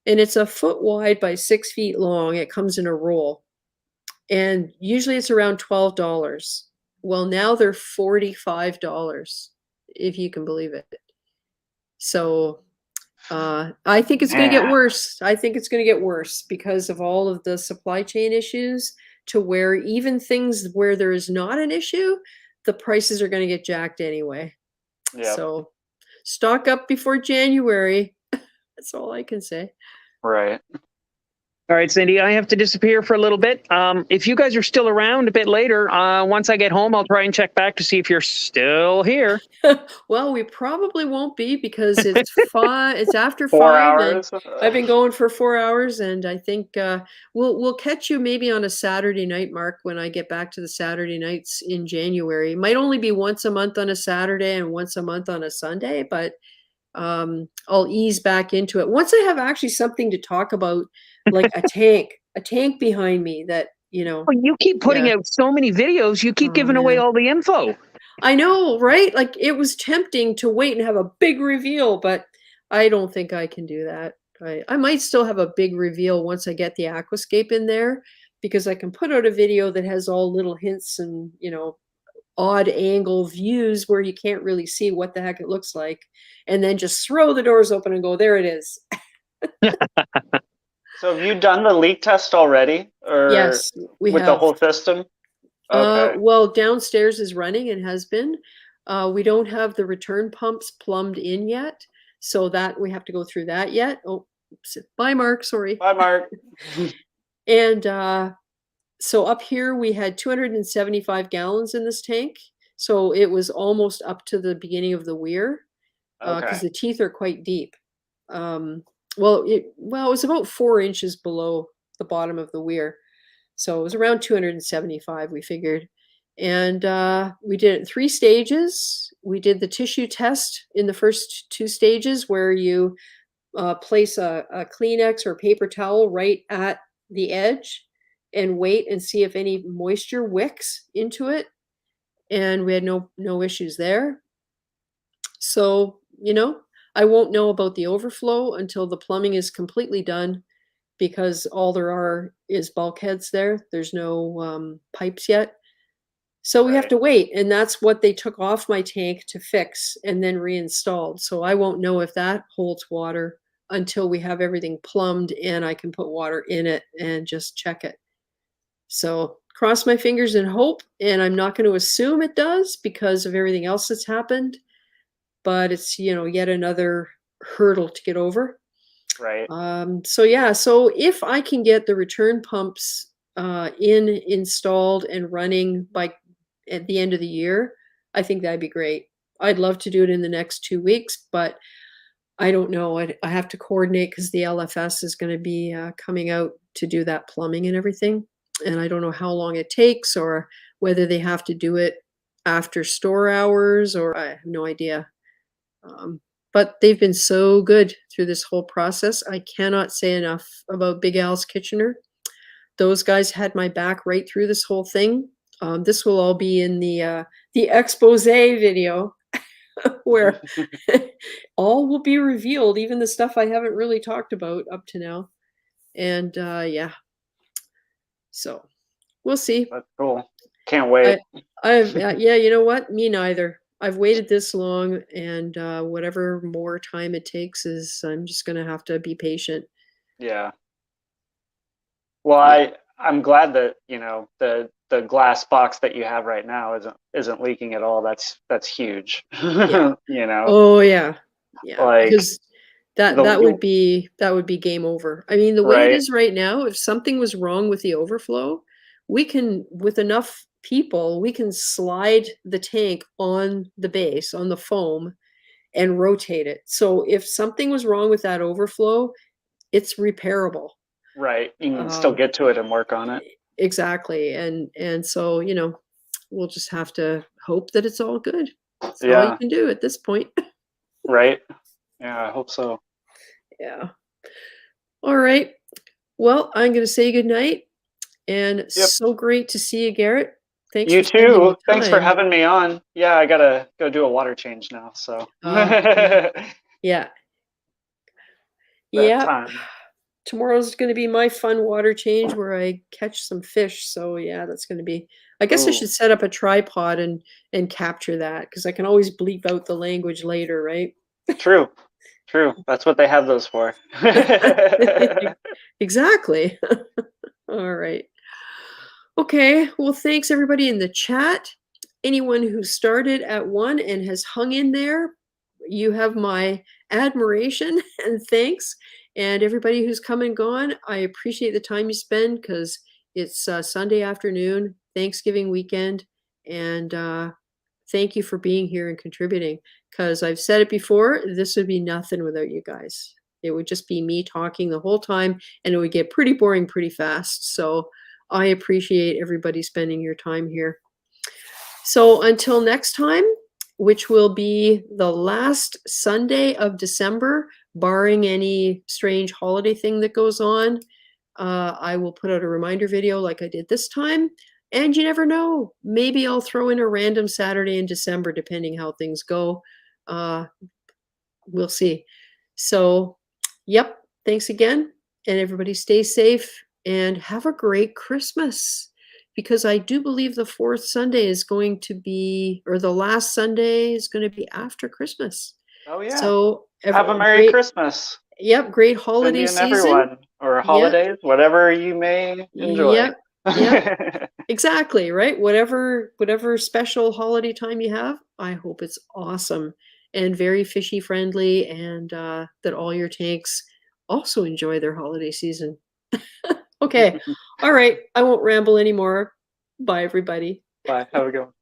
And it's a foot wide by 6 feet long. It comes in a roll. And usually it's around $12. Well, now they're $45, if you can believe it. So I think it's going to get worse. I think it's going to get worse because of all of the supply chain issues, to where even things where there is not an issue, the prices are going to get jacked anyway. Yeah. So stock up before January. That's all I can say. Right. All right, Cindy, I have to disappear for a little bit. If you guys are still around a bit later, once I get home, I'll try and check back to see if you're still here. Well, we probably won't be because it's it's after 4 5, and hours. I've been going for 4 hours, and I think we'll catch you maybe on a Saturday night, Mark, when I get back to the Saturday nights in January. It might only be once a month on a Saturday and once a month on a Sunday, but I'll ease back into it once I have actually something to talk about, like a tank behind me that, Well, you keep putting out so many videos, you keep giving away all the info. I know, right? Like, it was tempting to wait and have a big reveal, but I don't think I can do that. I might still have a big reveal once I get the aquascape in there, because I can put out a video that has all little hints and, odd angle views where you can't really see what the heck it looks like, and then just throw the doors open and go, there it is. So have you done the leak test already? Or yes, we with have. the whole system? Okay. Well, downstairs is running and has been. We don't have the return pumps plumbed in yet, so that we have to go through that yet. Oh, bye, Mark. Sorry. Bye, Mark. And so up here we had 275 gallons in this tank, so it was almost up to the beginning of the weir, because the teeth are quite deep. Well, it was about 4 inches below the bottom of the weir. So it was around 275, we figured. And we did it in 3 stages. We did the tissue test in the first 2 stages, where you place a Kleenex or paper towel right at the edge and wait and see if any moisture wicks into it. And we had no issues there. So, I won't know about the overflow until the plumbing is completely done, because all there are is bulkheads there. There's no pipes yet. So we have to wait. And that's what they took off my tank to fix and then reinstalled. So I won't know if that holds water until we have everything plumbed and I can put water in it and just check it. So cross my fingers and hope. And I'm not going to assume it does because of everything else that's happened. But it's, yet another hurdle to get over. Right. So if I can get the return pumps installed and running at the end of the year, I think that'd be great. I'd love to do it in the next 2 weeks, but I don't know. I have to coordinate because the LFS is going to be coming out to do that plumbing and everything. And I don't know how long it takes, or whether they have to do it after store hours, or I have no idea. But they've been so good through this whole process. I cannot say enough about Big Al's Kitchener. Those guys had my back right through this whole thing. This will all be in the expose video where all will be revealed, even the stuff I haven't really talked about up to now. And so we'll see. That's cool. Can't wait. Yeah, you know what? Me neither. I've waited this long, and whatever more time it takes I'm just going to have to be patient. Yeah. Well, I'm glad that, the glass box that you have right now isn't leaking at all. That's huge. Yeah. Oh yeah. Because that would be game over. I mean, the way it is right now, if something was wrong with the overflow, we can, with enough people, we can slide the tank on the base, on the foam, and rotate it. So if something was wrong with that overflow, it's repairable. Right. You can still get to it and work on it. Exactly. And so, we'll just have to hope that it's all good. That's all you can do at this point. Right. Yeah, I hope so. Yeah. All right. Well, I'm going to say goodnight. And so great to see you, Garrett. Thanks You for spending too. the Thanks for time. having me on. Yeah, I gotta go do a water change now. So yeah. that time. Tomorrow's going to be my fun water change where I catch some fish. So yeah, that's going to be. I guess I should set up a tripod and capture that, because I can always bleep out the language later, right? True. That's what they have those for. Exactly. All right. Okay. Well, thanks everybody in the chat. Anyone who started at 1 and has hung in there, you have my admiration and thanks. And everybody who's come and gone, I appreciate the time you spend, because it's Sunday afternoon, Thanksgiving weekend, and thank you for being here and contributing, because I've said it before, this would be nothing without you guys. It would just be me talking the whole time, and it would get pretty boring pretty fast. So I appreciate everybody spending your time here. So until next time, which will be the last Sunday of December, barring any strange holiday thing that goes on, I will put out a reminder video like I did this time. And you never know, maybe I'll throw in a random Saturday in December, depending how things go. We'll see. So, yep, thanks again. And everybody stay safe and have a great Christmas. Because I do believe the 4th Sunday is going to be, or the last Sunday is going to be after Christmas. Oh yeah. So have a Merry Christmas. Yep, great holiday season. Everyone, or holidays, whatever you may enjoy. Yep. Exactly, right? Whatever special holiday time you have, I hope it's awesome and very fishy friendly, and that all your tanks also enjoy their holiday season. Okay. All right. I won't ramble anymore. Bye, everybody. Bye. Have a good one.